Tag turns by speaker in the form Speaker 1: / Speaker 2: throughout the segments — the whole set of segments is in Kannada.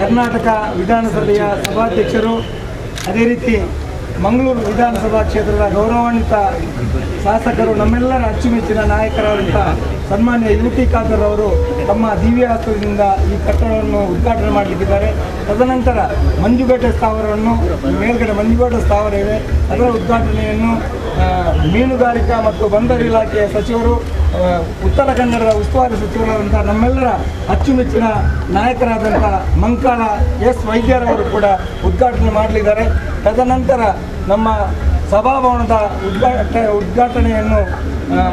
Speaker 1: ಕರ್ನಾಟಕ ವಿಧಾನಸಭೆಯ ಸಭಾಧ್ಯಕ್ಷರು, ಅದೇ ರೀತಿ ಮಂಗಳೂರು ವಿಧಾನಸಭಾ ಕ್ಷೇತ್ರದ ಗೌರವಾನ್ವಿತ ಶಾಸಕರು, ನಮ್ಮೆಲ್ಲರ ಅಚ್ಚುಮೆಚ್ಚಿನ ನಾಯಕರಾದಂಥ ಸನ್ಮಾನ್ಯ ಯುಟಿ ಖಾದರ್ ಅವರು ತಮ್ಮ ದಿವ್ಯ ಹಸ್ತದಿಂದ ಈ ಕಟ್ಟಡವನ್ನು ಉದ್ಘಾಟನೆ ಮಾಡಲಿಕ್ಕಿದ್ದಾರೆ. ತದನಂತರ ಮಂಜುಗಡ್ಡೆ ಸ್ಥಾವರವನ್ನು, ಮೇಲ್ಗಡೆ ಮಂಜುಗಡ್ಡೆ ಸ್ಥಾವರ ಇದೆ, ಅದರ ಉದ್ಘಾಟನೆಯನ್ನು ಮೀನುಗಾರಿಕಾ ಮತ್ತು ಬಂದರು ಇಲಾಖೆಯ ಸಚಿವರು, ಉತ್ತರ ಕನ್ನಡದ ಉಸ್ತುವಾರಿ ಸಚಿವರಾದಂಥ ನಮ್ಮೆಲ್ಲರ ಅಚ್ಚುಮೆಚ್ಚಿನ ನಾಯಕರಾದಂಥ ಮಂಕಾಳ ಎಸ್ ವೈದ್ಯರವರು ಕೂಡ ಉದ್ಘಾಟನೆ ಮಾಡಲಿದ್ದಾರೆ. ತದನಂತರ ನಮ್ಮ ಸಭಾಭವನದ ಉದ್ಘಾಟನೆಯನ್ನು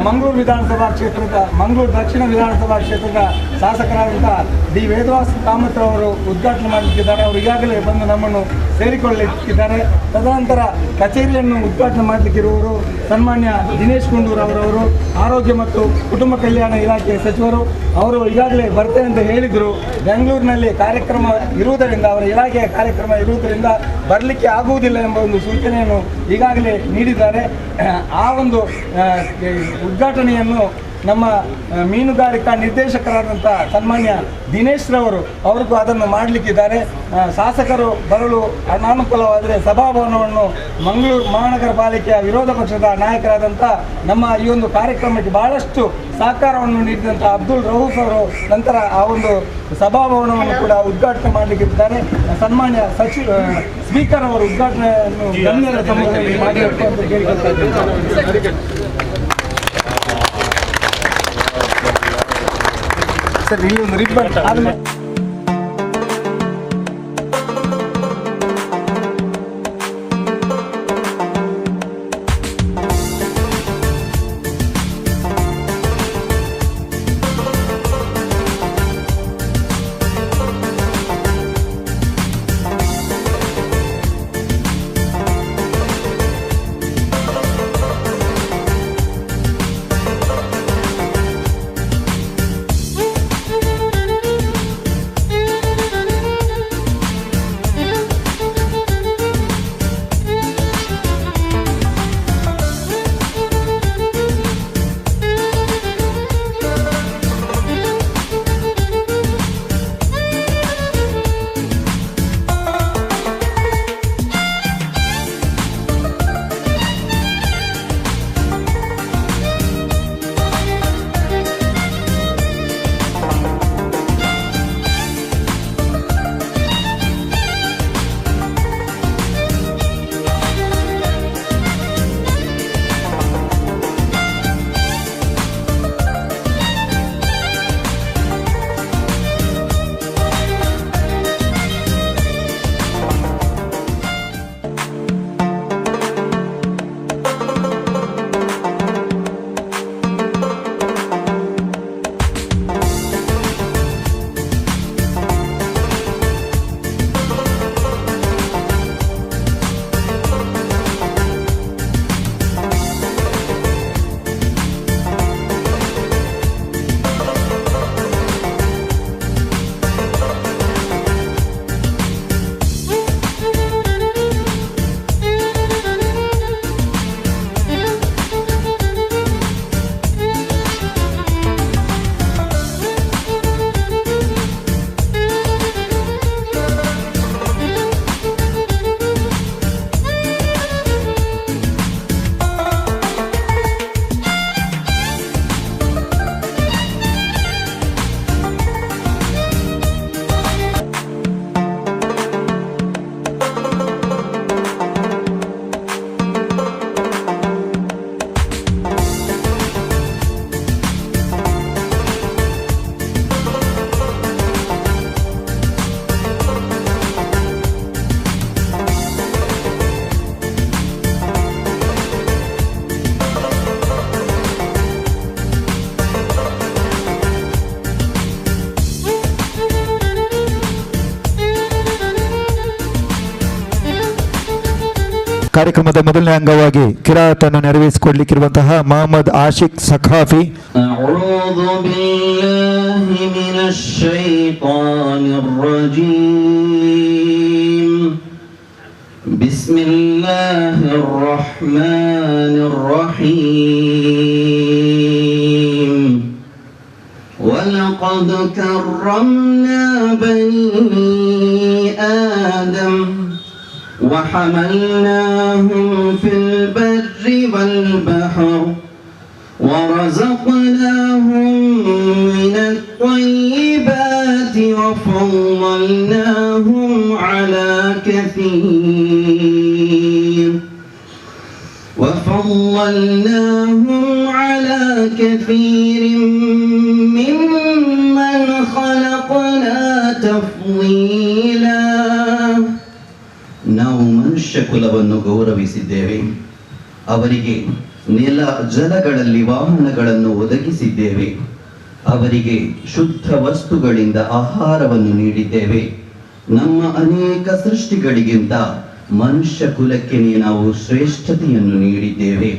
Speaker 1: ಮಂಗಳೂರು ವಿಧಾನಸಭಾ ಕ್ಷೇತ್ರದ, ಮಂಗಳೂರು ದಕ್ಷಿಣ ವಿಧಾನಸಭಾ ಕ್ಷೇತ್ರದ ಶಾಸಕರಾದಂಥ ಡಿ ವೇದವಾಸ್ ಕಾಮತ್ರವರು ಉದ್ಘಾಟನೆ ಮಾಡಲಿಕ್ಕಿದ್ದಾರೆ. ಅವರು ಈಗಾಗಲೇ ಬಂದು ನಮ್ಮನ್ನು ಸೇರಿಕೊಳ್ಳಲಿಕ್ಕಿದ್ದಾರೆ. ತದನಂತರ ಕಚೇರಿಯನ್ನು ಉದ್ಘಾಟನೆ ಮಾಡಲಿಕ್ಕಿರುವವರು ಸನ್ಮಾನ್ಯ ದಿನೇಶ್ ಗುಂಡೂರು ಅವರವರು, ಆರೋಗ್ಯ ಮತ್ತು ಕುಟುಂಬ ಕಲ್ಯಾಣ ಇಲಾಖೆಯ ಸಚಿವರು. ಅವರು ಈಗಾಗಲೇ ಬರ್ತೇನೆ ಅಂತ ಹೇಳಿದರು. ಬೆಂಗಳೂರಿನಲ್ಲಿ ಕಾರ್ಯಕ್ರಮ ಇರುವುದರಿಂದ, ಅವರ ಇಲಾಖೆಯ ಕಾರ್ಯಕ್ರಮ ಇರುವುದರಿಂದ ಬರಲಿಕ್ಕೆ ಆಗುವುದಿಲ್ಲ ಎಂಬ ಒಂದು ಸೂಚನೆಯನ್ನು ಈಗಾಗಲೇ ನೀಡಿದ್ದಾರೆ. ಆ ಒಂದು ಉದ್ಘಾಟನೆಯನ್ನು ನಮ್ಮ ಮೀನುಗಾರಿಕಾ ನಿರ್ದೇಶಕರಾದಂಥ ಸನ್ಮಾನ್ಯ ದಿನೇಶ್ ರವರು ಅವ್ರಿಗೂ ಅದನ್ನು ಮಾಡಲಿಕ್ಕಿದ್ದಾರೆ. ಶಾಸಕರು ಬರಲು ಅನಾನುಕೂಲವಾದರೆ ಸಭಾಭವನವನ್ನು ಮಂಗಳೂರು ಮಹಾನಗರ ಪಾಲಿಕೆಯ ವಿರೋಧ ಪಕ್ಷದ ನಾಯಕರಾದಂಥ ನಮ್ಮ ಈ ಒಂದು ಕಾರ್ಯಕ್ರಮಕ್ಕೆ ಬಹಳಷ್ಟು ಸಹಕಾರವನ್ನು ನೀಡಿದಂಥ ಅಬ್ದುಲ್ ರೌಫ್ ಅವರು ನಂತರ ಆ ಒಂದು ಸಭಾಭವನವನ್ನು ಕೂಡ ಉದ್ಘಾಟನೆ ಮಾಡಲಿಕ್ಕಿದ್ದಾರೆ. ಸನ್ಮಾನ್ಯ ಸ್ಪೀಕರ್ ಅವರು ಉದ್ಘಾಟನೆಯನ್ನು ಗಣ್ಯರ ಸಮ್ಮುಖದಲ್ಲಿ ಮಾಡಬೇಕು ಅಂತ ಕೇಳಿಕೊಳ್ತಾ ಇದ್ದಾರೆ. ಸರ್, ಇಲ್ಲಿ ಒಂದು ರಿಬ್ಬನ್ ಆದಮೇಲೆ
Speaker 2: ಕಾರ್ಯಕ್ರಮದ ಮೊದಲನೇ ಅಂಗವಾಗಿ ಕಿರಾತನ್ನು ನೆರವೇರಿಸಿಕೊಳ್ಳಲಿಕ್ಕಿರುವಂತಹ ಮೊಹಮ್ಮದ್ ಆಶಿಕ್ ಸಖಾಫಿ.
Speaker 3: ಅಊದು ಬಿಲ್ಲಾಹಿ ಮಿನಶ್ ಶೈತಾನಿರ್ ರಜೀಮ್. ಬಿಸ್ಮಿಲ್ಲಾಹಿರ್ ರಹ್ಮಾನಿರ್ ರಹೀಮ್. ವಲಕ್ ولقد كرمنا بني آدم وحملناهم في البر والبحر ورزقناهم من الطيبات وفضلناهم على كثير ممن خلقنا تفضيلا. ನಾವು ಮನುಷ್ಯ ಕುಲವನ್ನು ಗೌರವಿಸಿದ್ದೇವೆ, ಅವರಿಗೆ ನೆಲ ಜಲಗಳಲ್ಲಿ ವಾಹನಗಳನ್ನು ಒದಗಿಸಿದ್ದೇವೆ, ಅವರಿಗೆ ಶುದ್ಧ ವಸ್ತುಗಳಿಂದ ಆಹಾರವನ್ನು ನೀಡಿದ್ದೇವೆ. ನಮ್ಮ ಅನೇಕ ಸೃಷ್ಟಿಗಳಿಗಿಂತ ಮನುಷ್ಯ ಕುಲಕ್ಕೆ ನಾವು ಶ್ರೇಷ್ಠತೆಯನ್ನು ನೀಡಿದ್ದೇವೆ.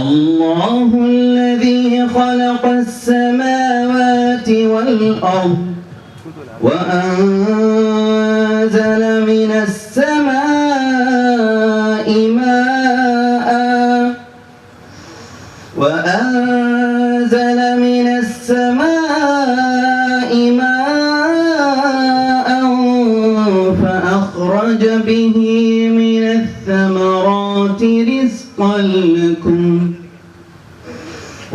Speaker 3: ಅಲ್ಲಾಹು ಅಲ್ಲದೀ ಖಲಕಸ್ ಸಮಾವಾತಿ ವಲ್ ಅರ್ದ್ وأنزل من السماء ماء فأخرج به من الثمرات رزقا لكم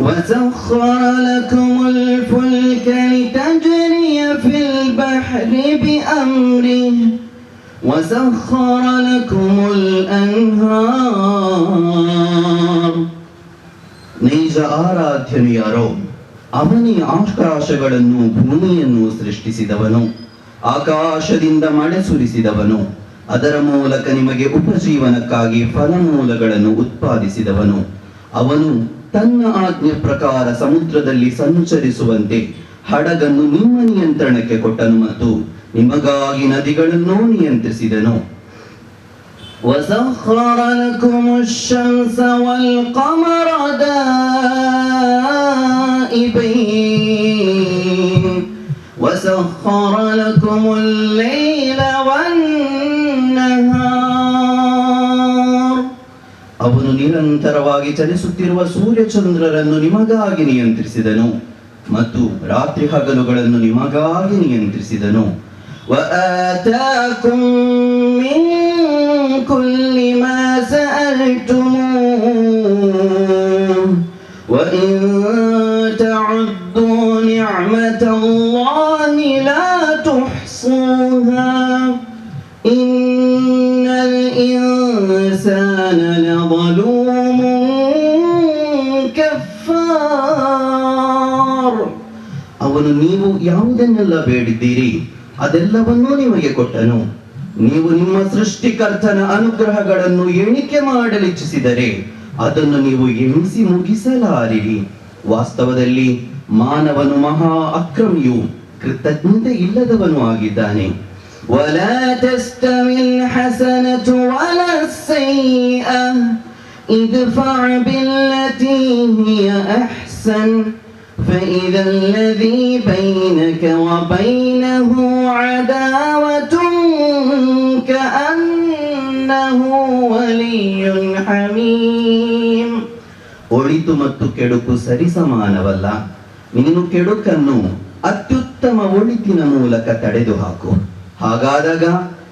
Speaker 3: وسخر لكم الفلك لتجري في البحر بأمره وسخر لكم الأنهار. ನೈಜ ಆರಾಧ್ಯನು ಯಾರೋ ಅವನೇ ಆಕಾಶಗಳನ್ನು ಭೂಮಿಯನ್ನು ಸೃಷ್ಟಿಸಿದವನು, ಆಕಾಶದಿಂದ ಮಳೆ ಸುರಿಸಿದವನು, ಅದರ ಮೂಲಕ ನಿಮಗೆ ಉಪಜೀವನಕ್ಕಾಗಿ ಫಲಮೂಲಗಳನ್ನು ಉತ್ಪಾದಿಸಿದವನು. ಅವನು ತನ್ನ ಆಜ್ಞೆ ಪ್ರಕಾರ ಸಮುದ್ರದಲ್ಲಿ ಸಂಚರಿಸುವಂತೆ ಹಡಗನ್ನು ನಿಮ್ಮ ನಿಯಂತ್ರಣಕ್ಕೆ ಕೊಟ್ಟನು ಮತ್ತು ನಿಮಗಾಗಿ ನದಿಗಳನ್ನು ನಿಯಂತ್ರಿಸಿದನು. وسخر لكم الشمس والقمر دائبين وسخر لكم الليل والنهار. ಅವನು ನಿರಂತರವಾಗಿ ಚಲಿಸುತ್ತಿರುವ ಸೂರ್ಯಚಂದ್ರರನ್ನು ನಿಮಗಾಗಿ ನಿಯಂತ್ರಿಸಿದನು ಮತ್ತು ರಾತ್ರಿ ಹಗಲುಗಳನ್ನು ನಿಮಗಾಗಿ ನಿಯಂತ್ರಿಸಿದನು. وآتاكم من كل ما سألتموه وإن تعدوا نعمة الله لا تحصوها إن الإنسان لظلوم كفار. ಅವನು ನೀವು ಯಾವುದನ್ನೆಲ್ಲ ಬೇಡಿದ್ದೀರಿ ಅದೆಲ್ಲವನ್ನೂ ನಿಮಗೆ ಕೊಟ್ಟನು. ನೀವು ನಿಮ್ಮ ಸೃಷ್ಟಿಕರ್ತನ ಅನುಗ್ರಹಗಳನ್ನು ಎಣಿಕೆ ಮಾಡಲಿಚ್ಛಿಸಿದರೆ ಅದನ್ನು ನೀವು ಎಣಿಸಿ ಮುಗಿಸಲಾರಿರಿ. ವಾಸ್ತವದಲ್ಲಿ ಮಾನವನು ಮಹಾ ಅಕ್ರಮಿಯು, ಕೃತಜ್ಞತೆ ಇಲ್ಲದವನು ಆಗಿದ್ದಾನೆ. ولا تستوي الحسنة ولا السيئة ادفع بالتي هي أحسن فإذا الذي بينك وبينه عداوة كأنه ولي حميم. ಒಳಿತು ಮತ್ತು ಕೆಡುಕು ಸರಿಸಮಾನವಲ್ಲ. ನೀನು ಕೆಡುಕನ್ನು ಅತ್ಯುತ್ತಮ ಒಳಿತಿನ ಮೂಲಕ ತಡೆದು ಹಾಕು. ಹಾಗಾದಾಗ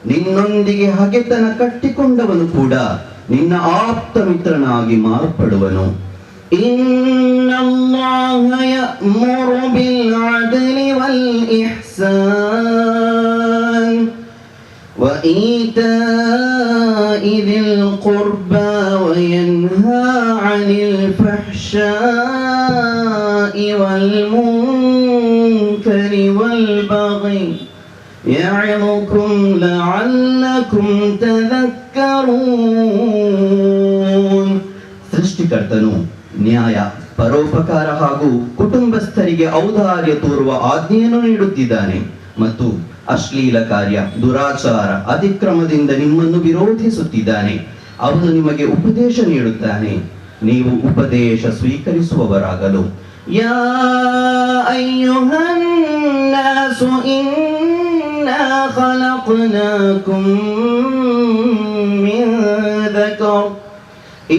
Speaker 3: ನಿನ್ನೊಂದಿಗೆ ಹಗೆತನ ಕಟ್ಟಿಕೊಂಡವನು ಕೂಡ ನಿನ್ನ ಆಪ್ತ ಮಿತ್ರನಾಗಿ ಮಾರ್ಪಡುವನು. إن الله يأمر بالعدل والإحسان وإيتاء ذي القربى وينهى عن الفحشاء والمنكر والبغي يعظكم لعلكم تذكرون. ಸೃಷ್ಟಿಕರ್ತನು ನ್ಯಾಯ, ಪರೋಪಕಾರ ಹಾಗೂ ಕುಟುಂಬಸ್ಥರಿಗೆ ಔದಾರ್ಯ ತೋರುವ ಆಜ್ಞೆಯನ್ನು ನೀಡುತ್ತಿದ್ದಾನೆ ಮತ್ತು ಅಶ್ಲೀಲ ಕಾರ್ಯ, ದುರಾಚಾರ, ಅತಿಕ್ರಮದಿಂದ ನಿಮ್ಮನ್ನು ವಿರೋಧಿಸುತ್ತಿದ್ದಾನೆ. ಅವನು ನಿಮಗೆ ಉಪದೇಶ ನೀಡುತ್ತಾನೆ, ನೀವು ಉಪದೇಶ ಸ್ವೀಕರಿಸುವವರಾಗಲು. ಯಾ ಅಯ್ಯುಹನ್ ನಾಸು ಇನ್ನಾ ಖಲಕ್ನಾಕುಂ ಮಿನ್ ذكر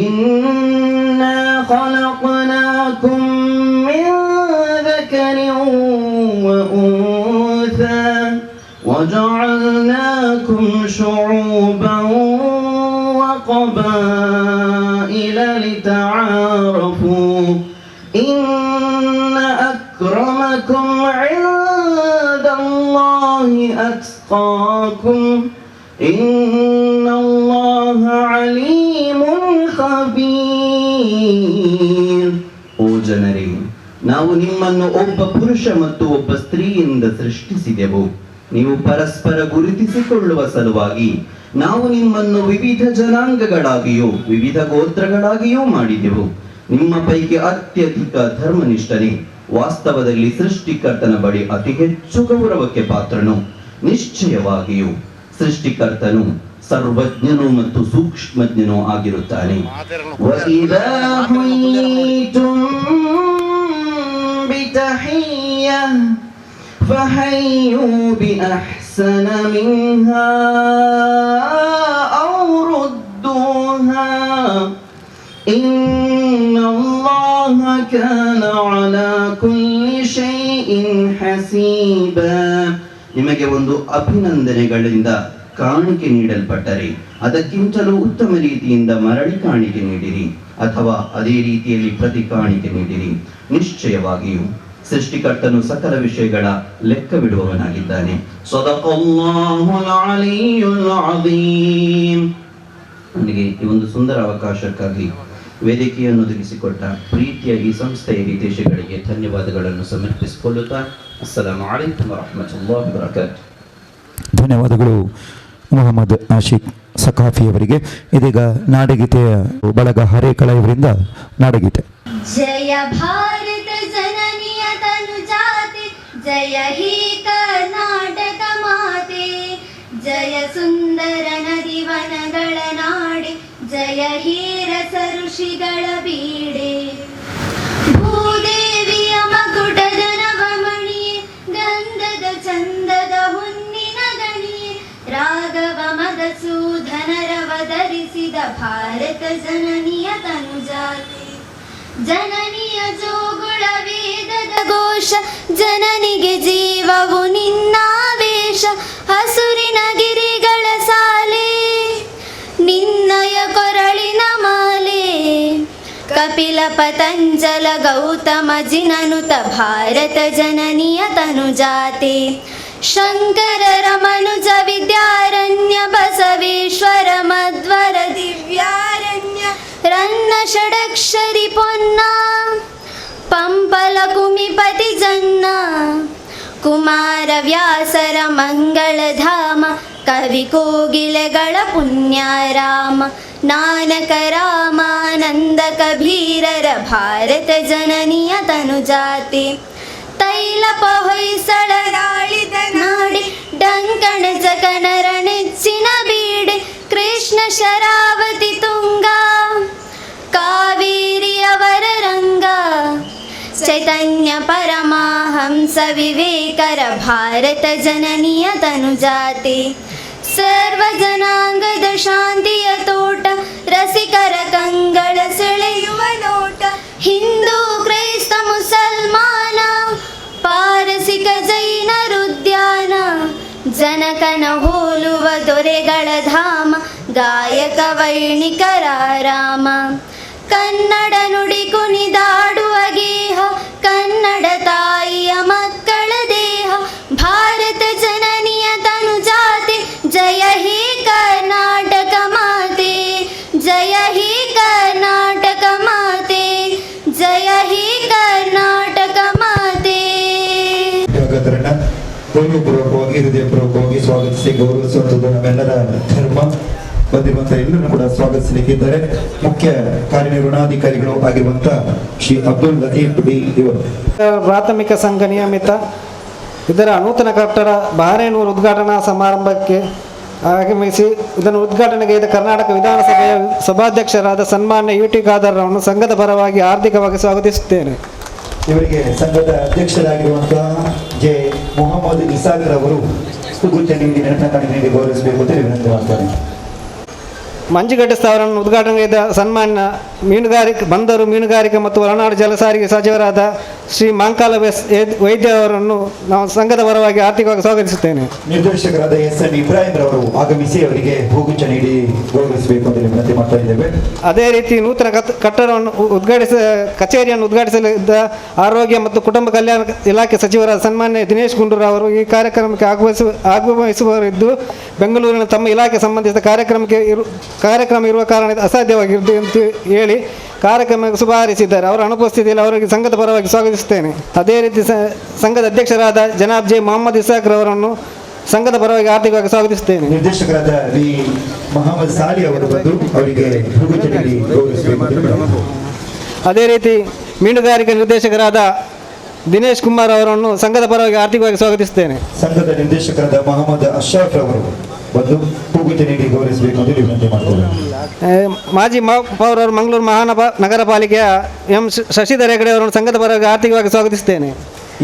Speaker 3: إنا خلقناكم من ذكر وجعلناكم شعوبا وقبائل لتعارفوا إن أكرمكم عند الله أتقاكم إن الله عليم خبير. ಓ ಜನರೇ, ನಾವು ನಿಮ್ಮನ್ನು ಒಬ್ಬ ಪುರುಷ ಮತ್ತು ಒಬ್ಬ ಸ್ತ್ರೀಯಿಂದ ಸೃಷ್ಟಿಸಿದೆವು. ನೀವು ಪರಸ್ಪರ ಗುರುತಿಸಿಕೊಳ್ಳುವ ಸಲುವಾಗಿ ನಾವು ನಿಮ್ಮನ್ನು ವಿವಿಧ ಜನಾಂಗಗಳಾಗಿಯೂ ವಿವಿಧ ಗೋತ್ರಗಳಾಗಿಯೂ ಮಾಡಿದೆವು. ನಿಮ್ಮ ಪೈಕಿ ಅತ್ಯಧಿಕ ಧರ್ಮನಿಷ್ಠನೇ ವಾಸ್ತವದಲ್ಲಿ ಸೃಷ್ಟಿಕರ್ತನ ಬಳಿ ಅತಿ ಹೆಚ್ಚು ಗೌರವಕ್ಕೆ ಪಾತ್ರನು. ನಿಶ್ಚಯವಾಗಿಯೂ ಸೃಷ್ಟಿಕರ್ತನು ಸರ್ವಜ್ಞನು ಮತ್ತು ಸೂಕ್ಷ್ಮಜ್ಞನೂ ಆಗಿರುತ್ತಾನೆ. ವಇದಾ ಹುಯ್ಯಿತುಂ ಬಿತಹಿಯ್ಯ ಫಹಯ್ಯೂ ಬಿಅಹ್ಸನ ಮಿನ್ಹಾ ಔ ರುದ್ದೂಹಾ ಇನ್ನಲ್ಲಾಹ ಕಾನ ಅಲಾ ಕುಲ್ಲಿ ಶೈಇನ್ ಹಸೀಬಾ. ನಿಮಗೆ ಒಂದು ಅಭಿನಂದನೆಗಳಿಂದ ಕಾಣಿಕೆ ನೀಡಲ್ಪಟ್ಟರೆ ಅದಕ್ಕಿಂತಲೂ ಉತ್ತಮ ರೀತಿಯಿಂದ ಮರಳಿ ಕಾಣಿಕೆ ನೀಡಿರಿ, ಅಥವಾ ಅದೇ ರೀತಿಯಲ್ಲಿ ಪ್ರತಿ ಕಾಣಿಕೆ ನೀಡಿರಿ. ನಿಶ್ಚಯವಾಗಿಯೂ ಸೃಷ್ಟಿಕರ್ತನು ಸಕಲ ವಿಷಯಗಳ ಲೆಕ್ಕವಿಡುವವನಾಗಿದ್ದಾನೆ. ಸದಕಲ್ಲಾಹುಲ್ ಅಲಿಯುಲ್ ಅಜೀಮ್. ನನಗೆ ಈ ಒಂದು ಸುಂದರ ಅವಕಾಶಕ್ಕಾಗಿ ವೇದಿಕೆಯನ್ನು ಒದಗಿಸಿಕೊಟ್ಟ ಪ್ರೀತಿಯ ಈ ಸಂಸ್ಥೆಯ ಹಿತೈಷಿಗಳಿಗೆ ಧನ್ಯವಾದಗಳನ್ನು ಸಮರ್ಪಿಸಿಕೊಳ್ಳುತ್ತಾ ಅಸ್ಸಲಾಮು ಅಲೈಕುಂ ವರಹಮತುಲ್ಲಾಹಿ ವಬರಕಾತುಹು.
Speaker 2: ಧನ್ಯವಾದಗಳು ಮೊಹಮ್ಮದ್ ಆಶಿಕ್ ಸಖಾಫಿ ಅವರಿಗೆ. ಇದೀಗ ನಾಡಗೀತೆಯ ಬಳಗ ಹರೇಕಳ ಇವರಿಂದ ನಾಡಗೀತೆ.
Speaker 4: ಜಯ ಭಾರತ ಜನನಿಯ ತನುಜಾತೆ, ಜಯ ಹಿ ಕರ್ನಾಟಕ ಮಾತೆ, ಜಯ ಸುಂದರ ನದಿವನಗಳ ನಾಡೆ, ಜಯ ಹಿ ರಸ ಋಷಿಗಳ ಬೀಡೆ. ಭೂದೇವಿಯ ಮಗುಟದ ನವಮಣಿಯೇ, ಗಂಧದ ಚಂದದ ಹೊನ್ನಿನ ಗಣಿಯೇ, ರಾಘವ ಮಧುಸೂದನರವಧರಿಸಿದ ಭಾರತ ಜನನಿಯ ತನುಜಾತೆ. ಜನನಿಯ ಜೋಗುಳ ವೇದದ ಘೋಷ, ಜನನಿಗೆ ಜೀವವು ನಿನ್ನಾವೇಶ. ಹಸುರಿನ ಗಿರಿಗಳ ಸಾಲೆ, ನಿನ್ನಯ ಕೊರಳಿನ ಮಾಲೆ. ಕಪಿಲ ಪತಂಜಲ ಗೌತಮ ಜಿನನುತ ಭಾರತ ಜನನಿಯ ತನುಜಾತೆ. ಶಂಕರರ ಮನುಜ ವಿದ್ಯಾರಣ್ಯ, ಬಸವೇಶ್ವರ ಮಧ್ವರ ದಿವ್ಯಾರಣ್ಯ. ರನ್ನ ಷಡಕ್ಷರಿ ಪೊನ್ನ, ಪಂಪಲ ಕುಮಿಪತಿ ಜನ್ನ. ಕುಮಾರ ವ್ಯಾಸರ ಮಂಗಳಧಾಮ, ಕವಿ ಕೋಗಿಲೆಗಳ ಪುಣ್ಯಾರಾಮ. ನಾನಕ ರಾಮಾನಂದ ಕಬೀರರ ಭಾರತ ಜನನಿಯ ತನುಜಾತೆ. ತೈಲಪ ಹೊಯ್ಸಳಗಾಳಿದ ನಾಡಿ, ಡಂಕಣ ಜಗನರ ನೆಚ್ಚಿನ ಬೀಡೆ. ಕೃಷ್ಣ ಶರಾವತಿ ತುಂಗ, ಕಾವೇರಿಯವರ ರಂಗ. ಚೈತನ್ಯ ಪರಮಹಂಸ ವಿವೇಕರ ಭಾರತ ಜನನಿಯ ತನುಜಾತೆ. ಸರ್ವ ಜನಾಂಗದ ಶಾಂತಿಯ ತೋಟ, ರಸಿಕರ ಕಂಗಳ ಸೆಳೆಯುವ ನೋಟ. ಹಿಂದೂ ಕ್ರೈಸ್ತ ಮುಸಲ್ಮಾನ, ಪಾರಸಿಕ ಜೈನರುದ್ಯಾನ. ಜನಕನ ಹೋಲುವ ದೊರೆಗಳ ಧಾಮ, ಗಾಯಕ ವೈಣಿಕರ ರಾಮ. ಕನ್ನಡ ನುಡಿ ಕುಣಿದಾಡುವ ಗೇಹ, ಕನ್ನಡ ತಾಯಿಯ ಮಕ್ಕಳ ದೇಹ. ಭಾರತ ಜನನಿಯ ತನುಜಾತೆ, ಜಯ ಹೇ ಕರ್ನಾಟಕ ಮಾತೆ, ಜಯ ಹೇ ಕರ್ನಾಟಕ ಮಾತೆ, ಜಯ ಹೇ ಕರ್ನಾಟಕ ಮಾತೆ.
Speaker 2: ಗೌರವಪೂರ್ವಕವಾಗಿ ಹೃದಯಪೂರ್ವಕವಾಗಿ ಸ್ವಾಗತಿಸಿ ಗೌರವಿಸುವಂಥದ್ದು ನಮ್ಮೆಲ್ಲರ ಧರ್ಮ. ಬಂದಿರುವಂತಹ ಎಲ್ಲರೂ ಕೂಡ ಸ್ವಾಗತಿಸಲಿಕ್ಕಿದ್ದಾರೆ. ಮುಖ್ಯ ಕಾರ್ಯನಿರ್ವಹಣಾಧಿಕಾರಿಗಳು ಆಗಿರುವಂತಹ ಶ್ರೀ ಅಬ್ದುಲ್ ಲತೀಫ್ ಡಿ ಇವರು.
Speaker 1: ಪ್ರಾಥಮಿಕ ಸಂಘ ನಿಯಮಿತ ಇದರ ನೂತನ ಕಟ್ಟಡ ಬಹರೇನೂರು ಉದ್ಘಾಟನಾ ಸಮಾರಂಭಕ್ಕೆ ಆಗಮಿಸಿ ಇದನ್ನು ಉದ್ಘಾಟನೆಗೈದ ಕರ್ನಾಟಕ ವಿಧಾನಸಭೆಯ ಸಭಾಧ್ಯಕ್ಷರಾದ ಸನ್ಮಾನ್ಯ ಯುಟಿ ಖಾದರ್ ಅವರನ್ನು ಸಂಘದ ಪರವಾಗಿ ಹಾರ್ದಿಕವಾಗಿ ಸ್ವಾಗತಿಸುತ್ತೇನೆ.
Speaker 2: ಇವರಿಗೆ ಸಂಘದ ಅಧ್ಯಕ್ಷರಾಗಿರುವಂತಹ ಜೆ ಮೊಹಮ್ಮದ್ ಇಸಾಕ್ ರವರು ಗುಚ್ಚ ನೀಡಿ ನೆನಪಿನ ಕಾಣಿಕೆ ನೀಡಿ ಗೌರವಿಸಬೇಕು ಅಂತ ವಿನಂತಿ ಮಾಡ್ತಾರೆ.
Speaker 5: ಮಂಜುಗಡ್ಡೆ ಸ್ಥಾವರವನ್ನು ಉದ್ಘಾಟನೆಗೈದ ಸನ್ಮಾನ್ಯ ಬಂದರು ಮೀನುಗಾರಿಕೆ ಮತ್ತು ಒಳನಾಡು ಜಲಸಾರಿಗೆ ಸಚಿವರಾದ ಶ್ರೀ ಮಾಂಕಾಲ ವೈದ್ಯ ಅವರನ್ನು ನಾವು ಸಂಘದ ಪರವಾಗಿ ಆರ್ಥಿಕವಾಗಿ ಸ್ವಾಗತಿಸುತ್ತೇನೆ.
Speaker 2: ನಿರ್ದೇಶಕರಾದ ಎಸ್.ಎನ್. ಇಬ್ರಾಹಿಂ ರವರು ಆಗಮಿಸಿ ಅವರಿಗೆ ಹೂಗುಚ್ಛ ನೀಡಿ ಗೌರವಿಸಬೇಕು ಅಂತ ವಿನಂತಿ ಮಾಡ್ತಾ ಇದ್ದೇವೆ.
Speaker 5: ಅದೇ ರೀತಿ ನೂತನ ಕಟ್ಟಡವನ್ನು ಕಚೇರಿಯನ್ನು ಉದ್ಘಾಟಿಸಲಿದ್ದ ಆರೋಗ್ಯ ಮತ್ತು ಕುಟುಂಬ ಕಲ್ಯಾಣ ಇಲಾಖೆ ಸಚಿವರಾದ ಸನ್ಮಾನ್ಯ ದಿನೇಶ್ ಗುಂಡೂರಾವ್ ಅವರು ಈ ಕಾರ್ಯಕ್ರಮಕ್ಕೆ ಆಗಮಿಸುವವರಿದ್ದು ಬೆಂಗಳೂರಿನ ತಮ್ಮ ಇಲಾಖೆ ಸಂಬಂಧಿಸಿದ ಕಾರ್ಯಕ್ರಮ ಇರುವ ಕಾರಣ ಅಸಾಧ್ಯವಾಗಿರುತ್ತದೆ ಅಂತ ಹೇಳಿ ಕಾರ್ಯಕ್ರಮಕ್ಕೆ ಶುಭ ಹಾರೈಸಿದ್ದಾರೆ. ಅವರ ಅನುಪಸ್ಥಿತಿಯಲ್ಲಿ ಅವರಿಗೆ ಸಂಘದ ಪರವಾಗಿ ಸ್ವಾಗತಿಸುತ್ತೇನೆ. ಅದೇ ರೀತಿ ಸಂಘದ ಅಧ್ಯಕ್ಷರಾದ ಜನಾಬ್ ಜೆ ಮೊಹಮ್ಮದ್ ಇಸಾಕ್ ರವರನ್ನು ಸಂಘದ ಪರವಾಗಿ ಆರ್ಥಿಕವಾಗಿ ಸ್ವಾಗತಿಸುತ್ತೇನೆ.
Speaker 2: ನಿರ್ದೇಶಕರಾದ ವಿ ಮೊಹಮ್ಮದ್ ಸಾಲಿ ಅವರು ಬಂದು ಅವರಿಗೆ ಹೂಗುಚ್ಛ ನೀಡಿ ಗೌರವಿಸಬೇಕು.
Speaker 5: ಅದೇ ರೀತಿ ಮೀನುಗಾರಿಕೆ ನಿರ್ದೇಶಕರಾದ ದಿನೇಶ್ ಕುಮಾರ್ ಅವರನ್ನು ಸಂಘದ ಪರವಾಗಿ ಆರ್ಥಿಕವಾಗಿ ಸ್ವಾಗತಿಸುತ್ತೇನೆ.
Speaker 2: ಸಂಘದ ನಿರ್ದೇಶಕರಾದ ಮೊಹಮ್ಮದ್ ಅಶ್ರಫ್ ಅವರು ಬಂದು ಹೂಗುಚ್ಛ ನೀಡಿ ಗೌರವಿಸಬೇಕು ಅಂತ ವಿನಂತಿ ಮಾಡ್ತೇವೆ.
Speaker 5: ಮಾಜಿ ಪೌರರು ಮಂಗಳೂರು ಮಹಾನಗರ ಪಾಲಿಕೆಯ ಎಂ ಶಶಿಧರ್ ಹೆಗಡೆ ಅವರನ್ನು ಸಂಘದ ಪರವಾಗಿ ಆರ್ಥಿಕವಾಗಿ ಸ್ವಾಗತಿಸುತ್ತೇನೆ.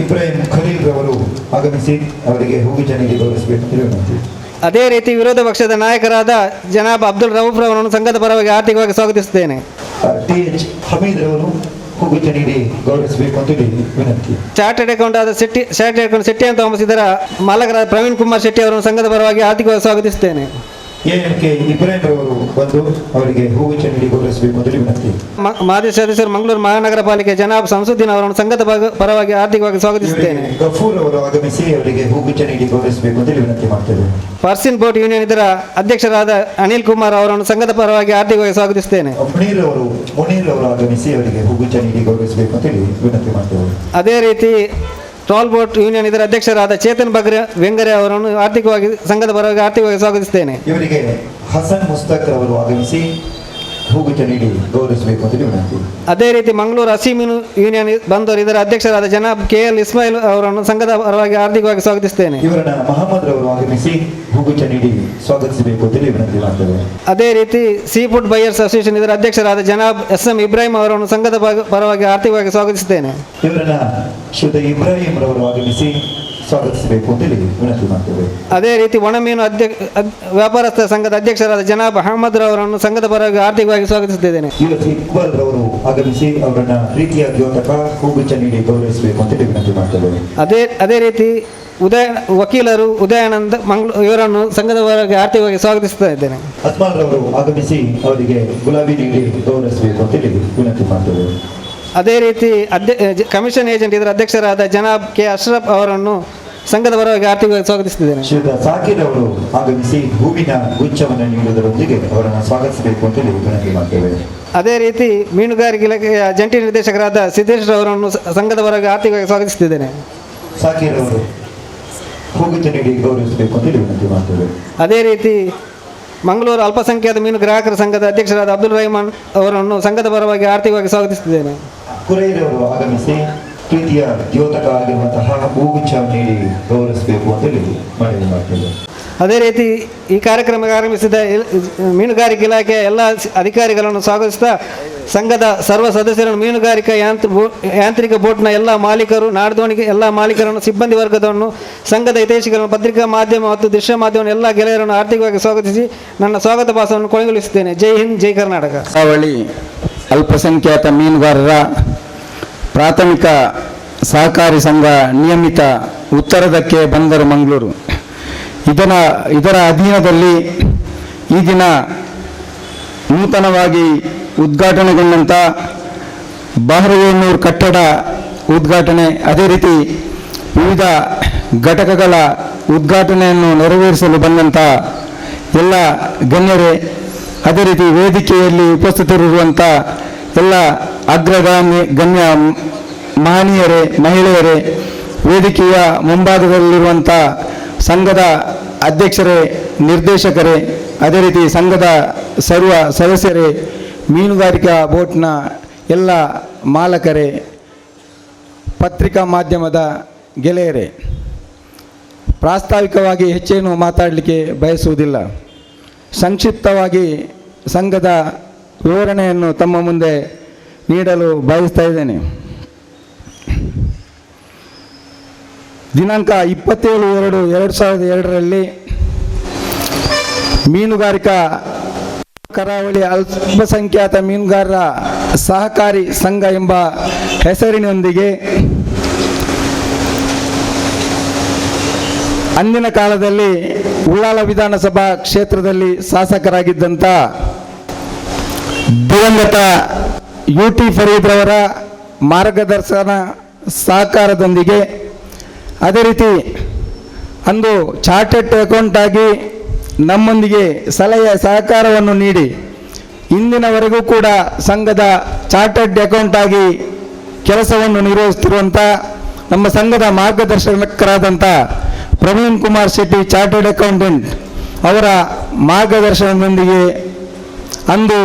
Speaker 2: ಇಬ್ರಾಹಿಂ ಖಲೀಲ್ ರವರು ಆಗಮಿಸಿ ಅವರಿಗೆ ಹೂಗುಚ್ಛ ನೀಡಿ ಗೌರವಿಸಬೇಕು ಅಂತ ವಿನಂತಿ.
Speaker 5: ಅದೇ ರೀತಿ ವಿರೋಧ ಪಕ್ಷದ ನಾಯಕರಾದ ಜನಾಬ್ ಅಬ್ದುಲ್ ರೌಫ್ ರವರನ್ನು ಸಂಘದ ಪರವಾಗಿ ಆರ್ಥಿಕವಾಗಿ ಸ್ವಾಗತಿಸುತ್ತೇನೆ.
Speaker 2: ಟಿ.ಎಚ್. ಹಮೀದ್ ರವರು ಹೂಗುಚ್ಛ ನೀಡಿ ಗೌರವಿಸಬೇಕು ಅಂತ ವಿನಂತಿ.
Speaker 5: ಚಾರ್ಟೆಡ್ ಅಕೌಂಟ್ ಆದ ಶೆಟ್ಟಿ ಅಂತ ಥಾಮಸ್ ಇದರ ಮಾಲಕರಾದ ಪ್ರವೀಣ್ ಕುಮಾರ್ ಶೆಟ್ಟಿ ಅವರನ್ನು ಸಂಘದ ಪರವಾಗಿ ಆರ್ಥಿಕವಾಗಿ ಸ್ವಾಗತಿಸುತ್ತೇನೆ.
Speaker 2: ಎ.ಎಂ.ಕೆ. ಇಬ್ರಾಹಿಂ ಅವರು ಬಂದು ಅವರಿಗೆ ಹೂಗುಚ್ಛ ನೀಡಿ ಗೌರವಿಸಬೇಕು ಅಂತ ವಿನಂತಿ.
Speaker 5: ಮಾಜಿ ಸದಸ್ಯರು ಮಂಗಳೂರು ಮಹಾನಗರ ಪಾಲಿಕೆ ಜನಾಬ್ ಸಂಸುದ್ದೀನ್ ಅವರನ್ನು ಸಂಘದ ಪರವಾಗಿ ಆರ್ಥಿಕವಾಗಿ ಸ್ವಾಗತಿಸುತ್ತೇನೆ.
Speaker 2: ಗಫೂರ್ ಅವರು ಆಗಮಿಸಿ ಅವರಿಗೆ ಹೂಗುಚ್ಛ ನೀಡಿ ಗೌರವಿಸಬೇಕು ಅಂತ ವಿನಂತಿ ಮಾಡ್ತೇವೆ.
Speaker 5: ಪರ್ಸಿನ್ ಬೋಟ್ ಯೂನಿಯನ್ ಇದರ ಅಧ್ಯಕ್ಷರಾದ ಅನಿಲ್ ಕುಮಾರ್ ಅವರನ್ನು ಸಂಘದ ಪರವಾಗಿ ಆರ್ಥಿಕವಾಗಿ ಸ್ವಾಗತಿಸುತ್ತೇನೆ.
Speaker 2: ಮುನೀರ್ ಅವರು ಆಗಮಿಸಿ ಅವರಿಗೆ ಹೂಗುಚ್ಛ ನೀಡಿ ಗೌರವಿಸಬೇಕು ಅಂತ ವಿನಂತಿ ಮಾಡ್ತೇವೆ.
Speaker 5: ಅದೇ ರೀತಿ ಟ್ರಾಲ್ ಬೋಟ್ ಯೂನಿಯನ್ ಇದರ ಅಧ್ಯಕ್ಷರಾದ ಚೇತನ್ ವೆಂಗರೆ ಅವರನ್ನು ಸಂಘದ ಪರವಾಗಿ ಆರ್ಥಿಕವಾಗಿ ಸ್ವಾಗತಿಸುತ್ತೇನೆ.
Speaker 2: ಇವರಿಗೆ ಹಸನ್ ಮುಸ್ತಕ್ ಅವರು ಆಗಮಿಸಿ ಹೂಗುಚ್ಛ ನೀಡಿ ಗೌರವಿಸಬೇಕು ಅಂತ ವಿನಂತಿ.
Speaker 5: ಅದೇ ರೀತಿ ಮಂಗಳೂರು ಹಸಿಮೀನು ಯೂನಿಯನ್ ಬಂದವರು ಇದರ ಅಧ್ಯಕ್ಷರಾದ ಜನಾಬ್ ಕೆ.ಎಲ್. ಇಸ್ಮಾಯಿಲ್ ಅವರನ್ನು ಸಂಘದ ಪರವಾಗಿ ಆರ್ಥಿಕವಾಗಿ ಸ್ವಾಗತಿಸುತ್ತೇನೆ.
Speaker 2: ಇವರನ್ನ ಮಹಮ್ಮದ್ ರವರು ಆಗಮಿಸಿ ಹೂಗುಚ್ಛ ನೀಡಿ ಸ್ವಾಗತಿಸಬೇಕು ಅಂತ ವಿನಂತಿ ಮಾಡ್ತೇವೆ.
Speaker 5: ಅದೇ ರೀತಿ ಸೀ ಫುಡ್ ಬೈಯರ್ಸ್ ಅಸೋಸಿಯೇಷನ್ ಇದರ ಅಧ್ಯಕ್ಷರಾದ ಜನಾಬ್ ಎಸ್.ಎಂ. ಇಬ್ರಾಹಿಂ ಅವರನ್ನು ಸಂಘದ ಪರವಾಗಿ ಆರ್ಥಿಕವಾಗಿ ಸ್ವಾಗತಿಸುತ್ತೇನೆ.
Speaker 2: ಇವರನ್ನ ಶುದ್ಧ ಇಬ್ರಾಹಿಂ ರವರು ಆಗಮಿಸಿ ಸ್ವಾಗತಿಸಬೇಕು ಅಂತ ವಿನಂತಿ ಮಾಡ್ತೇವೆ.
Speaker 5: ಅದೇ ರೀತಿ ಒಣಮೀನು ವ್ಯಾಪಾರಸ್ಥ ಸಂಘದ ಅಧ್ಯಕ್ಷರಾದ ಜನಾಬ್ ಅಹಮದ್ ರವರನ್ನು ಸಂಘದ ಪರವಾಗಿ ಆರ್ಥಿಕವಾಗಿ ಸ್ವಾಗತಿಸುತ್ತಿದ್ದೇನೆ.
Speaker 2: ಇಕ್ಬಾಲ್ ರವರು ಆಗಮಿಸಿ ಅವರನ್ನ ರೀತಿಯ ದ್ಯೋತಕ ಹೂಗುಚ್ಛ ನೀಡಿ ಗೌರವಿಸಬೇಕು ಅಂತ ವಿನಂತಿ ಮಾಡ್ತೇವೆ.
Speaker 5: ಅದೇ ರೀತಿ ವಕೀಲರು ಉದಯಾನಂದ್ ಇವರನ್ನು ಸಂಘದ ಪರವಾಗಿ ಆರ್ಥಿಕವಾಗಿ ಸ್ವಾಗತಿಸ್ತಾ ಇದ್ದೇನೆ.
Speaker 2: ಅಸ್ಮಾನ್ ರವರು ಆಗಮಿಸಿ ಅವರಿಗೆ ಗುಲಾಬಿ ನೀಡಿ ಗೌರವಿಸಬೇಕು ಅಂತ ವಿನಂತಿ ಮಾಡ್ತೇವೆ.
Speaker 5: ಅದೇ ರೀತಿ ಕಮಿಷನ್ ಏಜೆಂಟ್ ಇದರ ಅಧ್ಯಕ್ಷರಾದ ಜನಾಬ್ ಕೆ. ಅಶ್ರಫ್ ಅವರನ್ನು ಸಂಘದ ಪರವಾಗಿ ಆರ್ಥಿಕವಾಗಿ ಸ್ವಾಗತಿಸುತ್ತಿದ್ದೇನೆ.
Speaker 2: ಶ್ರೀಯುತ ಸಾಕಿರ್ ಅವರು ಆಗಮಿಸಿ ಹೂವಿನ ಗುಚ್ಛವನ್ನು ನೀಡುವುದರೊಂದಿಗೆ ಅವರನ್ನು ಸ್ವಾಗತಿಸಬೇಕು ಅಂತ ವಿನಂತಿ ಮಾಡ್ತೇವೆ.
Speaker 5: ಅದೇ ರೀತಿ ಮೀನುಗಾರಿಕೆ ಇಲಾಖೆಯ ಜಂಟಿ ನಿರ್ದೇಶಕರಾದ ಸಿದ್ದೇಶ್ ಅವರನ್ನು ಸಂಘದ ಪರವಾಗಿ ಆರ್ಥಿಕವಾಗಿ ಸ್ವಾಗತಿಸುತ್ತಿದ್ದೇನೆ.
Speaker 2: ಸಾಕಿರ್ ಅವರು ಹೂಗುಚ್ಛ ನೀಡಿ ಗೌರವಿಸಬೇಕು ಅಂತ ವಿನಂತಿ ಮಾಡ್ತೇವೆ.
Speaker 5: ಅದೇ ರೀತಿ ಮಂಗಳೂರು ಅಲ್ಪಸಂಖ್ಯಾತ ಮೀನು ಗ್ರಾಹಕರ ಸಂಘದ ಅಧ್ಯಕ್ಷರಾದ ಅಬ್ದುಲ್ ರಹಮಾನ್ ಅವರನ್ನು ಸಂಘದ ಪರವಾಗಿ ಆರ್ಥಿಕವಾಗಿ ಸ್ವಾಗತಿಸುತ್ತಿದ್ದೇನೆ.
Speaker 2: ಕುರೈರವರು ಆಗಮಿಸಿ ಪ್ರೀತಿಯ ದ್ಯೋತಕ ಆಗಿರುವಂತಹ ಹೂಗುಚ್ಛ ನೀಡಿ ಗೌರವಿಸಬೇಕು ಅಂತ ಮನವಿ ಮಾಡ್ತೇವೆ.
Speaker 5: ಅದೇ ರೀತಿ ಈ ಕಾರ್ಯಕ್ರಮಕ್ಕೆ ಆಗಮಿಸಿದ ಮೀನುಗಾರಿಕೆ ಇಲಾಖೆಯ ಎಲ್ಲ ಅಧಿಕಾರಿಗಳನ್ನು ಸ್ವಾಗತಿಸುತ್ತಾ ಸಂಘದ ಸರ್ವ ಸದಸ್ಯರನ್ನು ಮೀನುಗಾರಿಕಾ ಯಾಂತ್ರಿಕ ಬೋಟ್ನ ಎಲ್ಲ ಮಾಲೀಕರು ನಾಡದೋಣಿಗೆ ಎಲ್ಲ ಮಾಲೀಕರನ್ನು ಸಿಬ್ಬಂದಿ ವರ್ಗದವನ್ನು ಸಂಘದ ಹಿತೈಷಿಗಳನ್ನು ಪತ್ರಿಕಾ ಮಾಧ್ಯಮ ಮತ್ತು ದೃಶ್ಯ ಮಾಧ್ಯಮ ಎಲ್ಲ ಗೆಳೆಯರನ್ನು ಆರ್ಥಿಕವಾಗಿ ಸ್ವಾಗತಿಸಿ ನನ್ನ ಸ್ವಾಗತ ಭಾಷಣವನ್ನು ಕೊನೆಗೊಳಿಸುತ್ತೇನೆ. ಜೈ ಹಿಂದ್, ಜೈ ಕರ್ನಾಟಕ.
Speaker 6: ಕರಾವಳಿ ಅಲ್ಪಸಂಖ್ಯಾತ ಮೀನುಗಾರರ ಪ್ರಾಥಮಿಕ ಸಹಕಾರಿ ಸಂಘ ನಿಯಮಿತ ಉತ್ತರದಕ್ಕೆ ಬಂದರು ಮಂಗಳೂರು ಇದರ ಅಧೀನದಲ್ಲಿ ಈ ದಿನ ನೂತನವಾಗಿ ಉದ್ಘಾಟನೆಗೊಂಡಂಥ ಬಹ್ರವೇನೂರು ಕಟ್ಟಡ ಉದ್ಘಾಟನೆ, ಅದೇ ರೀತಿ ವಿವಿಧ ಘಟಕಗಳ ಉದ್ಘಾಟನೆಯನ್ನು ನೆರವೇರಿಸಲು ಬಂದಂಥ ಎಲ್ಲ ಗಣ್ಯರೇ, ಅದೇ ರೀತಿ ವೇದಿಕೆಯಲ್ಲಿ ಉಪಸ್ಥಿತರಿರುವಂಥ ಎಲ್ಲ ಗಣ್ಯ ಮಹನೀಯರೇ, ಮಹಿಳೆಯರೇ, ವೇದಿಕೆಯ ಮುಂಭಾಗದಲ್ಲಿರುವಂಥ ಸಂಘದ ಅಧ್ಯಕ್ಷರೇ, ನಿರ್ದೇಶಕರೇ, ಅದೇ ರೀತಿ ಸಂಘದ ಸರ್ವ ಸದಸ್ಯರೇ, ಮೀನುಗಾರಿಕಾ ಬೋಟ್ನ ಎಲ್ಲ ಮಾಲಕರೇ, ಪತ್ರಿಕಾ ಮಾಧ್ಯಮದ ಗೆಳೆಯರೇ, ಪ್ರಾಸ್ತಾವಿಕವಾಗಿ ಹೆಚ್ಚೇನು ಮಾತಾಡಲಿಕ್ಕೆ ಬಯಸುವುದಿಲ್ಲ. ಸಂಕ್ಷಿಪ್ತವಾಗಿ ಸಂಘದ ವಿವರಣೆಯನ್ನು ತಮ್ಮ ಮುಂದೆ ನೀಡಲು ಬಯಸ್ತಾ ಇದ್ದೇನೆ. ದಿನಾಂಕ 27/2/2002 ಮೀನುಗಾರಿಕಾ ಕರಾವಳಿ ಅಲ್ಪಸಂಖ್ಯಾತ ಮೀನುಗಾರರ ಸಹಕಾರಿ ಸಂಘ ಎಂಬ ಹೆಸರಿನೊಂದಿಗೆ ಅಂದಿನ ಕಾಲದಲ್ಲಿ ಉಳ್ಳಾಲ ವಿಧಾನಸಭಾ ಕ್ಷೇತ್ರದಲ್ಲಿ ಶಾಸಕರಾಗಿದ್ದಂಥ ದಿವಂಗತ UT ಫರೀದ್ರವರ ಮಾರ್ಗದರ್ಶನ ಸಹಕಾರದೊಂದಿಗೆ ಅದೇ ರೀತಿ ಅಂದು ಚಾರ್ಟೆಡ್ ಅಕೌಂಟ್ ಆಗಿ ನಮ್ಮೊಂದಿಗೆ ಸಲಹೆ ಸಹಕಾರವನ್ನು ನೀಡಿ ಇಂದಿನವರೆಗೂ ಕೂಡ ಸಂಘದ ಚಾರ್ಟೆಡ್ ಅಕೌಂಟ್ ಆಗಿ ಕೆಲಸವನ್ನು ನಿರ್ವಹಿಸುತ್ತಿರುವಂಥ ನಮ್ಮ ಸಂಘದ ಮಾರ್ಗದರ್ಶಕರಾದಂಥ ಪ್ರವೀಣ್ ಕುಮಾರ್ ಶೆಟ್ಟಿ ಚಾರ್ಟೆಡ್ ಅಕೌಂಟೆಂಟ್ ಅವರ ಮಾರ್ಗದರ್ಶನದೊಂದಿಗೆ ಅಂದು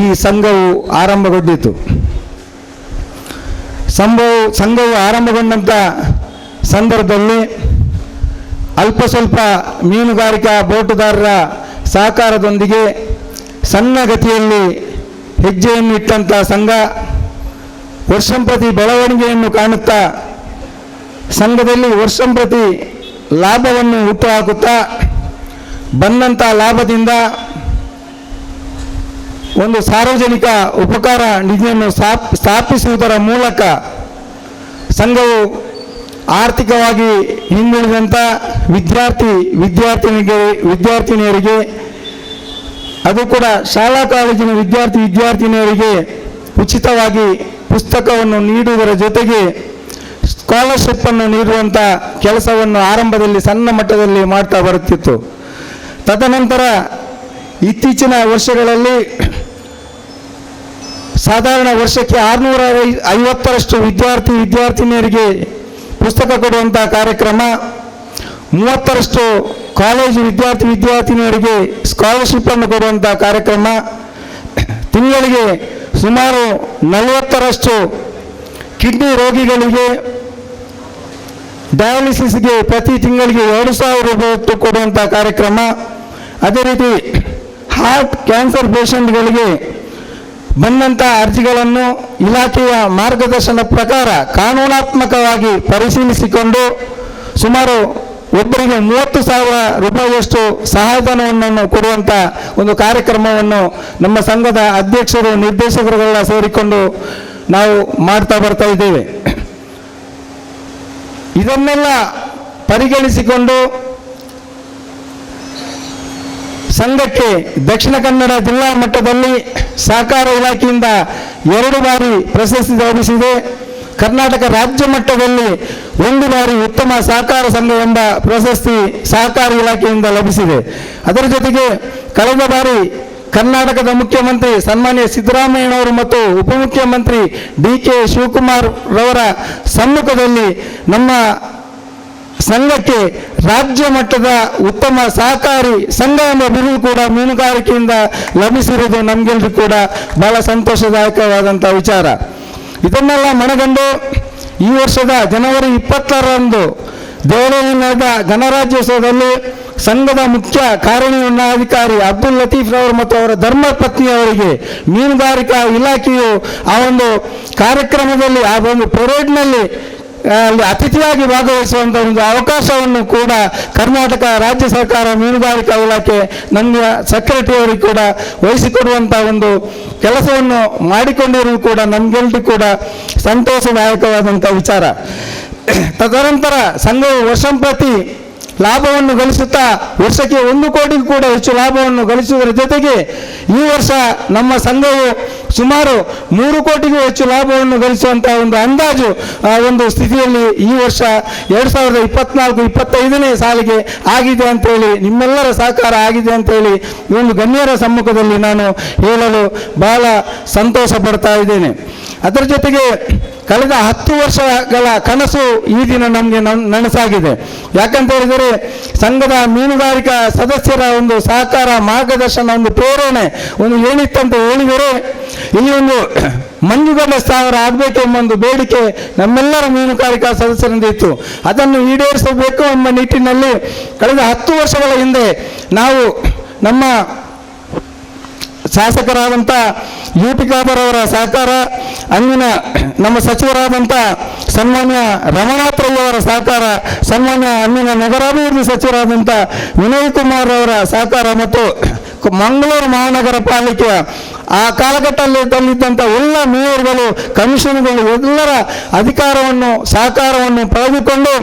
Speaker 6: ಈ ಸಂಘವು ಆರಂಭಗೊಂಡಿತು. ಸಂಘವು ಆರಂಭಗೊಂಡಂಥ ಸಂದರ್ಭದಲ್ಲಿ ಅಲ್ಪ ಸ್ವಲ್ಪ ಮೀನುಗಾರಿಕಾ ಬೋಟುದಾರರ ಸಹಕಾರದೊಂದಿಗೆ ಸಣ್ಣ ಗತಿಯಲ್ಲಿ ಹೆಜ್ಜೆಯನ್ನು ಇಟ್ಟಂಥ ಸಂಘ ವರ್ಷಂಪ್ರತಿ ಬೆಳವಣಿಗೆಯನ್ನು ಕಾಣುತ್ತಾ ಸಂಘದಲ್ಲಿ ವರ್ಷಂಪ್ರತಿ ಲಾಭವನ್ನು ಹುಟ್ಟುಹಾಕುತ್ತಾ ಬಂದಂಥ ಲಾಭದಿಂದ ಒಂದು ಸಾರ್ವಜನಿಕ ಉಪಕಾರ ನಿಧಿಯನ್ನು ಸ್ಥಾಪಿಸುವುದರ ಮೂಲಕ ಸಂಘವು ಆರ್ಥಿಕವಾಗಿ ಹಿಂದುಳಿದಂಥ ವಿದ್ಯಾರ್ಥಿನಿಯರಿಗೆ ಅದು ಕೂಡ ಶಾಲಾ ಕಾಲೇಜಿನ ವಿದ್ಯಾರ್ಥಿನಿಯರಿಗೆ ಉಚಿತವಾಗಿ ಪುಸ್ತಕವನ್ನು ನೀಡುವುದರ ಜೊತೆಗೆ ಸ್ಕಾಲರ್ಶಿಪ್ಪನ್ನು ನೀಡುವಂಥ ಕೆಲಸವನ್ನು ಆರಂಭದಲ್ಲಿ ಸಣ್ಣ ಮಟ್ಟದಲ್ಲಿ ಮಾಡ್ತಾ ಬರುತ್ತಿತ್ತು. ತದನಂತರ ಇತ್ತೀಚಿನ ವರ್ಷಗಳಲ್ಲಿ ಸಾಧಾರಣ ವರ್ಷಕ್ಕೆ 650ರಷ್ಟು ವಿದ್ಯಾರ್ಥಿನಿಯರಿಗೆ ಪುಸ್ತಕ ಕೊಡುವಂಥ ಕಾರ್ಯಕ್ರಮ, 30ರಷ್ಟು ಕಾಲೇಜು ವಿದ್ಯಾರ್ಥಿನಿಯರಿಗೆ ಸ್ಕಾಲರ್ಶಿಪ್ಪನ್ನು ಕೊಡುವಂಥ ಕಾರ್ಯಕ್ರಮ, ತಿಂಗಳಿಗೆ ಸುಮಾರು 40ರಷ್ಟು ಕಿಡ್ನಿ ರೋಗಿಗಳಿಗೆ ಡಯಾಲಿಸಿಸ್ಗೆ ಪ್ರತಿ ತಿಂಗಳಿಗೆ 2,000 ರೂಪಾಯಿ ಕೊಡುವಂಥ ಕಾರ್ಯಕ್ರಮ, ಅದೇ ರೀತಿ ಹಾರ್ಟ್ ಕ್ಯಾನ್ಸರ್ ಪೇಷಂಟ್ಗಳಿಗೆ ಬಂದಂಥ ಅರ್ಜಿಗಳನ್ನು ಇಲಾಖೆಯ ಮಾರ್ಗದರ್ಶನ ಪ್ರಕಾರ ಕಾನೂನಾತ್ಮಕವಾಗಿ ಪರಿಶೀಲಿಸಿಕೊಂಡು ಸುಮಾರು ಒಬ್ಬರಿಗೆ 30,000 ರೂಪಾಯಿಯಷ್ಟು ಸಹಾಯಧನವನ್ನು ಕೊಡುವಂಥ ಒಂದು ಕಾರ್ಯಕ್ರಮವನ್ನು ನಮ್ಮ ಸಂಘದ ಅಧ್ಯಕ್ಷರು ನಿರ್ದೇಶಕರುಗಳೆಲ್ಲ ಸೇರಿಕೊಂಡು ನಾವು ಮಾಡ್ತಾ ಬರ್ತಾ ಇದ್ದೇವೆ. ಇದನ್ನೆಲ್ಲ ಪರಿಗಣಿಸಿಕೊಂಡು ಸಂಘಕ್ಕೆ ದಕ್ಷಿಣ ಕನ್ನಡ ಜಿಲ್ಲಾ ಮಟ್ಟದಲ್ಲಿ ಸಹಕಾರ ಇಲಾಖೆಯಿಂದ 2 ಬಾರಿ ಪ್ರಶಸ್ತಿ ಲಭಿಸಿದೆ. ಕರ್ನಾಟಕ ರಾಜ್ಯ ಮಟ್ಟದಲ್ಲಿ 1 ಬಾರಿ ಉತ್ತಮ ಸಹಕಾರ ಸಂಘ ಎಂಬ ಪ್ರಶಸ್ತಿ ಸಹಕಾರ ಇಲಾಖೆಯಿಂದ ಲಭಿಸಿದೆ. ಅದರ ಜೊತೆಗೆ ಕಳೆದ ಬಾರಿ ಕರ್ನಾಟಕದ ಮುಖ್ಯಮಂತ್ರಿ ಸನ್ಮಾನ್ಯ ಸಿದ್ದರಾಮಯ್ಯನವರು ಮತ್ತು ಉಪಮುಖ್ಯಮಂತ್ರಿ DK ಶಿವಕುಮಾರ್ ರವರ ಸಮ್ಮುಖದಲ್ಲಿ ನಮ್ಮ ಸಂಘಕ್ಕೆ ರಾಜ್ಯ ಮಟ್ಟದ ಉತ್ತಮ ಸಹಕಾರಿ ಸಂಘ ಎಂಬ ಬಿರುದು ಕೂಡ ಮೀನುಗಾರಿಕೆಯಿಂದ ಲಭಿಸಿರುವುದು ನಮಗೆಲ್ಲರೂ ಕೂಡ ಬಹಳ ಸಂತೋಷದಾಯಕವಾದಂಥ ವಿಚಾರ. ಇದನ್ನೆಲ್ಲ ಮನಗಂಡು ಈ ವರ್ಷದ ಜನವರಿ 26ರಂದು ದೆಹಲಿಯಲ್ಲಿ ನಡೆದ ಗಣರಾಜ್ಯೋತ್ಸವದಲ್ಲಿ ಸಂಘದ ಮುಖ್ಯ ಕಾರ್ಯನಿರ್ವಹಣಾಧಿಕಾರಿ ಅಬ್ದುಲ್ ಲತೀಫ್ ರವರು ಮತ್ತು ಅವರ ಧರ್ಮಪತ್ನಿಯವರಿಗೆ ಮೀನುಗಾರಿಕಾ ಇಲಾಖೆಯು ಆ ಒಂದು ಕಾರ್ಯಕ್ರಮದಲ್ಲಿ ಆ ಒಂದು ಪರೇಡ್ನಲ್ಲಿ ಅಲ್ಲಿ ಅತಿಥಿಯಾಗಿ ಭಾಗವಹಿಸುವಂಥ ಒಂದು ಅವಕಾಶವನ್ನು ಕೂಡ ಕರ್ನಾಟಕ ರಾಜ್ಯ ಸರ್ಕಾರ ಮೀನುಗಾರಿಕಾ ಇಲಾಖೆ ನಮ್ಮ ಸೆಕ್ರೆಟರಿಯವರಿಗೆ ಕೂಡ ವಹಿಸಿಕೊಡುವಂಥ ಒಂದು ಕೆಲಸವನ್ನು ಮಾಡಿಕೊಂಡಿರುವುದು ಕೂಡ ನಮಗೆಲ್ಲರೂ ಕೂಡ ಸಂತೋಷದಾಯಕವಾದಂಥ ವಿಚಾರ. ತದನಂತರ ಸಂಘವು ವರ್ಷಂಪ್ರತಿ ಲಾಭವನ್ನು ಗಳಿಸುತ್ತಾ ವರ್ಷಕ್ಕೆ 1 ಕೋಟಿಗೂ ಕೂಡ ಹೆಚ್ಚು ಲಾಭವನ್ನು ಗಳಿಸುವುದರ ಜೊತೆಗೆ ಈ ವರ್ಷ ನಮ್ಮ ಸಂಘವು ಸುಮಾರು 3 ಕೋಟಿಗೂ ಹೆಚ್ಚು ಲಾಭವನ್ನು ಗಳಿಸುವಂಥ ಒಂದು ಅಂದಾಜು ಒಂದು ಸ್ಥಿತಿಯಲ್ಲಿ ಈ ವರ್ಷ 2024-25ನೇ ಸಾಲಿಗೆ ಆಗಿದೆ ಅಂತೇಳಿ, ನಿಮ್ಮೆಲ್ಲರ ಸಹಕಾರ ಆಗಿದೆ ಅಂತೇಳಿ ಈ ಒಂದು ಗಣ್ಯರ ಸಮ್ಮುಖದಲ್ಲಿ ನಾನು ಹೇಳಲು ಬಹಳ ಸಂತೋಷ ಪಡ್ತಾ ಇದ್ದೇನೆ. ಅದರ ಜೊತೆಗೆ ಕಳೆದ 10 ವರ್ಷಗಳ ಕನಸು ಈ ದಿನ ನಮಗೆ ನನಸಾಗಿದೆ. ಯಾಕಂತ ಹೇಳಿದರೆ ಸಂಘದ ಮೀನುಗಾರಿಕಾ ಸದಸ್ಯರ ಒಂದು ಸಹಕಾರ, ಮಾರ್ಗದರ್ಶನ, ಒಂದು ಪ್ರೇರಣೆ ಒಂದು ಏನಿತ್ತಂತ ಹೇಳಿದರೆ ಇಲ್ಲಿ ಒಂದು ಮಂಜುಗಡ್ಡ ಸ್ಥಾವರ ಆಗಬೇಕೆಂಬ ಒಂದು ಬೇಡಿಕೆ ನಮ್ಮೆಲ್ಲರ ಮೀನುಗಾರಿಕಾ ಸದಸ್ಯರಿಂದ ಇತ್ತು. ಅದನ್ನು ಈಡೇರಿಸಬೇಕು ಎಂಬ ನಿಟ್ಟಿನಲ್ಲಿ ಕಳೆದ 10 ವರ್ಷಗಳ ಹಿಂದೆ ನಾವು ನಮ್ಮ ಶಾಸಕರಾದಂಥ UT ಖಾದರ್ ಅವರ ಸಹಕಾರ, ಅಂದಿನ ನಮ್ಮ ಸಚಿವರಾದಂಥ ಸನ್ಮಾನ್ಯ ರಮನಾಥ್ ರೈ ಅವರ ಸಹಕಾರ, ಸನ್ಮಾನ್ಯ ಅಂದಿನ ನಗರಾಭಿವೃದ್ಧಿ ಸಚಿವರಾದಂಥ ವಿನಯ್ ಕುಮಾರ್ ಅವರ ಸಹಕಾರ ಮತ್ತು ಮಂಗಳೂರು ಮಹಾನಗರ ಪಾಲಿಕೆಯ ಆ ಕಾಲಘಟ್ಟದಲ್ಲಿದ್ದಂಥ ಎಲ್ಲ ಮೇಯರ್ಗಳು, ಕಮಿಷನ್ಗಳು ಎಲ್ಲರ ಅಧಿಕಾರವನ್ನು ಸಹಕಾರವನ್ನು ಪಡೆದುಕೊಂಡು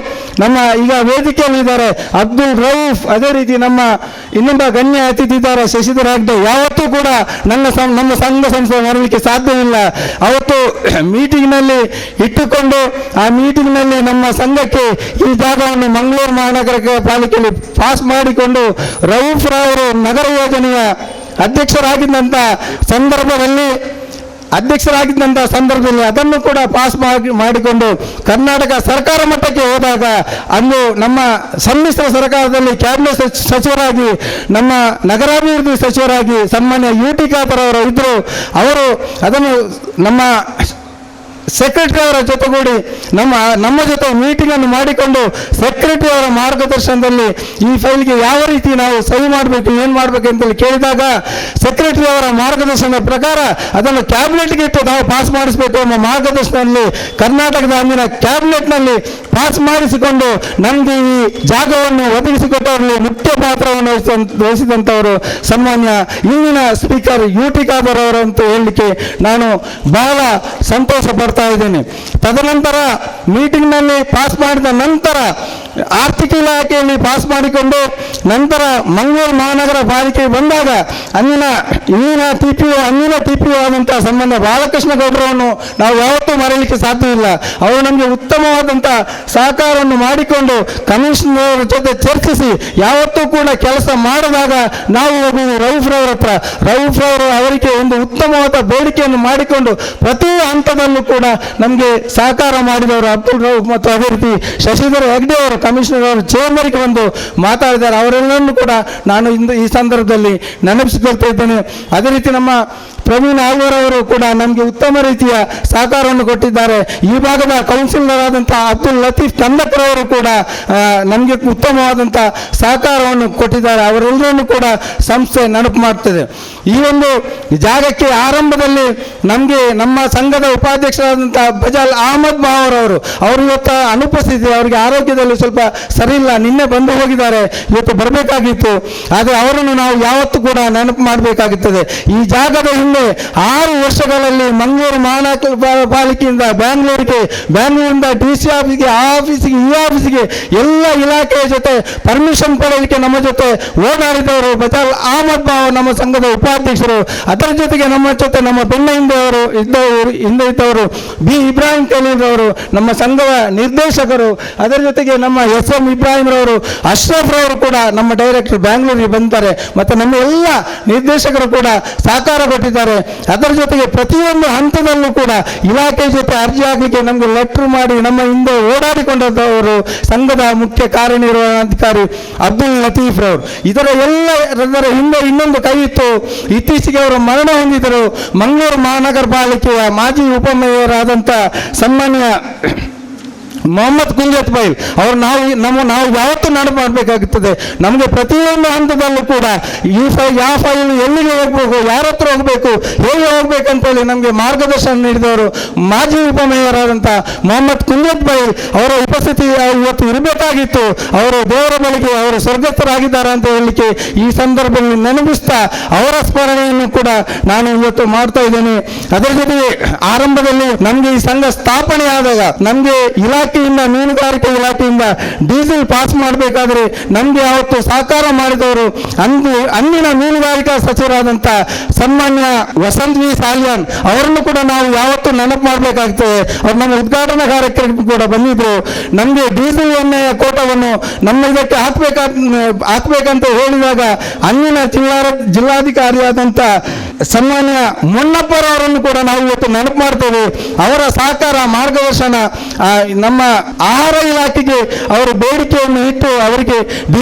Speaker 6: ನಮ್ಮ ಈಗ ವೇದಿಕೆಯಲ್ಲಿದ್ದಾರೆ ಅಬ್ದುಲ್ ರೌಫ್, ಅದೇ ರೀತಿ ನಮ್ಮ ಇನ್ನೊಬ್ಬ ಗಣ್ಯ ಅತಿಥಿ ಇದ್ದಾರೆ ಶಶಿಧರ್ ಹೆಗ್ಡೆ. ಯಾವತ್ತೂ ಕೂಡ ನಮ್ಮ ಸಂಘ ಸಂಸ್ಥೆ ಮಾಡಲಿಕ್ಕೆ ಸಾಧ್ಯವಿಲ್ಲ. ಅವತ್ತು ಮೀಟಿಂಗ್ನಲ್ಲಿ ಇಟ್ಟುಕೊಂಡು ಆ ಮೀಟಿಂಗ್ನಲ್ಲಿ ನಮ್ಮ ಸಂಘಕ್ಕೆ ಈ ಜಾಗವನ್ನು ಮಂಗಳೂರು ಮಹಾನಗರ ಪಾಲಿಕೆಯಲ್ಲಿ ಪಾಸ್ ಮಾಡಿಕೊಂಡು ರೌಫ್ ರಾವರು ನಗರ ಯೋಜನೆಯ ಅಧ್ಯಕ್ಷರಾಗಿದ್ದಂಥ ಸಂದರ್ಭದಲ್ಲಿ ಅದನ್ನು ಕೂಡ ಪಾಸ್ ಮಾಡಿಕೊಂಡು ಕರ್ನಾಟಕ ಸರ್ಕಾರ ಮಟ್ಟಕ್ಕೆ ಹೋದಾಗ ಅಂದು ನಮ್ಮ ಸಮ್ಮಿಶ್ರ ಸರ್ಕಾರದಲ್ಲಿ ಕ್ಯಾಬಿನೆಟ್ ಸಚಿವರಾಗಿ ನಮ್ಮ ನಗರಾಭಿವೃದ್ಧಿ ಸಚಿವರಾಗಿ ಸನ್ಮಾನ್ಯ UT ಖಾದರ್ ಅವರು ಇದ್ದರು. ಅವರು ಅದನ್ನು ನಮ್ಮ ಸೆಕ್ರೆಟರಿ ಅವರ ಜೊತೆಗೂಡಿ ನಮ್ಮ ಜೊತೆ ಮೀಟಿಂಗನ್ನು ಮಾಡಿಕೊಂಡು ಸೆಕ್ರೆಟರಿ ಅವರ ಮಾರ್ಗದರ್ಶನದಲ್ಲಿ ಈ ಫೈಲ್ಗೆ ಯಾವ ರೀತಿ ನಾವು ಸಹಿ ಮಾಡಬೇಕು, ಏನು ಮಾಡಬೇಕು ಅಂತೇಳಿ ಕೇಳಿದಾಗ ಸೆಕ್ರೆಟರಿ ಅವರ ಮಾರ್ಗದರ್ಶನದ ಪ್ರಕಾರ ಅದನ್ನು ಕ್ಯಾಬಿನೆಟ್ಗೆ ಇಟ್ಟು ನಾವು ಪಾಸ್ ಮಾಡಿಸಬೇಕು ಎಂಬ ಮಾರ್ಗದರ್ಶನದಲ್ಲಿ ಕರ್ನಾಟಕದ ಅಂದಿನ ಕ್ಯಾಬಿನೆಟ್ನಲ್ಲಿ ಪಾಸ್ ಮಾಡಿಸಿಕೊಂಡು ನಮಗೆ ಈ ಜಾಗವನ್ನು ಒದಗಿಸಿಕೊಟ್ಟವರಲ್ಲಿ ಮುಖ್ಯ ಪಾತ್ರವನ್ನು ವಹಿಸಿದಂಥವರು ಸನ್ಮಾನ್ಯ ಇಂದಿನ ಸ್ಪೀಕರ್ UT ಖಾದರ್ ಅವರು ಅಂತ ಹೇಳಲಿಕ್ಕೆ ನಾನು ಬಹಳ ಸಂತೋಷ ಪಡ್ತಾ ಇದ್ದೇನೆ. ತದನಂತರ ಮೀಟಿಂಗ್ನಲ್ಲಿ ಪಾಸ್ ಮಾಡಿದ ನಂತರ ಆರ್ಥಿಕ ಇಲಾಖೆಯಲ್ಲಿ ಪಾಸ್ ಮಾಡಿಕೊಂಡು ನಂತರ ಮಂಗಳೂರು ಮಹಾನಗರ ಪಾಲಿಕೆಗೆ ಬಂದಾಗ ಇಂದಿನ TPO ಆದಂಥ ಸಂಬಂಧ ಬಾಲಕೃಷ್ಣ ಗೌಡರನ್ನು ನಾವು ಯಾವತ್ತೂ ಮರೆಯಲಿಕ್ಕೆ ಸಾಧ್ಯವಿಲ್ಲ. ಅವರು ನಮಗೆ ಉತ್ತಮವಾದಂಥ ಸಹಕಾರವನ್ನು ಮಾಡಿಕೊಂಡು ಕಮಿಷನರ್ ಜೊತೆ ಚರ್ಚಿಸಿ ಯಾವತ್ತೂ ಕೂಡ ಕೆಲಸ ಮಾಡಿದಾಗ ನಾವು ಹೋಗುವುದು ರೌಫ್ ರವರ ಹತ್ರ. ರೌಫ್ ರವರು ಅವರಿಗೆ ಒಂದು ಉತ್ತಮವಾದ ಬೇಡಿಕೆಯನ್ನು ಮಾಡಿಕೊಂಡು ಪ್ರತಿ ಹಂತದಲ್ಲೂ ಕೂಡ ನಮಗೆ ಸಹಕಾರ ಮಾಡಿದವರು ಅಬ್ದುಲ್ ರೌಫ್ ಮತ್ತು ಅದೇ ರೀತಿ ಶಶಿಧರ್ ಹೆಗ್ಡೆ ಅವರು ಕಮಿಷನರ್ ಅವರು ಚೇಂಬರ್ಗೆ ಬಂದು ಮಾತಾಡಿದ್ದಾರೆ. ಅವರೆಲ್ಲರನ್ನು ಕೂಡ ನಾನು ಈ ಸಂದರ್ಭದಲ್ಲಿ ನೆನಪಿಸಿಕೊಳ್ತಾ ಇದ್ದೇನೆ. ಅದೇ ರೀತಿ ನಮ್ಮ ಪ್ರವೀಣ್ ಆಳ್ವಾರ್ ಅವರು ಕೂಡ ನಮಗೆ ಉತ್ತಮ ರೀತಿಯ ಸಹಕಾರವನ್ನು ಕೊಟ್ಟಿದ್ದಾರೆ. ಈ ಭಾಗದ ಕೌನ್ಸಿಲರ್ ಆದಂಥ ಅಬ್ದುಲ್ ಲತೀಫ್ ತಂದಕರ್ ಅವರು ಕೂಡ ನಮಗೆ ಉತ್ತಮವಾದಂಥ ಸಹಕಾರವನ್ನು ಕೊಟ್ಟಿದ್ದಾರೆ. ಅವರೆಲ್ಲರನ್ನು ಕೂಡ ಸಂಸ್ಥೆ ನೆನಪು ಮಾಡ್ತದೆ. ಈ ಒಂದು ಜಾಗಕ್ಕೆ ಆರಂಭದಲ್ಲಿ ನಮಗೆ ನಮ್ಮ ಸಂಘದ ಉಪಾಧ್ಯಕ್ಷರಾದಂಥ ಬಜಾಲ್ ಅಹಮದ್ ಬಾವರ್ ಅವರು ಇವತ್ತು ಅನುಪಸ್ಥಿತಿ, ಅವರಿಗೆ ಆರೋಗ್ಯದಲ್ಲಿ ಸ್ವಲ್ಪ ಸರಿ ಇಲ್ಲ, ನಿನ್ನೆ ಬಂದು ಹೋಗಿದ್ದಾರೆ, ಇವತ್ತು ಬರಬೇಕಾಗಿತ್ತು. ಆದರೆ ಅವರನ್ನು ನಾವು ಯಾವತ್ತೂ ಕೂಡ ನೆನಪು ಮಾಡಬೇಕಾಗುತ್ತದೆ. ಈ ಜಾಗದ ಹಿಂದೆ 6 ವರ್ಷಗಳಲ್ಲಿ ಮಂಗಳೂರು ಮಹಾನಗರ ಪಾಲಿಕೆಯಿಂದ ಬ್ಯಾಂಗ್ಳೂರಿಂದ DC ಆಫೀಸ್ಗೆ, ಆ ಆಫೀಸಿಗೆ, ಈ ಆಫೀಸಿಗೆ ಎಲ್ಲ ಇಲಾಖೆಯ ಜೊತೆ ಪರ್ಮಿಷನ್ ಪಡೆಯಲಿಕ್ಕೆ ನಮ್ಮ ಜೊತೆ ಓಡಾಡಿದವರು ಬಜಾಲ್ ಅಹಮದ್ ಬಾವ್ ನಮ್ಮ ಸಂಘದ ಉಪಾಧ್ಯಕ್ಷರು. ಅದರ ಜೊತೆಗೆ ನಮ್ಮ ಜೊತೆ ನಮ್ಮ ಬೆನ್ನ ಹಿಂದೆ ಇದ್ದವರು B ಇಬ್ರಾಹಿಂ ಖಲೀಲ್ ಅವರು ನಮ್ಮ ಸಂಘದ ನಿರ್ದೇಶಕರು. ಅದರ ಜೊತೆಗೆ ನಮ್ಮ SM ಇಬ್ರಾಹಿಂ ರವರು, ಅಶ್ರಫ್ ರವರು ಕೂಡ ನಮ್ಮ ಡೈರೆಕ್ಟರ್ ಬ್ಯಾಂಗ್ಳೂರಿಗೆ ಬಂದಿದ್ದಾರೆ. ಮತ್ತು ನಮ್ಮ ಎಲ್ಲ ನಿರ್ದೇಶಕರು ಕೂಡ ಸಹಕಾರ ಕೊಟ್ಟಿದ್ದಾರೆ. ಅದರ ಜೊತೆಗೆ ಪ್ರತಿಯೊಂದು ಹಂತದಲ್ಲೂ ಕೂಡ ಇಲಾಖೆ ಜೊತೆ ಅರ್ಜಿ ಹಾಕಲಿಕ್ಕೆ ನಮಗೆ ಲೆಟರ್ ಮಾಡಿ ನಮ್ಮ ಹಿಂದೆ ಓಡಾಡಿಕೊಂಡವರು ಸಂಘದ ಮುಖ್ಯ ಕಾರ್ಯನಿರ್ವಹಣಾಧಿಕಾರಿ ಅಬ್ದುಲ್ ಲತೀಫ್ ರವರು. ಇದರ ಹಿಂದೆ ಇನ್ನೊಂದು ಕೈ ಇತ್ತು. ಇತ್ತೀಚೆಗೆ ಅವರು ಮರಣ ಹೊಂದಿದರು. ಮಂಗಳೂರು ಮಹಾನಗರ ಪಾಲಿಕೆಯ ಮಾಜಿ ಉಪಮೇಯರ್ ಆದಂಥ ಸನ್ಮಾನ್ಯ ಮೊಹಮ್ಮದ್ ಕುಂಜತ್ ಬೈಲ್ ಅವರು ನಾವು ಯಾವತ್ತೂ ನೆನಪು ಮಾಡಬೇಕಾಗುತ್ತದೆ. ನಮಗೆ ಪ್ರತಿಯೊಂದು ಹಂತದಲ್ಲೂ ಕೂಡ ಯಾವ ಫೈಲ್ ಎಲ್ಲಿಗೆ ಹೋಗಬೇಕು, ಯಾರ ಹತ್ರ ಹೋಗಬೇಕು, ಹೇಗೆ ಹೋಗ್ಬೇಕಂತೇಳಿ ನಮಗೆ ಮಾರ್ಗದರ್ಶನ ನೀಡಿದವರು ಮಾಜಿ ಉಪಮೇಯರ್ ಆದಂಥ ಮೊಹಮ್ಮದ್ ಕುಂಜತ್ ಬೈಲ್ ಅವರ ಉಪಸ್ಥಿತಿ ಇವತ್ತು ಇರಬೇಕಾಗಿತ್ತು. ಅವರು ದೇವರ ಬಳಿಗೆ ಅವರು ಸ್ವರ್ಗಸ್ಥರಾಗಿದ್ದಾರೆ ಅಂತ ಹೇಳಲಿಕ್ಕೆ ಈ ಸಂದರ್ಭದಲ್ಲಿ ನೆನಪಿಸ್ತಾ ಅವರ ಸ್ಮರಣೆಯನ್ನು ಕೂಡ ನಾನು ಇವತ್ತು ಮಾಡ್ತಾ ಇದ್ದೇನೆ. ಅದರ ಜೊತೆಗೆ ಆರಂಭದಲ್ಲಿ ನಮಗೆ ಈ ಸಂಘ ಸ್ಥಾಪನೆ ಆದಾಗ ನಮಗೆ ಮೀನುಗಾರಿಕೆ ಇಲಾಖೆಯಿಂದ ಡೀಸೆಲ್ ಪಾಸ್ ಮಾಡಬೇಕಾದ್ರೆ ನಮಗೆ ಯಾವತ್ತು ಸಹಕಾರ ಮಾಡಿದವರು ಅಂದಿನ ಮೀನುಗಾರಿಕಾ ಸಚಿವರಾದಂಥ ಸನ್ಮಾನ್ಯ ವಸಂತ್ ವಿ ಸಾಲ್ಯಾನ್ ಅವರನ್ನು ಕೂಡ ನಾವು ಯಾವತ್ತೂ ನೆನಪು ಮಾಡಬೇಕಾಗ್ತದೆ. ಅವ್ರು ನಮ್ಮ ಉದ್ಘಾಟನಾ ಕಾರ್ಯಕ್ರಮಕ್ಕೆ ಕೂಡ ಬಂದಿದ್ರು. ನಮಗೆ ಡೀಸೆಲ್ ಎಣ್ಣೆಯ ಕೋಟವನ್ನು ನಮ್ಮ ಇದಕ್ಕೆ ಹಾಕ್ಬೇಕಂತ ಹೇಳಿದಾಗ ಅಂದಿನ ಜಿಲ್ಲಾಧಿಕಾರಿಯಾದಂಥ ಸನ್ಮಾನ್ಯ ಮೊನ್ನಪ್ಪರವರನ್ನು ಕೂಡ ನಾವು ಇವತ್ತು ನೆನಪು ಮಾಡ್ತೇವೆ. ಅವರ ಸಹಕಾರ ಮಾರ್ಗದರ್ಶನ ನಮ್ಮ ಆಹಾರ ಇಲಾಖೆಗೆ ಅವರು ಬೇಡಿಕೆಯನ್ನು ಇಟ್ಟು ಅವರಿಗೆ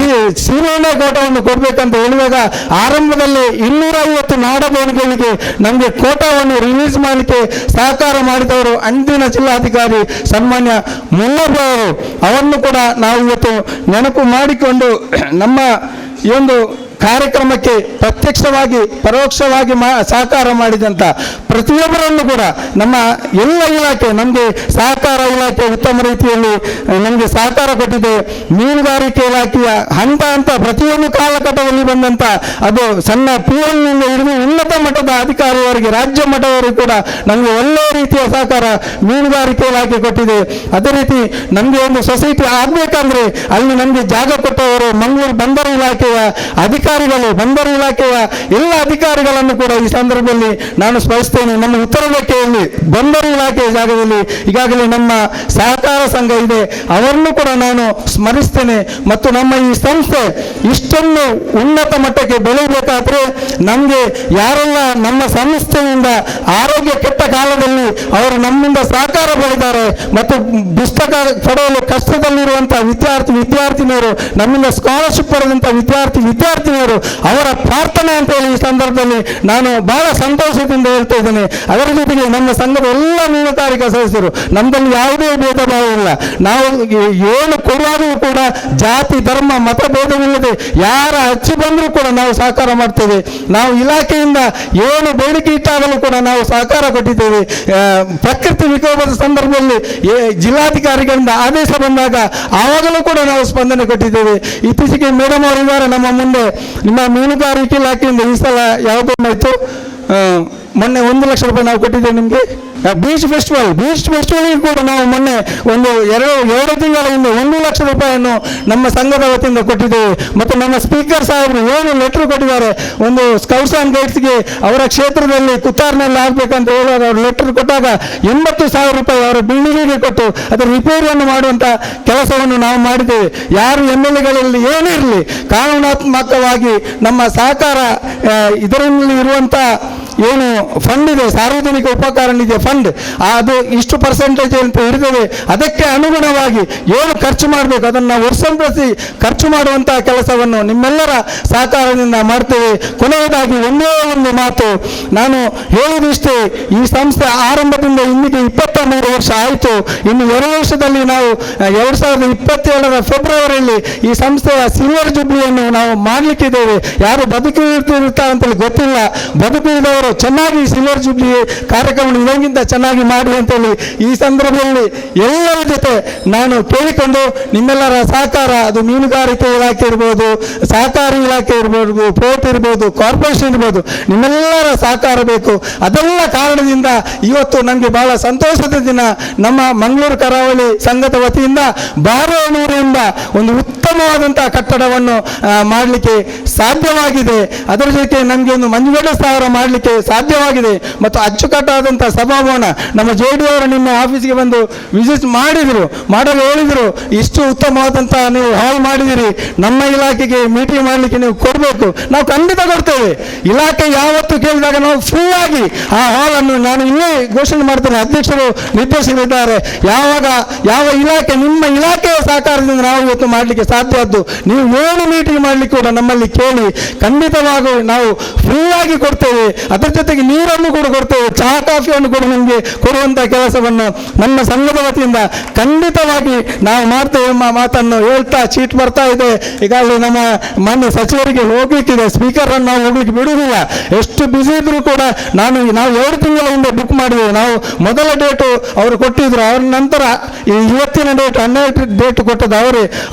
Speaker 6: ಸೀಮೆಎಣ್ಣೆ ಕೋಟವನ್ನು ಕೊಡಬೇಕಂತ ಹೇಳಿದಾಗ ಆರಂಭದಲ್ಲಿ 250 ನಾಡದೋಣಿಗಳಿಗೆ ನಮಗೆ ಕೋಟಾವನ್ನು ರಿಲೀಸ್ ಮಾಡಲಿಕ್ಕೆ ಸಹಕಾರ ಮಾಡಿದವರು ಅಂದಿನ ಜಿಲ್ಲಾಧಿಕಾರಿ ಸನ್ಮಾನ್ಯ ಮುನ್ನಪ್ಪ ಅವರು. ಅವರನ್ನು ಕೂಡ ನಾವು ಇವತ್ತು ನೆನಪು ಮಾಡಿಕೊಂಡು ನಮ್ಮ ಈ ಒಂದು ಕಾರ್ಯಕ್ರಮಕ್ಕೆ ಪ್ರತ್ಯಕ್ಷವಾಗಿ ಪರೋಕ್ಷವಾಗಿ ಸಹಕಾರ ಮಾಡಿದಂಥ ಪ್ರತಿಯೊಬ್ಬರನ್ನು ಕೂಡ ನಮ್ಮ ಎಲ್ಲ ಇಲಾಖೆ, ನಮಗೆ ಸಹಕಾರ ಇಲಾಖೆ ಉತ್ತಮ ರೀತಿಯಲ್ಲಿ ನಮಗೆ ಸಹಕಾರ ಕೊಟ್ಟಿದೆ. ಮೀನುಗಾರಿಕೆ ಇಲಾಖೆಯ ಹಂತ ಪ್ರತಿಯೊಂದು ಕಾಲಘಟ್ಟದಲ್ಲಿ ಬಂದಂಥ ಅದು ಸಣ್ಣ PN ನಿಂದ ಹಿಡಿದು ಉನ್ನತ ಮಟ್ಟದ ಅಧಿಕಾರಿಯವರಿಗೆ, ರಾಜ್ಯ ಮಟ್ಟದವರೆಗೂ ಕೂಡ ನಮಗೆ ಒಳ್ಳೆಯ ರೀತಿಯ ಸಹಕಾರ ಮೀನುಗಾರಿಕೆ ಇಲಾಖೆ ಕೊಟ್ಟಿದೆ. ಅದೇ ರೀತಿ ನಮಗೆ ಒಂದು ಸೊಸೈಟಿ ಆಗಬೇಕಂದ್ರೆ ಅಲ್ಲಿ ನಮಗೆ ಜಾಗ ಕೊಟ್ಟವರು ಮಂಗಳೂರು ಬಂದರು ಇಲಾಖೆಯ ಅಧಿಕಾರಿಗಳು, ಬಂದರು ಇಲಾಖೆಯ ಎಲ್ಲ ಅಧಿಕಾರಿಗಳನ್ನು ಕೂಡ ಈ ಸಂದರ್ಭದಲ್ಲಿ ನಾನು ಸ್ಮರಿಸ್ತೇನೆ. ನಮ್ಮ ಉತ್ತರ ರೇಖೆಯಲ್ಲಿ ಬಂದರು ಇಲಾಖೆಯ ಜಾಗದಲ್ಲಿ ಈಗಾಗಲೇ ನಮ್ಮ ಸಹಕಾರ ಸಂಘ ಇದೆ, ಅವರನ್ನು ಕೂಡ ನಾನು ಸ್ಮರಿಸ್ತೇನೆ. ಮತ್ತು ನಮ್ಮ ಈ ಸಂಸ್ಥೆ ಇಷ್ಟೊಂದು ಉನ್ನತ ಮಟ್ಟಕ್ಕೆ ಬೆಳೆಯಬೇಕಾದ್ರೆ ನಮಗೆ ಯಾರೆಲ್ಲ ನಮ್ಮ ಸಂಸ್ಥೆಯಿಂದ ಆರೋಗ್ಯ ಕೆಟ್ಟ ಕಾಲದಲ್ಲಿ ಅವರು ನಮ್ಮಿಂದ ಸಹಕಾರ ಪಡೆದಿದ್ದಾರೆ ಮತ್ತು ಪುಸ್ತಕ ಪಡೆಯಲು ಕಷ್ಟದಲ್ಲಿರುವಂತಹ ವಿದ್ಯಾರ್ಥಿನಿಯರು, ನಮ್ಮಿಂದ ಸ್ಕಾಲರ್ಶಿಪ್ ಪಡೆದಂಥ ವಿದ್ಯಾರ್ಥಿನಿಯರು, ಅವರ ಪ್ರಾರ್ಥನೆ ಅಂತ ಹೇಳಿ ಈ ಸಂದರ್ಭದಲ್ಲಿ ನಾನು ಬಹಳ ಸಂತೋಷದಿಂದ ಹೇಳ್ತಾ ಇದ್ದೇನೆ. ಅದರ ಜೊತೆಗೆ ನಮ್ಮ ಸಂಘದ ಎಲ್ಲ ಮೀನುಗಾರಿಕಾ ಸದಸ್ಯರು, ನಮ್ಮಲ್ಲಿ ಯಾವುದೇ ಭೇದ ಭಾವ ಇಲ್ಲ. ನಾವು ಏನು ಕೊಡುವಾಗಲೂ ಕೂಡ ಜಾತಿ ಧರ್ಮ ಮತ ಭೇದವಿಲ್ಲದೆ ಯಾರ ಹಚ್ಚಿ ಬಂದರೂ ಕೂಡ ನಾವು ಸಹಕಾರ ಮಾಡ್ತೇವೆ. ನಾವು ಇಲಾಖೆಯಿಂದ ಏನು ಬೇಡಿಕೆ ಇಟ್ಟಾಗಲೂ ಕೂಡ ನಾವು ಸಹಕಾರ ಕೊಟ್ಟಿದ್ದೇವೆ. ಪ್ರಕೃತಿ ವಿಕೋಪದ ಸಂದರ್ಭದಲ್ಲಿ ಜಿಲ್ಲಾಧಿಕಾರಿಗಳಿಂದ ಆದೇಶ ಬಂದಾಗ ಆವಾಗಲೂ ಕೂಡ ನಾವು ಸ್ಪಂದನೆ ಕೊಟ್ಟಿದ್ದೇವೆ. ಇತ್ತೀಚೆಗೆ ಮೇಡಮ್ ಅವರಿದ್ದಾರೆ ನಮ್ಮ ಮುಂದೆ, ನಿಮ್ಮ ಮೀನುಗಾರಿಕೆ ಇಲಾಖೆಯಿಂದ ಈ ಸಲ ಯಾವುದಾಯ್ತು ಮೊನ್ನೆ 1 ಲಕ್ಷ ರೂಪಾಯಿ ನಾವು ಕೊಟ್ಟಿದ್ದೇವೆ ನಿಮಗೆ. ಬೀಚ್ ಫೆಸ್ಟಿವಲ್ಗೆ ಕೂಡ ನಾವು ಮೊನ್ನೆ ಎರಡು ತಿಂಗಳ ಹಿಂದೆ 1 ಲಕ್ಷ ರೂಪಾಯಿಯನ್ನು ನಮ್ಮ ಸಂಘದ ವತಿಯಿಂದ ಕೊಟ್ಟಿದ್ದೇವೆ. ಮತ್ತು ನಮ್ಮ ಸ್ಪೀಕರ್ ಸಾಹೇಬರು 7 ಲೆಟರ್ ಕೊಟ್ಟಿದ್ದಾರೆ. ಒಂದು ಸ್ಕೌಟ್ಸ್ ಆ್ಯಂಡ್ ಗೈಡ್ಸ್ಗೆ ಅವರ ಕ್ಷೇತ್ರದಲ್ಲಿ ಕುತ್ತಾರ್ನಲ್ಲಿ ಆಗಬೇಕಂತ ಹೇಳುವಾಗ ಅವರು ಲೆಟರ್ ಕೊಟ್ಟಾಗ 80,000 ರೂಪಾಯಿ ಅವರ ಬಿಲ್ಡಿಂಗಿಗೆ ಕೊಟ್ಟು ಅದರ ರಿಪೇರಿಯನ್ನು ಮಾಡುವಂಥ ಕೆಲಸವನ್ನು ನಾವು ಮಾಡಿದ್ದೇವೆ. ಯಾರು MLAಗಳಲ್ಲಿ ಏನೇ ಇರಲಿ ಕಾನೂನಾತ್ಮಕವಾಗಿ ನಮ್ಮ ಸಹಕಾರ ಇದರಲ್ಲಿ ಇರುವಂಥ ಏನು ಫಂಡ್ ಇದೆ, ಸಾರ್ವಜನಿಕ ಉಪಕಾರ ನಿಧಿ ಫಂಡ್, ಅದು ಇಷ್ಟು ಪರ್ಸೆಂಟೇಜ್ ಅಂತ ಇರ್ತದೆ. ಅದಕ್ಕೆ ಅನುಗುಣವಾಗಿ ಏನು ಖರ್ಚು ಮಾಡಬೇಕು ಅದನ್ನು ನಾವು ವರ್ಷಂಪ್ರತಿ ಖರ್ಚು ಮಾಡುವಂಥ ಕೆಲಸವನ್ನು ನಿಮ್ಮೆಲ್ಲರ ಸಹಕಾರದಿಂದ ಮಾಡ್ತೇವೆ. ಕೊನೆಯದಾಗಿ ಒಂದೇ ಒಂದು ಮಾತು ನಾನು ಹೇಳುವುದಿಷ್ಟೇ, ಈ ಸಂಸ್ಥೆ ಆರಂಭದಿಂದ ಇಂದಿಗೆ 23 ವರ್ಷ ಆಯಿತು. ಇನ್ನು 2 ವರ್ಷದಲ್ಲಿ ನಾವು 2027 ಫೆಬ್ರವರಿಯಲ್ಲಿ ಈ ಸಂಸ್ಥೆಯ ಸಿಲ್ವರ್ ಜುಬ್ಲಿಯನ್ನು ನಾವು ಮಾಡಲಿಕ್ಕಿದ್ದೇವೆ. ಯಾರು ಬದುಕಿರ್ತಾರೆ ಅಂತೇಳಿ ಗೊತ್ತಿಲ್ಲ, ಬದುಕಿದವರು ಚೆನ್ನಾಗಿ ಸಿಲ್ವರ್ ಜುಬ್ಲಿ ಕಾರ್ಯಕ್ರಮ ಇದಕ್ಕಿಂತ ಚೆನ್ನಾಗಿ ಮಾಡಿ ಅಂತೇಳಿ ಈ ಸಂದರ್ಭದಲ್ಲಿ ಎಲ್ಲರ ಜೊತೆ ನಾನು ಕೇಳಿಕೊಂಡು ನಿಮ್ಮೆಲ್ಲರ ಸಹಕಾರ, ಅದು ಮೀನುಗಾರಿಕೆ ಇಲಾಖೆ ಇರ್ಬೋದು, ಸಹಕಾರಿ ಇಲಾಖೆ ಇರ್ಬೋದು, ಪೋರ್ಟ್ ಇರ್ಬೋದು, ಕಾರ್ಪೊರೇಷನ್ ಇರ್ಬೋದು, ನಿಮ್ಮೆಲ್ಲರ ಸಹಕಾರ ಬೇಕು. ಅದೆಲ್ಲ ಕಾರಣದಿಂದ ಇವತ್ತು ನನಗೆ ಬಹಳ ಸಂತೋಷದ ದಿನ. ನಮ್ಮ ಮಂಗಳೂರು ಕರಾವಳಿ ಸಂಘದ ವತಿಯಿಂದ ಬಾರೇನೂರು ಎಂಬ ಒಂದು ಉತ್ತಮವಾದಂತಹ ಕಟ್ಟಡವನ್ನು ಮಾಡಲಿಕ್ಕೆ ಸಾಧ್ಯವಾಗಿದೆ. ಅದರ ಜೊತೆ ನಮಗೆ ಒಂದು ಮಂಜುಗಡ್ಡೆ ಸ್ಥಾವರ ಮಾಡಲಿಕ್ಕೆ ಸಾಧ್ಯವಾಗಿದೆ. ಮತ್ತು ಅಚ್ಚುಕಟ್ಟಾದಂಥ ಸಭಾಭವನ ನಮ್ಮ JD ಅವರು ನಿಮ್ಮ ಆಫೀಸ್ಗೆ ಬಂದು ವಿಸಿಟ್ ಮಾಡಲು ಹೇಳಿದರು, ಇಷ್ಟು ಉತ್ತಮವಾದಂಥ ನೀವು ಹಾಲ್ ಮಾಡಿದಿರಿ, ನಮ್ಮ ಇಲಾಖೆಗೆ ಮೀಟಿಂಗ್ ಮಾಡಲಿಕ್ಕೆ ನೀವು ಕೊಡಬೇಕು. ನಾವು ಖಂಡಿತ ಕೊಡ್ತೇವೆ. ಇಲಾಖೆ ಯಾವತ್ತು ಕೇಳಿದಾಗ ನಾವು ಫ್ರೀ ಆಗಿ ಆ ಹಾಲನ್ನು, ನಾನು ಇನ್ನೇ ಘೋಷಣೆ ಮಾಡ್ತೇನೆ, ಅಧ್ಯಕ್ಷರು ನಿರ್ದೇಶಕರಿದ್ದಾರೆ, ಯಾವ ಇಲಾಖೆ ನಿಮ್ಮ ಇಲಾಖೆಯ ಸಹಕಾರದಿಂದ ನಾವು ಇವತ್ತು ಮಾಡಲಿಕ್ಕೆ ಸಾಧ್ಯವಾದ್ದು. ನೀವು ಏನು ಮೀಟಿಂಗ್ ಮಾಡಲಿಕ್ಕೆ ಕೂಡ ನಮ್ಮಲ್ಲಿ ಕೇಳಿ, ಖಂಡಿತವಾಗಿ ನಾವು ಫ್ರೀ ಆಗಿ ಕೊಡ್ತೇವೆ. ಅದರ ಜೊತೆಗೆ ನೀರನ್ನು ಕೂಡ ಕೊಡ್ತೇವೆ, ಚಹಾ ಕಾಫಿಯನ್ನು ಕೂಡ ನಮಗೆ ಕೊಡುವಂಥ ಕೆಲಸವನ್ನು ನಮ್ಮ ಸಂಘದ ವತಿಯಿಂದ ಖಂಡಿತವಾಗಿ ನಾವು ಮಾಡ್ತೇವೆ ಎಂಬ ಮಾತನ್ನು ಹೇಳ್ತಾ, ಚೀಟ್ ಬರ್ತಾ ಇದೆ ಈಗಾಗಲೇ ನಮ್ಮ ಮಾನ್ಯ ಸಚಿವರಿಗೆ ಹೋಗ್ಲಿಕ್ಕಿದೆ, ಸ್ಪೀಕರನ್ನು ನಾವು ಹೋಗ್ಲಿಕ್ಕೆ ಬಿಡುವುದಿಲ್ಲ. ಎಷ್ಟು ಬ್ಯುಸಿ ಇದ್ರೂ ಕೂಡ ನಾವು 2 ತಿಂಗಳ ಹಿಂದೆ ಬುಕ್ ಮಾಡಿದ್ದೇವೆ. ನಾವು ಮೊದಲ ಡೇಟು ಅವರು ಕೊಟ್ಟಿದ್ರು, ಅವ್ರ ನಂತರ ಇವತ್ತಿನ ಡೇಟ್ 12 ಡೇಟ್ ಕೊಟ್ಟದ್ದು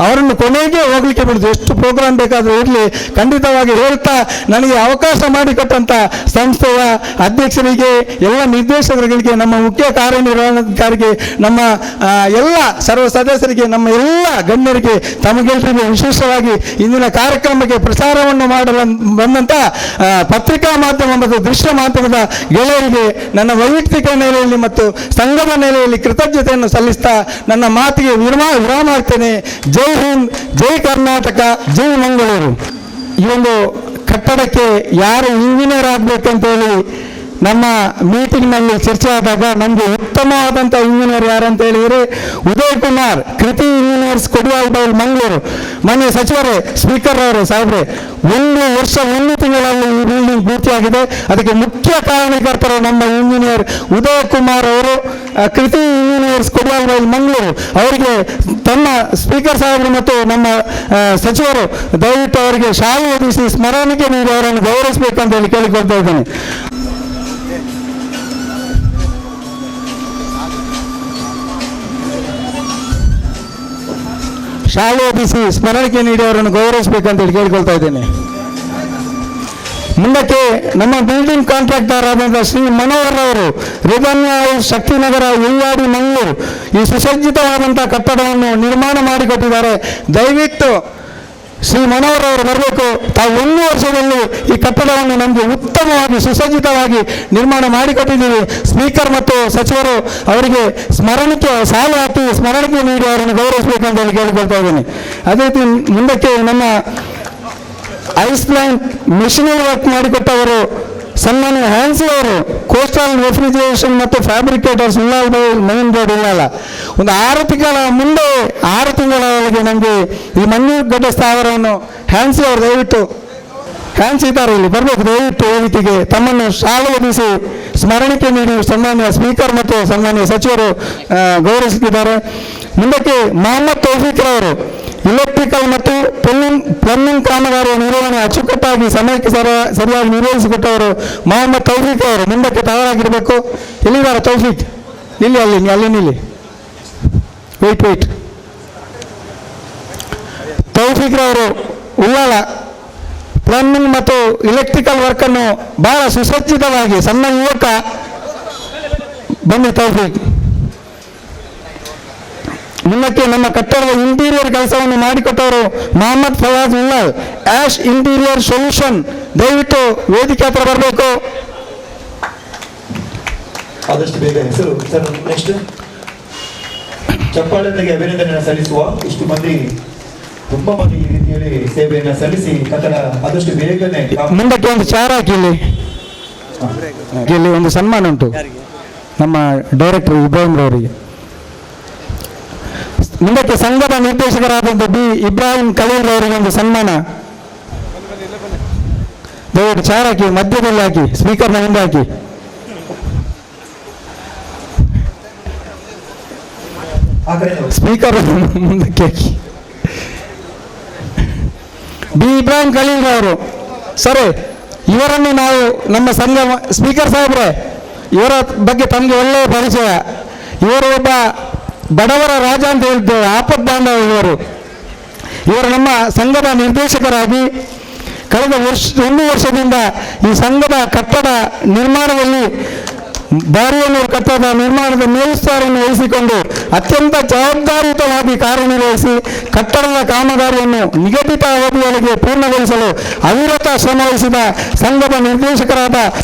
Speaker 6: ಅವರನ್ನು ಕೊನೆಗೆ ಹೋಗ್ಲಿಕ್ಕೆ ಬಿಡುದು. ಎಷ್ಟು ಪ್ರೋಗ್ರಾಮ್ ಬೇಕಾದರೂ ಇರಲಿ, ಖಂಡಿತವಾಗಿ ಹೇಳ್ತಾ ನನಗೆ ಅವಕಾಶ ಮಾಡಿಕೊಟ್ಟಂಥ ಸಂಸ್ಥೆಯ ಅಧ್ಯಕ್ಷರಿಗೆ, ಎಲ್ಲ ನಿರ್ದೇಶಕರಿಗೆ, ನಮ್ಮ ಮುಖ್ಯ ಕಾರ್ಯನಿರ್ವಹಣಾಧಿಕಾರಿಗೆ, ನಮ್ಮ ಎಲ್ಲ ಸರ್ವ ಸದಸ್ಯರಿಗೆ, ನಮ್ಮ ಎಲ್ಲ ಗಣ್ಯರಿಗೆ, ತಮಗೆಲ್ಲರಿಗೂ ವಿಶೇಷವಾಗಿ ಇಂದಿನ ಕಾರ್ಯಕ್ರಮಕ್ಕೆ ಪ್ರಚಾರವನ್ನು ಮಾಡಲು ಬಂದಂಥ ಪತ್ರಿಕಾ ಮಾಧ್ಯಮ ಮತ್ತು ದೃಶ್ಯ ಮಾಧ್ಯಮದ ಗೆಳೆಯರಿಗೆ ನನ್ನ ವೈಯಕ್ತಿಕ ನೆಲೆಯಲ್ಲಿ ಮತ್ತು ಸಂಘದ ನೆಲೆಯಲ್ಲಿ ಕೃತಜ್ಞತೆಯನ್ನು ಸಲ್ಲಿಸ್ತಾ ನನ್ನ ಮಾತಿಗೆ ವಿರಾಮ ಆಗ್ತೇನೆ. ಜೈ ಹಿಂದ್, ಜೈ ಕರ್ನಾಟಕ, ಜೈ ಮಂಗಳೂರು. ಈ ಒಂದು ಕಟ್ಟಡಕ್ಕೆ ಯಾರು ಇಂಜಿನಿಯರ್ ಆಗಬೇಕಂತೇಳಿ ನಮ್ಮ ಮೀಟಿಂಗ್ನಲ್ಲಿ ಚರ್ಚೆ ಆದಾಗ ನಮಗೆ ಉತ್ತಮವಾದಂಥ ಇಂಜಿನಿಯರ್ ಯಾರಂತ ಹೇಳಿದರೆ ಉದಯ್ ಕುಮಾರ್, ಕೃತಿ ಇಂಜಿನಿಯರ್ಸ್ ಕೊಡಿಯಾಲ್ ಬೈಲ್ ಮಂಗಳೂರು. ಮನೆ ಸಚಿವರೇ, ಸ್ಪೀಕರ್ ಅವರು ಸಾಹೇಬ್ರೆ, 1 ವರ್ಷ 1 ತಿಂಗಳಲ್ಲಿ ಈ ಬಿಲ್ಡಿಂಗ್ ಪೂರ್ತಿಯಾಗಿದೆ. ಅದಕ್ಕೆ ಮುಖ್ಯ ಕಾರಣಕರ್ತರು ನಮ್ಮ ಇಂಜಿನಿಯರ್ ಉದಯ್ ಕುಮಾರ್ ಅವರು, ಕೃತಿ ಇಂಜಿನಿಯರ್ಸ್ ಕೊಡಿಯಾಲ್ ಬೈಲ್ ಮಂಗಳೂರು. ಅವರಿಗೆ ತಮ್ಮ ಸ್ಪೀಕರ್ ಸಾಹೇಬರು ಮತ್ತು ನಮ್ಮ ಸಚಿವರು ದಯವಿಟ್ಟು ಅವರಿಗೆ ಶಾಲೆ ಒದಗಿಸಿ ಸ್ಮರಣಿಕೆ ನೀಡಿ ಅವರನ್ನು ಗೌರವಿಸಬೇಕಂತ ಹೇಳಿ ಕೇಳಿಕೊಳ್ತಾ ಇದ್ದೇನೆ. ಶಾಲೆ ಒದಗಿಸಿ ಸ್ಮರಣಿಕೆ ನೀಡಿ ಅವರನ್ನು ಗೌರವಿಸಬೇಕಂತ ಹೇಳಿ ಕೇಳಿಕೊಳ್ತಾ ಇದ್ದೇನೆ. ಮುಂದಕ್ಕೆ ನಮ್ಮ ಬಿಲ್ಡಿಂಗ್ ಕಾಂಟ್ರಾಕ್ಟರ್ ಆದಂಥ ಶ್ರೀ ಮನೋಹರ್ ಅವರು, ರೆವೆನ್ಯೂ ಹೌಸ್, ಶಕ್ತಿನಗರ, ಉಳ್ಳಾಡಿ, ಮಂಗಳೂರು, ಈ ಸುಸಜ್ಜಿತವಾದಂಥ ಕಟ್ಟಡವನ್ನು ನಿರ್ಮಾಣ ಮಾಡಿಕೊಟ್ಟಿದ್ದಾರೆ. ದಯವಿಟ್ಟು ಶ್ರೀ ಮನೋಹರ್ ಅವರು ಬರಬೇಕು. ತಾವು 1 ವರ್ಷದಲ್ಲಿ ಈ ಕಟ್ಟಡವನ್ನು ನಮಗೆ ಉತ್ತಮವಾಗಿ ಸುಸಜ್ಜಿತವಾಗಿ ನಿರ್ಮಾಣ ಮಾಡಿಕೊಟ್ಟಿದ್ದೀವಿ. ಸ್ಪೀಕರ್ ಮತ್ತು ಸಚಿವರು ಅವರಿಗೆ ಸ್ಮರಣಿಕೆ ಸಾಲು ಹಾಕಿ ಸ್ಮರಣಿಕೆ ನೀಡಿ ಅವರನ್ನು ಗೌರವಿಸಬೇಕಂತ ಹೇಳಿ ಕೇಳಿಕೊಳ್ತಾ ಇದ್ದೀನಿ. ಅದೇ ರೀತಿ ಮುಂದಕ್ಕೆ ನಮ್ಮ ಐಸ್ ಪ್ಲಾಂಟ್ ಮೆಷಿನರಿ ವರ್ಕ್ ಮಾಡಿಕೊಟ್ಟವರು ಸನ್ಮಾನ್ಯ ಹ್ಯಾನ್ಸಿ ಅವರು, ಕೋಸ್ಟಲ್ ರೆಫ್ರಿಜರೇಷನ್ ಮತ್ತು ಫ್ಯಾಬ್ರಿಕೇಟರ್ಸ್ ಉಳ್ಳಾಲ್ ಮೈನ್ ರೋಡ್ ಇಲ್ಲಲ್ಲ, ಒಂದು 6 ತಿಂಗಳ ಮುಂದೆ 6 ತಿಂಗಳ ಒಳಗೆ ನಮಗೆ ಈ ಮಣ್ಣುಗಡ್ಡೆ ಸ್ಥಾವರವನ್ನು ಹ್ಯಾನ್ಸಿ ಅವರು ದಯವಿಟ್ಟು, ಹ್ಯಾನ್ಸಿ ಇದ್ದಾರೆ ಇಲ್ಲಿ ಬರಬೇಕು, ದಯವಿಟ್ಟು ವೇದಿಕೆಗೆ ತಮ್ಮನ್ನು ಶಾಲೆ ಒದಗಿಸಿ ಸ್ಮರಣಿಕೆ ನೀಡಿ ಸನ್ಮಾನ್ಯ ಸ್ಪೀಕರ್ ಮತ್ತು ಸನ್ಮಾನ್ಯ ಸಚಿವರು ಗೌರವಿಸುತ್ತಿದ್ದಾರೆ. ಮುಂದಕ್ಕೆ ಮೊಹಮ್ಮದ್ ತೌಫೀಕ್ ಅವರು ಇಲೆಕ್ಟ್ರಿಕಲ್ ಮತ್ತು ಪ್ಲಂಬಿಂಗ್ ಕಾಮಗಾರಿಯ ನಿರ್ವಹಣೆ ಅಚ್ಚುಕಟ್ಟಾಗಿ ಸಮಯಕ್ಕೆ ಸರಿಯಾಗಿ ನಿರ್ವಹಿಸಿಕೊಟ್ಟವರು ಮೊಹಮ್ಮದ್ ತೌಫೀಕ್ ಅವರು. ಮುಂದಕ್ಕೆ ತಯಾರಾಗಿರಬೇಕು. ಎಲ್ಲಿದ್ದಾರೆ ತೌಫೀಕ್? ಇಲ್ಲಿ ಅಲ್ಲಿ ನಿಲ್ಲಿ, ವೆಯ್ಟ್. ತೌಫೀಕ್ ಅವರು ಉಳ್ಳಾಲ ಪ್ಲಂಬಿಂಗ್ ಮತ್ತು ಇಲೆಕ್ಟ್ರಿಕಲ್ ವರ್ಕನ್ನು ಬಹಳ ಸುಸಜ್ಜಿತವಾಗಿ, ಸಣ್ಣ ಯುವಕ, ಬನ್ನಿ ತೌಫೀಕ್. ಮುಂದಕ್ಕೆ ನಮ್ಮ ಕಟ್ಟಡದ ಇಂಟೀರಿಯರ್ ಕೆಲಸವನ್ನು ಮಾಡಿಕೊಟ್ಟವರು ಮೊಹಮ್ಮದ್ ಫಯಾಜ್ ಉಳ್ಳಾಲ್, ಆಶ್ ಇಂಟೀರಿಯರ್ ಸೊಲ್ಯೂಷನ್. ದಯವಿಟ್ಟು ವೇದಿಕೆ ಹತ್ರ ಬರಬೇಕು.
Speaker 2: ಆದಷ್ಟು ಬೇಗ ಹೆಸರು ಸರ್. ನೆಕ್ಸ್ಟ್ ಚಪ್ಪಾಳೆಯೊಂದಿಗೆ ಅಭಿನಂದನೆಯನ್ನು ಸಲ್ಲಿಸುವ ಇಷ್ಟು ಮಂದಿ, ತುಂಬಾ ಮಂದಿ ಈ ರೀತಿಯಲ್ಲಿ ಸೇವೆಯನ್ನು ಸಲ್ಲಿಸಿ ಕಟ್ಟಡ ಆದಷ್ಟು ಬೇಗನೆ.
Speaker 6: ಮುಂದಕ್ಕೆ ಒಂದು ಚಾರ ಹಾಕಿ, ಇಲ್ಲಿ ಒಂದು ಸನ್ಮಾನ ಉಂಟು ನಮ್ಮ ಡೈರೆಕ್ಟರ್ ಇಬ್ರಾಹಿಂ ಅವರಿಗೆ. ಮುಂದಕ್ಕೆ ಸಂಘದ ನಿರ್ದೇಶಕರಾದಂಥ ಬಿ ಇಬ್ರಾಹಿಂ ಖಲೀಲ್ ಅವರಿಗೆ ಒಂದು ಸನ್ಮಾನ. ದಯವಿಟ್ಟು ಚಾರ್ ಹಾಕಿ, ಮಧ್ಯದಲ್ಲಿ ಹಾಕಿ, ಸ್ಪೀಕರ್ನ ಮುಂದೆ ಹಾಕಿ. ಸ್ಪೀಕರ್ ಮುಂದಕ್ಕೆ ಹಾಕಿ. ಬಿ ಇಬ್ರಾಹಿಂ ಖಲೀಲ್ ಅವರು ಸರಿ, ಇವರನ್ನು ನಾವು ನಮ್ಮ ಸಂಘ ಸ್ಪೀಕರ್ ಸಾಹೇಬ್ರೆ, ಇವರ ಬಗ್ಗೆ ತಮಗೆ ಒಳ್ಳೆಯ ಪರಿಚಯ. ಇವರು ಒಬ್ಬ ಬಡವರ ರಾಜ ಅಂತ ಹೇಳ್ತೇವೆ, ಆಪತ್ ಬಾಂಧವ ಇವರು ನಮ್ಮ ಸಂಘದ ನಿರ್ದೇಶಕರಾಗಿ ಕಳೆದ 1 ವರ್ಷದಿಂದ ಈ ಸಂಘದ ಕಟ್ಟಡ ನಿರ್ಮಾಣದಲ್ಲಿ ಬಾರಿಯಲ್ಲೂರು ಕಟ್ಟಡ ನಿರ್ಮಾಣದ ಮೇಲ್ವಿಚಾರಣೆಯನ್ನು ವಹಿಸಿಕೊಂಡು ಅತ್ಯಂತ ಜವಾಬ್ದಾರಿಯುತವಾಗಿ ಕಾರ್ಯನಿರ್ವಹಿಸಿ ಕಟ್ಟಡದ ಕಾಮಗಾರಿಯನ್ನು ನಿಗದಿತ ಅವಧಿಯೊಳಗೆ ಪೂರ್ಣಗೊಳಿಸಲು ಅವಿರತ ಶ್ರಮವಹಿಸಿದ ಸಂಘದ ನಿರ್ದೇಶಕರಾದ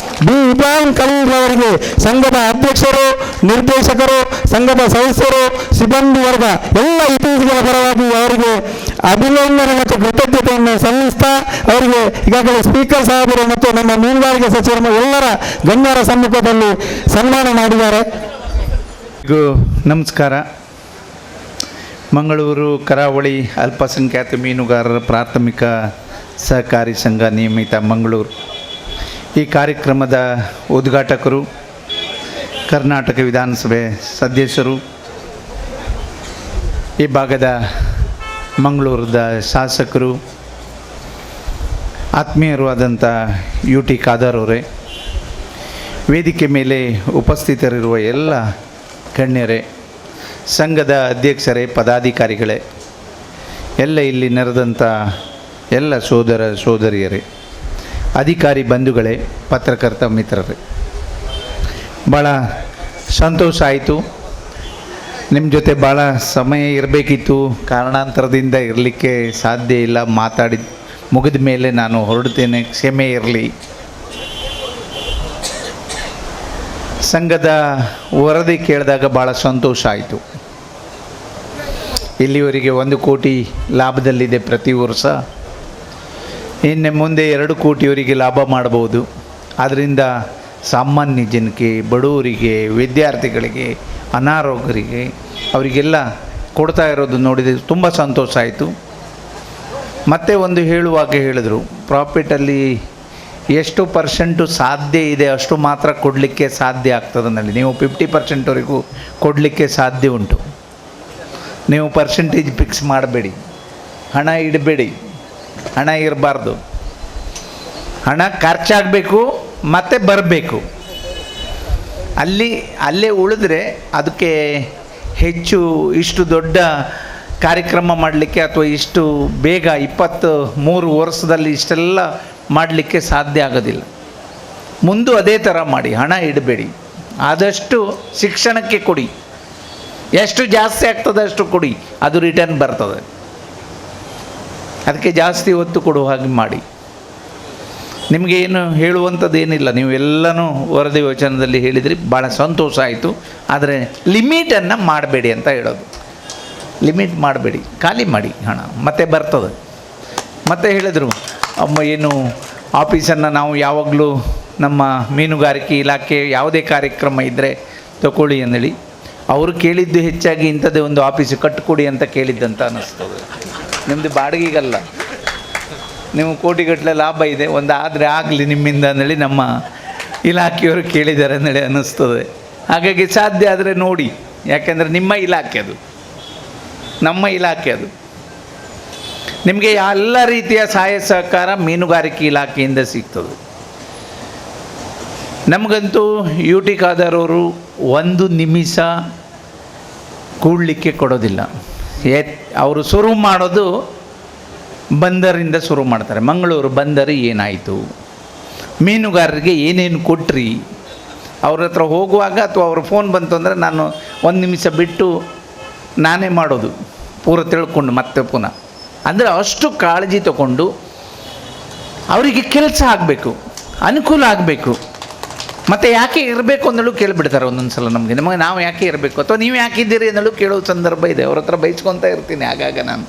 Speaker 6: ಬಿ ಇಬ್ರಾಹಿಂ ಖಲೀಲ್ ಅವರಿಗೆ ಸಂಘದ ಅಧ್ಯಕ್ಷರು, ನಿರ್ದೇಶಕರು, ಸಂಘದ ಸದಸ್ಯರು, ಸಿಬ್ಬಂದಿ ವರ್ಗ ಎಲ್ಲ ಇತಿಹಾಸಗಳ ಪರವಾಗಿ ಅವರಿಗೆ ಅಭಿನಂದನೆ ಮತ್ತು ಕೃತಜ್ಞತೆಯನ್ನು ಸಲ್ಲಿಸ್ತಾ ಅವರಿಗೆ ಈಗಾಗಲೇ ಸ್ಪೀಕರ್ ಸಾಹೇಬರು ಮತ್ತು ನಮ್ಮ ಮೀನುಗಾರಿಕೆ ಸಚಿವರು ಎಲ್ಲರ ಗಣ್ಯರ ಸಮ್ಮುಖದಲ್ಲಿ ಸನ್ಮಾನ ಮಾಡಿದ್ದಾರೆ.
Speaker 7: ನಮಸ್ಕಾರ. ಮಂಗಳೂರು ಕರಾವಳಿ ಅಲ್ಪಸಂಖ್ಯಾತ ಮೀನುಗಾರರ ಪ್ರಾಥಮಿಕ ಸಹಕಾರಿ ಸಂಘ ನಿಯಮಿತ ಮಂಗಳೂರು ಈ ಕಾರ್ಯಕ್ರಮದ ಉದ್ಘಾಟಕರು, ಕರ್ನಾಟಕ ವಿಧಾನಸಭೆ ಸದಸ್ಯರು, ಈ ಭಾಗದ ಮಂಗಳೂರದ ಶಾಸಕರು, ಆತ್ಮೀಯರು ಆದಂಥ ಯು ಟಿ ಖಾದರ್ ಅವರೇ, ವೇದಿಕೆ ಮೇಲೆ ಉಪಸ್ಥಿತರಿರುವ ಎಲ್ಲ ಗಣ್ಯರೇ, ಸಂಘದ ಅಧ್ಯಕ್ಷರೇ, ಪದಾಧಿಕಾರಿಗಳೇ, ಎಲ್ಲ ಇಲ್ಲಿ ನೆರೆದಂಥ ಎಲ್ಲ ಸೋದರ ಸೋದರಿಯರೇ, ಅಧಿಕಾರಿ ಬಂಧುಗಳೇ, ಪತ್ರಕರ್ತ ಮಿತ್ರರೇ, ಭಾಳ ಸಂತೋಷ ಆಯಿತು. ನಿಮ್ಮ ಜೊತೆ ಭಾಳ ಸಮಯ ಇರಬೇಕಿತ್ತು, ಕಾರಣಾಂತರದಿಂದ ಇರಲಿಕ್ಕೆ ಸಾಧ್ಯ ಇಲ್ಲ. ಮುಗಿದ ಮೇಲೆ ನಾನು ಹೊರಡ್ತೇನೆ, ಕ್ಷಮೆ ಇರಲಿ. ಸಂಘದ ವರದಿ ಕೇಳಿದಾಗ ಭಾಳ ಸಂತೋಷ ಆಯಿತು. ಇಲ್ಲಿವರೆಗೆ 1 ಕೋಟಿ ಲಾಭದಲ್ಲಿದೆ ಪ್ರತಿ ವರ್ಷ. ಇನ್ನು ಮುಂದೆ 2 ಕೋಟಿಯವರಿಗೆ ಲಾಭ ಮಾಡ್ಬೋದು. ಆದ್ದರಿಂದ ಸಾಮಾನ್ಯ ಜನಕ್ಕೆ, ಬಡವರಿಗೆ, ವಿದ್ಯಾರ್ಥಿಗಳಿಗೆ, ಅನಾರೋಗ್ಯರಿಗೆ ಅವರಿಗೆಲ್ಲ ಕೊಡ್ತಾ ಇರೋದು ನೋಡಿದರೆ ತುಂಬ ಸಂತೋಷ ಆಯಿತು. ಮತ್ತೆ ಒಂದು ಹೇಳುವಾಗ ಹೇಳಿದರು, ಪ್ರಾಫಿಟಲ್ಲಿ ಎಷ್ಟು ಪರ್ಸೆಂಟು ಸಾಧ್ಯ ಇದೆ ಅಷ್ಟು ಮಾತ್ರ ಕೊಡಲಿಕ್ಕೆ ಸಾಧ್ಯ ಆಗ್ತದೆ. ನೀವು 50%ವರೆಗೂ ಕೊಡಲಿಕ್ಕೆ ಸಾಧ್ಯ ಉಂಟು. ನೀವು ಪರ್ಸೆಂಟೇಜ್ ಫಿಕ್ಸ್ ಮಾಡಬೇಡಿ, ಹಣ ಇಡಬೇಡಿ, ಹಣ ಇರಬಾರ್ದು. ಹಣ ಖರ್ಚಾಗಬೇಕು ಮತ್ತು ಬರಬೇಕು. ಅಲ್ಲೇ ಉಳಿದ್ರೆ ಅದಕ್ಕೆ ಹೆಚ್ಚು ಇಷ್ಟು ದೊಡ್ಡ ಕಾರ್ಯಕ್ರಮ ಮಾಡಲಿಕ್ಕೆ ಅಥವಾ ಇಷ್ಟು ಬೇಗ 23 ವರ್ಷದಲ್ಲಿ ಇಷ್ಟೆಲ್ಲ ಮಾಡಲಿಕ್ಕೆ ಸಾಧ್ಯ ಆಗೋದಿಲ್ಲ. ಮುಂದೆ ಅದೇ ಥರ ಮಾಡಿ, ಹಣ ಇಡಬೇಡಿ. ಆದಷ್ಟು ಶಿಕ್ಷಣಕ್ಕೆ ಕೊಡಿ, ಎಷ್ಟು ಜಾಸ್ತಿ ಆಗ್ತದೆ ಅಷ್ಟು ಕೊಡಿ, ಅದು ರಿಟರ್ನ್ ಬರ್ತದೆ. ಅದಕ್ಕೆ ಜಾಸ್ತಿ ಒತ್ತು ಕೊಡುವ ಹಾಗೆ ಮಾಡಿ. ನಿಮಗೆ ಏನು ಹೇಳುವಂಥದ್ದು ಏನಿಲ್ಲ, ನೀವು ಎಲ್ಲನೂ ವರದಿ ವಚನದಲ್ಲಿ ಹೇಳಿದ್ರಿ, ಭಾಳ ಸಂತೋಷ ಆಯಿತು. ಆದರೆ ಲಿಮಿಟನ್ನು ಮಾಡಬೇಡಿ ಅಂತ ಹೇಳೋದು. ಲಿಮಿಟ್ ಮಾಡಬೇಡಿ, ಖಾಲಿ ಮಾಡಿ, ಹಣ ಮತ್ತೆ ಬರ್ತದೆ. ಮತ್ತೆ ಹೇಳಿದರು, ಏನು ಆಫೀಸನ್ನು ನಾವು ಯಾವಾಗಲೂ ನಮ್ಮ ಮೀನುಗಾರಿಕೆ ಇಲಾಖೆ ಯಾವುದೇ ಕಾರ್ಯಕ್ರಮ ಇದ್ದರೆ ತಗೊಳ್ಳಿ ಅಂದೇಳಿ. ಅವರು ಕೇಳಿದ್ದು ಹೆಚ್ಚಾಗಿ ಇಂಥದ್ದೇ ಒಂದು ಆಫೀಸು ಕಟ್ಟಿಕೊಡಿ ಅಂತ ಕೇಳಿದ್ದಂತ ಅನ್ನಿಸ್ತದೆ. ನಿಮ್ಮದು ಬಾಡಿಗೆಗಲ್ಲ, ನೀವು ಕೋಟಿಗಟ್ಟಲೆ ಲಾಭ ಇದೆ, ಒಂದು ಆದರೆ ಆಗಲಿ ನಿಮ್ಮಿಂದ ಅಂದೇಳಿ ನಮ್ಮ ಇಲಾಖೆಯವರು ಕೇಳಿದ್ದಾರೆ ಅಂದೇಳಿ ಅನ್ನಿಸ್ತದೆ. ಹಾಗಾಗಿ ಸಾಧ್ಯ ಆದರೆ ನೋಡಿ, ಯಾಕೆಂದರೆ ನಿಮ್ಮ ಇಲಾಖೆ ಅದು, ನಮ್ಮ ಇಲಾಖೆ ಅದು. ನಿಮಗೆ ಎಲ್ಲ ರೀತಿಯ ಸಹಾಯ ಸಹಕಾರ ಮೀನುಗಾರಿಕೆ ಇಲಾಖೆಯಿಂದ ಸಿಗ್ತದೆ. ನಮಗಂತೂ UT ಖಾದರ್ ಅವರು ಒಂದು ನಿಮಿಷ ಕೂಡಲಿಕ್ಕೆ ಕೊಡೋದಿಲ್ಲ. ಅವರು ಶುರು ಮಾಡೋದು ಬಂದರಿಂದ ಶುರು ಮಾಡ್ತಾರೆ. ಮಂಗಳೂರು ಬಂದರು ಏನಾಯಿತು, ಮೀನುಗಾರರಿಗೆ ಏನೇನು ಕೊಟ್ರಿ, ಅವ್ರ ಹತ್ರ ಹೋಗುವಾಗ ಅಥವಾ ಅವ್ರ ಫೋನ್ ಬಂತು ಅಂದರೆ ನಾನು 1 ನಿಮಿಷ ಬಿಟ್ಟು ನಾನೇ ಮಾಡೋದು, ಪೂರ ತಿಳ್ಕೊಂಡು ಮತ್ತೆ ಪುನಃ. ಅಂದರೆ ಅಷ್ಟು ಕಾಳಜಿ ತಗೊಂಡು ಅವರಿಗೆ ಕೆಲಸ ಆಗಬೇಕು, ಅನುಕೂಲ ಆಗಬೇಕು. ಮತ್ತು ಯಾಕೆ ಇರಬೇಕು ಅಂದಳು ಕೇಳಿಬಿಡ್ತಾರೆ ಒಂದೊಂದು ಸಲ ನಮಗೆ ನಾವು ಯಾಕೆ ಇರಬೇಕು ಅಥವಾ ನೀವು ಯಾಕಿದ್ದೀರಿ ಅಂದಳು ಕೇಳೋ ಸಂದರ್ಭ ಇದೆ. ಅವ್ರ ಹತ್ರ ಬೈಸ್ಕೊತಾ ಇರ್ತೀನಿ ಆಗಾಗ ನಾನು.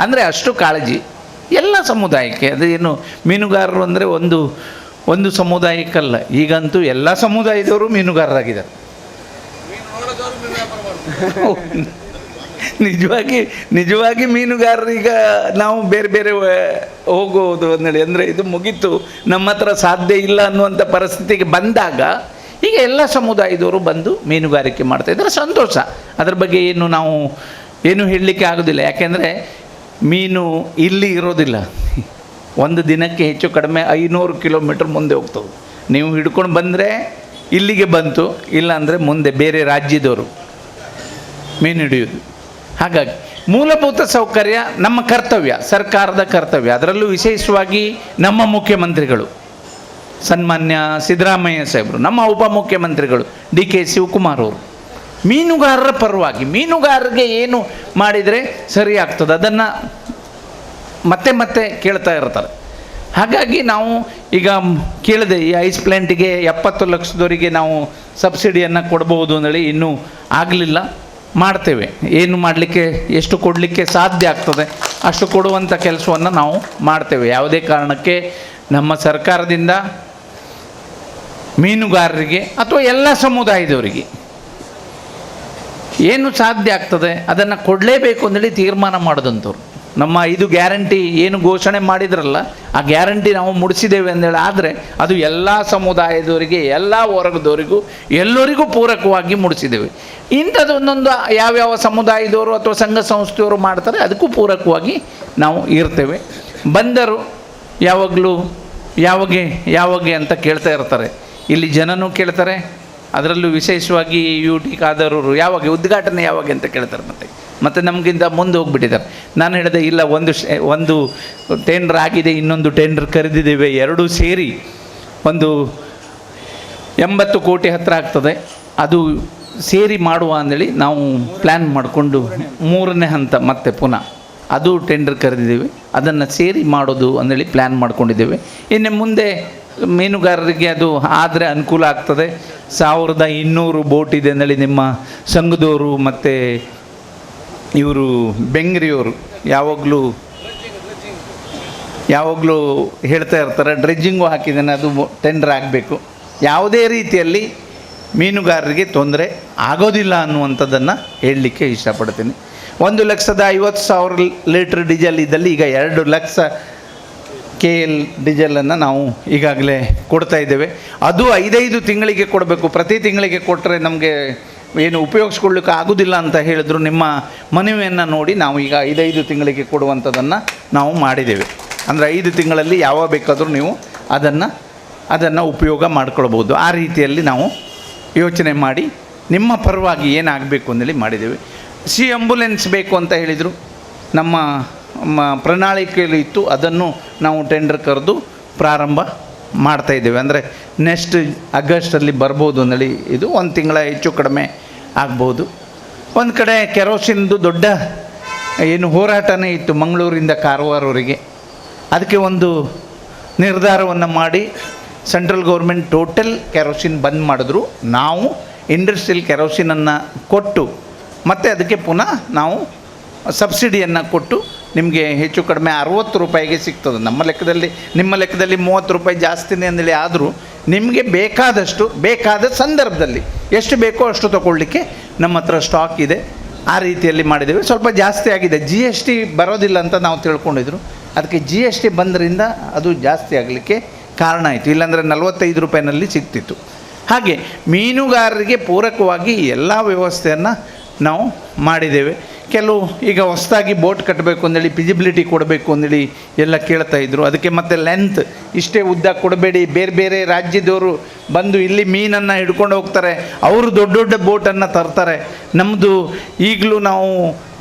Speaker 7: ಅಂದರೆ ಅಷ್ಟು ಕಾಳಜಿ ಎಲ್ಲ ಸಮುದಾಯಕ್ಕೆ. ಅದೇನು ಮೀನುಗಾರರು ಅಂದರೆ ಒಂದು ಸಮುದಾಯಕ್ಕಲ್ಲ, ಈಗಂತೂ ಎಲ್ಲ ಸಮುದಾಯದವರು ಮೀನುಗಾರರಾಗಿದ್ದಾರೆ. ನಿಜವಾಗಿ ಮೀನುಗಾರರೀಗ ನಾವು ಬೇರೆ ಬೇರೆ ಹೋಗೋದು ಅಂದೇಳಿ, ಅಂದರೆ ಇದು ಮುಗೀತು, ನಮ್ಮ ಹತ್ರ ಸಾಧ್ಯ ಇಲ್ಲ ಅನ್ನುವಂಥ ಪರಿಸ್ಥಿತಿಗೆ ಬಂದಾಗ ಈಗ ಎಲ್ಲ ಸಮುದಾಯದವರು ಬಂದು ಮೀನುಗಾರಿಕೆ ಮಾಡ್ತಾಯಿದ್ದಾರೆ. ಸಂತೋಷ. ಅದ್ರ ಬಗ್ಗೆ ನಾವು ಹೇಳಲಿಕ್ಕೆ ಆಗೋದಿಲ್ಲ. ಯಾಕೆಂದರೆ ಮೀನು ಇಲ್ಲಿ ಇರೋದಿಲ್ಲ, ಒಂದು ದಿನಕ್ಕೆ ಹೆಚ್ಚು ಕಡಿಮೆ 500 ಕಿಲೋಮೀಟ್ರ್ ಮುಂದೆ ಹೋಗ್ತವೆ. ನೀವು ಹಿಡ್ಕೊಂಡು ಬಂದರೆ ಇಲ್ಲಿಗೆ ಬಂತು, ಇಲ್ಲಾಂದರೆ ಮುಂದೆ ಬೇರೆ ರಾಜ್ಯದವರು ಮೀನು ಹಿಡಿಯೋದು. ಹಾಗಾಗಿ ಮೂಲಭೂತ ಸೌಕರ್ಯ ನಮ್ಮ ಕರ್ತವ್ಯ, ಸರ್ಕಾರದ ಕರ್ತವ್ಯ. ಅದರಲ್ಲೂ ವಿಶೇಷವಾಗಿ ನಮ್ಮ ಮುಖ್ಯಮಂತ್ರಿಗಳು ಸನ್ಮಾನ್ಯ ಸಿದ್ದರಾಮಯ್ಯ ಸಾಹೇಬರು, ನಮ್ಮ ಉಪಮುಖ್ಯಮಂತ್ರಿಗಳು DK ಶಿವಕುಮಾರ್ ಅವರು ಮೀನುಗಾರರ ಪರವಾಗಿ, ಮೀನುಗಾರರಿಗೆ ಏನು ಮಾಡಿದರೆ ಸರಿ ಆಗ್ತದೆ ಅದನ್ನು ಮತ್ತೆ ಮತ್ತೆ ಕೇಳ್ತಾ ಇರ್ತಾರೆ. ಹಾಗಾಗಿ ನಾವು ಈಗ ಕೇಳಿದೆ, ಈ ಐಸ್ ಪ್ಲ್ಯಾಂಟಿಗೆ 70 ಲಕ್ಷದವರಿಗೆ ನಾವು ಸಬ್ಸಿಡಿಯನ್ನು ಕೊಡ್ಬೋದು ಅಂದೇಳಿ ಇನ್ನೂ ಆಗಲಿಲ್ಲ. ಮಾಡ್ತೇವೆ. ಏನು ಮಾಡಲಿಕ್ಕೆ, ಎಷ್ಟು ಕೊಡಲಿಕ್ಕೆ ಸಾಧ್ಯ ಆಗ್ತದೆ ಅಷ್ಟು ಕೊಡುವಂಥ ಕೆಲಸವನ್ನು ನಾವು ಮಾಡ್ತೇವೆ. ಯಾವುದೇ ಕಾರಣಕ್ಕೆ ನಮ್ಮ ಸರ್ಕಾರದಿಂದ ಮೀನುಗಾರರಿಗೆ ಅಥವಾ ಎಲ್ಲ ಸಮುದಾಯದವರಿಗೆ ಏನು ಸಾಧ್ಯ ಆಗ್ತದೆ ಅದನ್ನು ಕೊಡಲೇಬೇಕು ಅಂದೇಳಿ ತೀರ್ಮಾನ ಮಾಡೋದಂಥವ್ರು. ನಮ್ಮ 5 ಗ್ಯಾರಂಟಿ ಏನು ಘೋಷಣೆ ಮಾಡಿದ್ರಲ್ಲ, ಆ ಗ್ಯಾರಂಟಿ ನಾವು ಮುಡಿಸಿದ್ದೇವೆ ಅಂದೇಳಿ. ಆದರೆ ಅದು ಎಲ್ಲ ಸಮುದಾಯದವರಿಗೆ, ಎಲ್ಲ ವರ್ಗದವರಿಗೂ, ಎಲ್ಲರಿಗೂ ಪೂರಕವಾಗಿ ಮುಡಿಸಿದ್ದೇವೆ. ಇಂಥದ್ದು ಒಂದೊಂದು ಯಾವ್ಯಾವ ಸಮುದಾಯದವರು ಅಥವಾ ಸಂಘ ಸಂಸ್ಥೆಯವರು ಮಾಡ್ತಾರೆ, ಅದಕ್ಕೂ ಪೂರಕವಾಗಿ ನಾವು ಇರ್ತೇವೆ. ಬಂದರು ಯಾವಾಗಲೂ ಯಾವಾಗ ಅಂತ ಕೇಳ್ತಾ ಇರ್ತಾರೆ. ಇಲ್ಲಿ ಜನನೂ ಕೇಳ್ತಾರೆ, ಅದರಲ್ಲೂ ವಿಶೇಷವಾಗಿ UT ಖಾದರ್ ಅವರು ಯಾವಾಗ ಉದ್ಘಾಟನೆ ಯಾವಾಗ ಅಂತ ಕೇಳ್ತಾರೆ. ಮತ್ತು ನಮಗಿಂತ ಮುಂದೆ ಹೋಗ್ಬಿಟ್ಟಿದ್ದಾರೆ. ನಾನು ಹೇಳಿದೆ, ಇಲ್ಲ, ಒಂದು ಟೆಂಡರ್ ಆಗಿದೆ, ಇನ್ನೊಂದು ಟೆಂಡರ್ ಕರೆದಿದ್ದೇವೆ, ಎರಡೂ ಸೇರಿ ಒಂದು 80 ಕೋಟಿ ಹತ್ತಿರ ಆಗ್ತದೆ. ಅದು ಸೇರಿ ಮಾಡುವ ಅಂದೇಳಿ ನಾವು ಪ್ಲ್ಯಾನ್ ಮಾಡಿಕೊಂಡು 3ನೇ ಹಂತ ಮತ್ತೆ ಪುನಃ ಅದು ಟೆಂಡರ್ ಕರೆದಿದ್ದೇವೆ. ಅದನ್ನು ಸೇರಿ ಮಾಡೋದು ಅಂದೇಳಿ ಪ್ಲ್ಯಾನ್ ಮಾಡ್ಕೊಂಡಿದ್ದೇವೆ. ಇನ್ನು ಮುಂದೆ ಮೀನುಗಾರರಿಗೆ ಅದು ಆದರೆ ಅನುಕೂಲ ಆಗ್ತದೆ. 1200 ಬೋಟ್ ಇದೆ ಅಂದೇಳಿ ನಿಮ್ಮ ಸಂಘದವರು ಮತ್ತು ಇವರು ಬೆಂಗ್ರಿಯವರು ಯಾವಾಗಲೂ ಹೇಳ್ತಾ ಇರ್ತಾರೆ. ಡ್ರೆಜ್ಜಿಂಗು ಹಾಕಿದ್ದೇನೆ, ಅದು ಟೆಂಡರ್ ಆಗಬೇಕು. ಯಾವುದೇ ರೀತಿಯಲ್ಲಿ ಮೀನುಗಾರರಿಗೆ ತೊಂದರೆ ಆಗೋದಿಲ್ಲ ಅನ್ನುವಂಥದ್ದನ್ನು ಹೇಳಲಿಕ್ಕೆ ಇಷ್ಟಪಡ್ತೀನಿ. 1,50,000 ಲೀಟ್ರ್ ಡೀಸೆಲ್ ಇದ್ದಲ್ಲಿ ಈಗ 2 ಲಕ್ಷ KL ಡೀಸೆಲನ್ನು ನಾವು ಈಗಾಗಲೇ ಕೊಡ್ತಾ ಇದ್ದೇವೆ. ಅದು 5 ತಿಂಗಳಿಗೆ ಕೊಡಬೇಕು. ಪ್ರತಿ ತಿಂಗಳಿಗೆ ಕೊಟ್ಟರೆ ನಮಗೆ ಏನು ಉಪಯೋಗಿಸ್ಕೊಳ್ಳಿಕ್ಕೆ ಆಗೋದಿಲ್ಲ ಅಂತ ಹೇಳಿದ್ರು ನಿಮ್ಮ ಮನವಿಯನ್ನು ನೋಡಿ ನಾವು ಈಗ 5 ತಿಂಗಳಿಗೆ ಕೊಡುವಂಥದ್ದನ್ನು ನಾವು ಮಾಡಿದ್ದೇವೆ. ಅಂದರೆ 5 ತಿಂಗಳಲ್ಲಿ ಯಾವಾಗ ಬೇಕಾದರೂ ನೀವು ಅದನ್ನು ಉಪಯೋಗ ಮಾಡ್ಕೊಳ್ಬೋದು. ಆ ರೀತಿಯಲ್ಲಿ ನಾವು ಯೋಚನೆ ಮಾಡಿ ನಿಮ್ಮ ಪರವಾಗಿ ಏನಾಗಬೇಕು ಅಂತೇಳಿ ಮಾಡಿದ್ದೇವೆ. ಆಂಬ್ಯುಲೆನ್ಸ್ ಬೇಕು ಅಂತ ಹೇಳಿದರು, ನಮ್ಮ ಪ್ರಣಾಳಿಕೆಯಲ್ಲಿ ಇತ್ತು. ಅದನ್ನು ನಾವು ಟೆಂಡರ್ ಕರೆದು ಪ್ರಾರಂಭ ಮಾಡ್ತಾಯಿದ್ದೇವೆ. ಅಂದರೆ ನೆಕ್ಸ್ಟ್ ಆಗಸ್ಟಲ್ಲಿ ಬರ್ಬೋದು ಅಂದೇಳಿ ಇದು 1 ತಿಂಗಳ ಹೆಚ್ಚು ಕಡಿಮೆ ಆಗ್ಬೋದು. ಒಂದು ಕಡೆ ಕೆರೋಸಿನ್ದು ದೊಡ್ಡ ಏನು ಹೋರಾಟನೇ ಇತ್ತು ಮಂಗಳೂರಿಂದ ಕಾರವಾರವರೆಗೆ. ಅದಕ್ಕೆ ಒಂದು ನಿರ್ಧಾರವನ್ನು ಮಾಡಿ ಸೆಂಟ್ರಲ್ ಗೌರ್ಮೆಂಟ್ ಟೋಟಲ್ ಕೆರೋಸಿನ್ ಬಂದ್ ಮಾಡಿದ್ರು. ನಾವು ಇಂಡಸ್ಟ್ರಿಯಲ್ ಕೆರೋಸಿನನ್ನು ಕೊಟ್ಟು ಮತ್ತು ಅದಕ್ಕೆ ಪುನಃ ನಾವು ಸಬ್ಸಿಡಿಯನ್ನು ಕೊಟ್ಟು ನಿಮಗೆ ಹೆಚ್ಚು ಕಡಿಮೆ 60 ರೂಪಾಯಿಗೆ ಸಿಗ್ತದೆ. ನಮ್ಮ ಲೆಕ್ಕದಲ್ಲಿ, ನಿಮ್ಮ ಲೆಕ್ಕದಲ್ಲಿ 30 ರೂಪಾಯಿ ಜಾಸ್ತಿನೇ ಅಂದೇಳಿ ಆದರೂ ನಿಮಗೆ ಬೇಕಾದ ಸಂದರ್ಭದಲ್ಲಿ ಎಷ್ಟು ಬೇಕೋ ಅಷ್ಟು ತೊಗೊಳ್ಳಿಕ್ಕೆ ನಮ್ಮ ಹತ್ರ ಸ್ಟಾಕ್ ಇದೆ. ಆ ರೀತಿಯಲ್ಲಿ ಮಾಡಿದ್ದೇವೆ. ಸ್ವಲ್ಪ ಜಾಸ್ತಿ ಆಗಿದೆ. GST ಬರೋದಿಲ್ಲ ಅಂತ ನಾವು ತಿಳ್ಕೊಂಡಿದ್ರು. ಅದಕ್ಕೆ GST ಬಂದರಿಂದ ಅದು ಜಾಸ್ತಿ ಆಗಲಿಕ್ಕೆ ಕಾರಣ ಆಯಿತು. ಇಲ್ಲಾಂದರೆ 45 ರೂಪಾಯಿನಲ್ಲಿ ಸಿಗ್ತಿತ್ತು. ಹಾಗೆ ಮೀನುಗಾರರಿಗೆ ಪೂರಕವಾಗಿ ಎಲ್ಲ ವ್ಯವಸ್ಥೆಯನ್ನು ನಾವು ಮಾಡಿದ್ದೇವೆ. ಕೆಲವು ಈಗ ಹೊಸದಾಗಿ ಬೋಟ್ ಕಟ್ಟಬೇಕು ಅಂದೇಳಿ ಫಿಸಿಬಿಲಿಟಿ ಕೊಡಬೇಕು ಅಂದೇಳಿ ಎಲ್ಲ ಕೇಳ್ತಾಯಿದ್ರು. ಅದಕ್ಕೆ ಮತ್ತೆ ಲೆಂತ್ ಇಷ್ಟೇ ಉದ್ದ ಕೊಡಬೇಡಿ, ಬೇರೆ ಬೇರೆ ರಾಜ್ಯದವರು ಬಂದು ಇಲ್ಲಿ ಮೀನನ್ನು ಹಿಡ್ಕೊಂಡು ಹೋಗ್ತಾರೆ, ಅವರು ದೊಡ್ಡ ದೊಡ್ಡ ಬೋಟನ್ನು ತರ್ತಾರೆ. ನಮ್ಮದು ಈಗಲೂ ನಾವು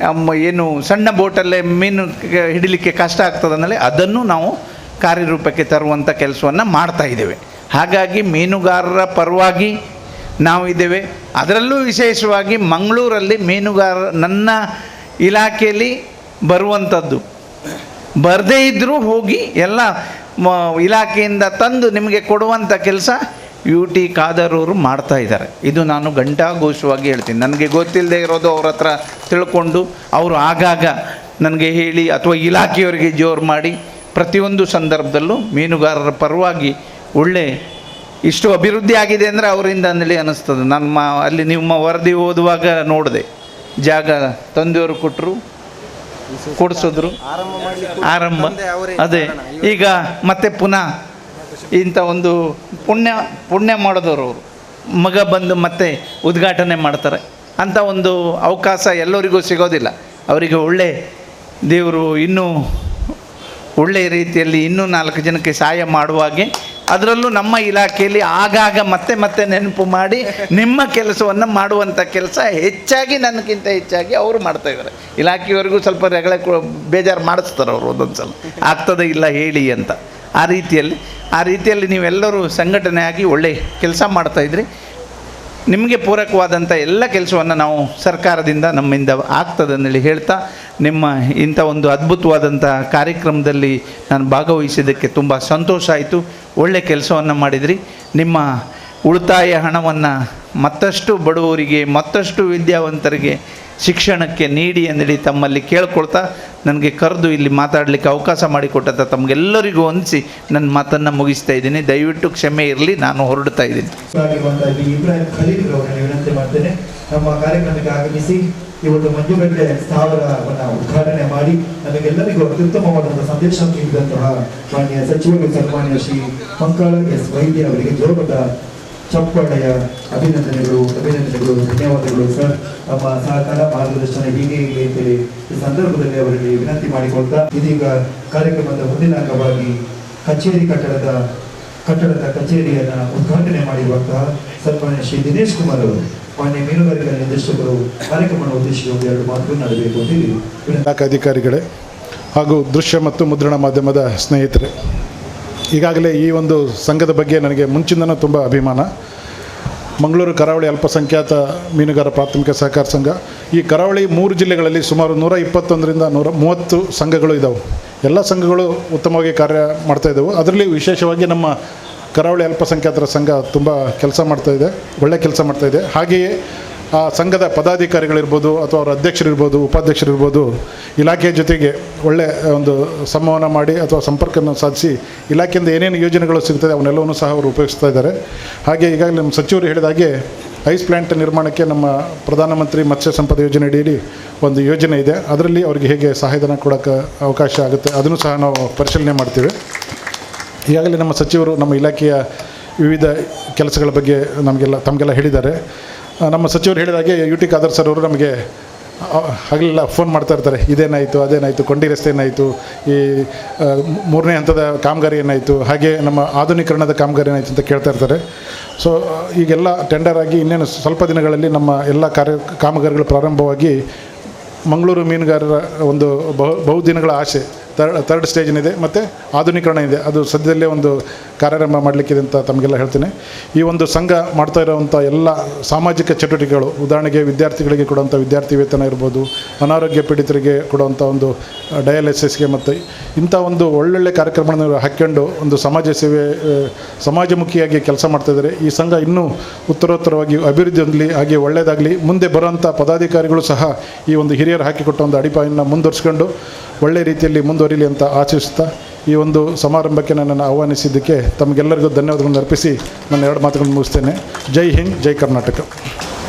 Speaker 7: ಏನು ಸಣ್ಣ ಬೋಟಲ್ಲೇ ಮೀನು ಹಿಡಿಲಿಕ್ಕೆ ಕಷ್ಟ ಆಗ್ತದೆ ಅಂದೇಳಿ ಅದನ್ನು ನಾವು ಕಾರ್ಯರೂಪಕ್ಕೆ ತರುವಂಥ ಕೆಲಸವನ್ನು ಮಾಡ್ತಾಯಿದ್ದೇವೆ. ಹಾಗಾಗಿ ಮೀನುಗಾರರ ಪರವಾಗಿ ನಾವು ಇದ್ದೇವೆ. ಅದರಲ್ಲೂ ವಿಶೇಷವಾಗಿ ಮಂಗಳೂರಲ್ಲಿ ನನ್ನ ಇಲಾಖೆಯಲ್ಲಿ ಬರುವಂಥದ್ದು ಬರದೇ ಇದ್ದರೂ ಹೋಗಿ ಎಲ್ಲ ಇಲಾಖೆಯಿಂದ ತಂದು ನಿಮಗೆ ಕೊಡುವಂಥ ಕೆಲಸ UT ಖಾದರ್ ಅವರು ಮಾಡ್ತಾಯಿದ್ದಾರೆ. ಇದು ನಾನು ಘಂಟಾಘೋಷವಾಗಿ ಹೇಳ್ತೀನಿ. ನನಗೆ ಗೊತ್ತಿಲ್ಲದೆ ಇರೋದು ಅವ್ರ ಹತ್ರ ತಿಳ್ಕೊಂಡು ಅವರು ಆಗಾಗ ನನಗೆ ಹೇಳಿ ಅಥವಾ ಇಲಾಖೆಯವರಿಗೆ ಜೋರು ಮಾಡಿ ಪ್ರತಿಯೊಂದು ಸಂದರ್ಭದಲ್ಲೂ ಮೀನುಗಾರರ ಪರವಾಗಿ ಒಳ್ಳೆ ಇಷ್ಟು ಅಭಿವೃದ್ಧಿ ಆಗಿದೆ ಅಂದರೆ ಅವರಿಂದ ಅಂದೇಳಿ ಅನ್ನಿಸ್ತದೆ. ನಮ್ಮ ಅಲ್ಲಿ ನಿಮ್ಮ ವರದಿ ಓದುವಾಗ ನೋಡಿದೆ, ಜಾಗ ತಂದೆಯವರು ಕೊಟ್ಟರು, ಕೊಡಿಸಿದ್ರು, ಆರಂಭ ಅದೇ ಈಗ ಮತ್ತೆ ಪುನಃ ಇಂಥ ಒಂದು ಪುಣ್ಯ ಮಾಡಿದವರು ಅವರು ಮಗ ಬಂದು ಮತ್ತೆ ಉದ್ಘಾಟನೆ ಮಾಡ್ತಾರೆ. ಅಂಥ ಒಂದು ಅವಕಾಶ ಎಲ್ಲರಿಗೂ ಸಿಗೋದಿಲ್ಲ. ಅವರಿಗೆ ಒಳ್ಳೆ ದೇವರು ಇನ್ನೂ ಒಳ್ಳೆಯ ರೀತಿಯಲ್ಲಿ ಇನ್ನೂ 4 ಜನಕ್ಕೆ ಸಹಾಯ ಮಾಡುವಾಗೆ, ಅದರಲ್ಲೂ ನಮ್ಮ ಇಲಾಖೆಯಲ್ಲಿ ಆಗಾಗ ಮತ್ತೆ ನೆನಪು ಮಾಡಿ ನಿಮ್ಮ ಕೆಲಸವನ್ನು ಮಾಡುವಂಥ ಕೆಲಸ ಹೆಚ್ಚಾಗಿ ನನಗಿಂತ ಹೆಚ್ಚಾಗಿ ಅವರು ಮಾಡ್ತಾಯಿದ್ದಾರೆ. ಇಲಾಖೆಯವರೆಗೂ ಸ್ವಲ್ಪ ಬೇಜಾರು ಮಾಡಿಸ್ತಾರೆ ಅವರು ಒಂದೊಂದು ಸಲ, ಆಗ್ತದೆ ಇಲ್ಲ ಹೇಳಿ ಅಂತ. ಆ ರೀತಿಯಲ್ಲಿ ನೀವೆಲ್ಲರೂ ಸಂಘಟನೆಯಾಗಿ ಒಳ್ಳೆ ಕೆಲಸ ಮಾಡ್ತಾಯಿದ್ರಿ. ನಿಮಗೆ ಪೂರಕವಾದಂಥ ಎಲ್ಲ ಕೆಲಸವನ್ನು ನಾವು ಸರ್ಕಾರದಿಂದ ನಮ್ಮಿಂದ ಆಗ್ತದೆ ಅಂತೇಳಿ ಹೇಳ್ತಾ, ನಿಮ್ಮ ಇಂಥ ಒಂದು ಅದ್ಭುತವಾದಂಥ ಕಾರ್ಯಕ್ರಮದಲ್ಲಿ ನಾನು ಭಾಗವಹಿಸಿದ್ದಕ್ಕೆ ತುಂಬ ಸಂತೋಷ ಆಯಿತು. ಒಳ್ಳೆ ಕೆಲಸವನ್ನು ಮಾಡಿದ್ರಿ. ನಿಮ್ಮ ಉಳಿತಾಯ ಹಣವನ್ನು ಮತ್ತಷ್ಟು ಬಡವರಿಗೆ, ಮತ್ತಷ್ಟು ವಿದ್ಯಾವಂತರಿಗೆ ಶಿಕ್ಷಣಕ್ಕೆ ನೀಡಿ ಅಂದೇಳಿ ತಮ್ಮಲ್ಲಿ ಕೇಳ್ಕೊಳ್ತಾ, ನನಗೆ ಕರೆದು ಇಲ್ಲಿ ಮಾತಾಡಲಿಕ್ಕೆ ಅವಕಾಶ ಮಾಡಿಕೊಟ್ಟ ತಮಗೆಲ್ಲರಿಗೂ ಹೊಂದಿಸಿ ನನ್ನ ಮಾತನ್ನು ಮುಗಿಸ್ತಾ ಇದ್ದೀನಿ. ದಯವಿಟ್ಟು ಕ್ಷಮೆ ಇರಲಿ, ನಾನು ಹೊರಡ್ತಾ ಇದ್ದೀನಿ.
Speaker 2: ಇಬ್ರಾಹಿಂ ಖಲೀಲ್ ಅವರನ್ನು ವಿನಂತಿ ಮಾಡ್ತೇನೆ, ನಮ್ಮ ಕಾರ್ಯಕ್ರಮಕ್ಕೆ ಆಗಮಿಸಿ ಇವತ್ತು ಮಂಜುಗಡ್ಡೆ ಸ್ಥಾವರವನ್ನು ಉದ್ಘಾಟನೆ ಮಾಡಿ ನಮಗೆಲ್ಲರಿಗೂ ಅತ್ಯುತ್ತಮವಾದಂತಹ ಸಂದೇಶ ನೀಡಿದಂತಹ ಮಾನ್ಯ ಸಚಿವರು ಸನ್ಮಾನ್ಯ ಶ್ರೀ ಮಂಕಾಳ ಎಸ್ ವೈದ್ಯ ಅವರಿಗೆ ಜೋರದ ಚಪ್ಪಳೆಯ ಅಭಿನಂದನೆಗಳು, ಧನ್ಯವಾದಗಳು ಸರ್. ನಮ್ಮ ಸಹಕಾರ ಮಾರ್ಗದರ್ಶನ ಹೀಗೆ ಅಂತೇಳಿ ಈ ಸಂದರ್ಭದಲ್ಲಿ ಅವರಿಗೆ ವಿನಂತಿ ಮಾಡಿಕೊಳ್ತಾ, ಇದೀಗ ಕಾರ್ಯಕ್ರಮದ ಮುಂದಿನ ಅಂಗವಾಗಿ ಕಟ್ಟಡದ ಕಚೇರಿಯನ್ನು ಉದ್ಘಾಟನೆ ಮಾಡಿರುವಂತಹ ಸನ್ಮಾನ್ಯ ಶ್ರೀ ದಿನೇಶ್ ಕುಮಾರ್ ಅವರು, ಮಾನ್ಯ ಮೀನುಗಾರಿಕಾ ನಿರ್ದೇಶಕರು, ಕಾರ್ಯಕ್ರಮವನ್ನು ಉದ್ದೇಶಿಸಿ 2 ಮಾತುಗಳನ್ನು ನಡೆಯಬೇಕು ಅಂತ ಹೇಳಿ
Speaker 8: ಇಲಾಖಾ ಅಧಿಕಾರಿಗಳೇ ಹಾಗೂ ದೃಶ್ಯ ಮತ್ತು ಮುದ್ರಣ ಮಾಧ್ಯಮದ ಸ್ನೇಹಿತರೆ, ಈಗಾಗಲೇ ಈ ಒಂದು ಸಂಘದ ಬಗ್ಗೆ ನನಗೆ ಮುಂಚಿಂದನೂ ತುಂಬ ಅಭಿಮಾನ. ಮಂಗಳೂರು ಕರಾವಳಿ ಅಲ್ಪಸಂಖ್ಯಾತ ಮೀನುಗಾರ ಪ್ರಾಥಮಿಕ ಸಹಕಾರ ಸಂಘ, ಈ ಕರಾವಳಿ 3 ಜಿಲ್ಲೆಗಳಲ್ಲಿ ಸುಮಾರು 121ರಿಂದ 130 ಸಂಘಗಳು ಇದ್ದಾವೆ. ಎಲ್ಲ ಸಂಘಗಳು ಉತ್ತಮವಾಗಿ ಕಾರ್ಯ ಮಾಡ್ತಾಯಿದ್ದವು. ಅದರಲ್ಲಿ ವಿಶೇಷವಾಗಿ ನಮ್ಮ ಕರಾವಳಿ ಅಲ್ಪಸಂಖ್ಯಾತರ ಸಂಘ ತುಂಬ ಕೆಲಸ ಮಾಡ್ತಾಯಿದೆ, ಒಳ್ಳೆ ಕೆಲಸ ಮಾಡ್ತಾಯಿದೆ. ಹಾಗೆಯೇ ಆ ಸಂಘದ ಪದಾಧಿಕಾರಿಗಳಿರ್ಬೋದು ಅಥವಾ ಅವರ ಅಧ್ಯಕ್ಷರಿರ್ಬೋದು, ಉಪಾಧ್ಯಕ್ಷರಿರ್ಬೋದು, ಇಲಾಖೆಯ ಜೊತೆಗೆ ಒಳ್ಳೆಯ ಒಂದು ಸಂವಹನ ಮಾಡಿ ಅಥವಾ ಸಂಪರ್ಕವನ್ನು ಸಾಧಿಸಿ ಇಲಾಖೆಯಿಂದ ಏನೇನು ಯೋಜನೆಗಳು ಸಿಗ್ತದೆ ಅವನ್ನೆಲ್ಲವನ್ನೂ ಸಹ ಅವರು ಉಪಯೋಗಿಸ್ತಾ ಇದ್ದಾರೆ. ಹಾಗೆ ಈಗಾಗಲೇ ನಮ್ಮ ಸಚಿವರು ಹೇಳಿದ ಹಾಗೆ ಐಸ್ ಪ್ಲ್ಯಾಂಟ್ ನಿರ್ಮಾಣಕ್ಕೆ ನಮ್ಮ ಪ್ರಧಾನಮಂತ್ರಿ ಮತ್ಸ್ಯ ಸಂಪದ ಯೋಜನೆ ಅಡಿಯಲ್ಲಿ ಒಂದು ಯೋಜನೆ ಇದೆ. ಅದರಲ್ಲಿ ಅವರಿಗೆ ಹೇಗೆ ಸಹಾಯಧನ ಕೊಡೋಕ್ಕೆ ಅವಕಾಶ ಆಗುತ್ತೆ ಅದನ್ನು ಸಹ ನಾವು ಪರಿಶೀಲನೆ ಮಾಡ್ತೀವಿ. ಈಗಾಗಲೇ ನಮ್ಮ ಸಚಿವರು ನಮ್ಮ ಇಲಾಖೆಯ ವಿವಿಧ ಕೆಲಸಗಳ ಬಗ್ಗೆ ತಮಗೆಲ್ಲ ಹೇಳಿದ್ದಾರೆ. ನಮ್ಮ ಸಚಿವರು ಹೇಳಿದಾಗೆ ಯು ಟಿ ಖಾದರ್ ಸರ್ ಅವರು ನಮಗೆ ಹಗಲೆಲ್ಲ ಫೋನ್ ಮಾಡ್ತಾ ಇರ್ತಾರೆ, ಇದೇನಾಯಿತು ಅದೇನಾಯಿತು, ಕೊಂಡಿ ರಸ್ತೆ ಏನಾಯಿತು, ಈ 3ನೇ ಹಂತದ ಕಾಮಗಾರಿ ಏನಾಯಿತು, ಹಾಗೆ ನಮ್ಮ ಆಧುನೀಕರಣದ ಕಾಮಗಾರಿ ಏನಾಯಿತು ಅಂತ ಕೇಳ್ತಾ ಇರ್ತಾರೆ. ಸೊ ಈಗೆಲ್ಲ ಟೆಂಡರ್ ಆಗಿ ಇನ್ನೇನು ಸ್ವಲ್ಪ ದಿನಗಳಲ್ಲಿ ನಮ್ಮ ಎಲ್ಲ ಕಾಮಗಾರಿಗಳು ಪ್ರಾರಂಭವಾಗಿ ಮಂಗಳೂರು ಮೀನುಗಾರರ ಒಂದು ಬಹುದಿನಗಳ ಆಸೆ ಥರ್ಡ್ ಸ್ಟೇಜ್ನಿದೆ ಮತ್ತು ಆಧುನೀಕರಣ ಇದೆ, ಅದು ಸದ್ಯದಲ್ಲೇ ಒಂದು ಕಾರ್ಯಾರಂಭ ಮಾಡಲಿಕ್ಕಿದೆ ಅಂತ ತಮಗೆಲ್ಲ ಹೇಳ್ತೀನಿ. ಈ ಒಂದು ಸಂಘ ಮಾಡ್ತಾ ಇರೋವಂಥ ಎಲ್ಲ ಸಾಮಾಜಿಕ ಚಟುವಟಿಕೆಗಳು, ಉದಾಹರಣೆಗೆ ವಿದ್ಯಾರ್ಥಿಗಳಿಗೆ ಕೊಡುವಂಥ ವಿದ್ಯಾರ್ಥಿ ವೇತನ ಇರ್ಬೋದು, ಅನಾರೋಗ್ಯ ಪೀಡಿತರಿಗೆ ಕೊಡುವಂಥ ಒಂದು ಡಯಾಲಿಸಿಸ್ಗೆ ಮತ್ತು ಇಂಥ ಒಂದು ಒಳ್ಳೊಳ್ಳೆ ಕಾರ್ಯಕ್ರಮಗಳನ್ನು ಹಾಕ್ಕೊಂಡು ಒಂದು ಸಮಾಜ ಸೇವೆ ಸಮಾಜಮುಖಿಯಾಗಿ ಕೆಲಸ ಮಾಡ್ತಾಯಿದ್ದಾರೆ. ಈ ಸಂಘ ಇನ್ನೂ ಉತ್ತರೋತ್ತರವಾಗಿ ಅಭಿವೃದ್ಧಿ ಹೊಂದಲಿ, ಹಾಗೆ ಒಳ್ಳೆಯದಾಗಲಿ. ಮುಂದೆ ಬರುವಂಥ ಪದಾಧಿಕಾರಿಗಳು ಸಹ ಈ ಒಂದು ಹಿರಿಯರು ಹಾಕಿಕೊಟ್ಟ ಒಂದು ಅಡಿಪಾಯನ್ನು ಮುಂದುವರಿಸ್ಕೊಂಡು ಒಳ್ಳೆಯ ರೀತಿಯಲ್ಲಿ ಮುಂದುವರಿಲಿ ಅಂತ ಆಶಿಸ್ತಾ ಈ ಒಂದು ಸಮಾರಂಭಕ್ಕೆ ನನ್ನನ್ನು ಆಹ್ವಾನಿಸಿದ್ದಕ್ಕೆ ತಮಗೆಲ್ಲರಿಗೂ ಧನ್ಯವಾದಗಳನ್ನು ಅರ್ಪಿಸಿ ನನ್ನ 2 ಮಾತುಗಳನ್ನು ಮುಗಿಸ್ತೇನೆ. ಜೈ ಹಿಂದ್, ಜೈ ಕರ್ನಾಟಕ.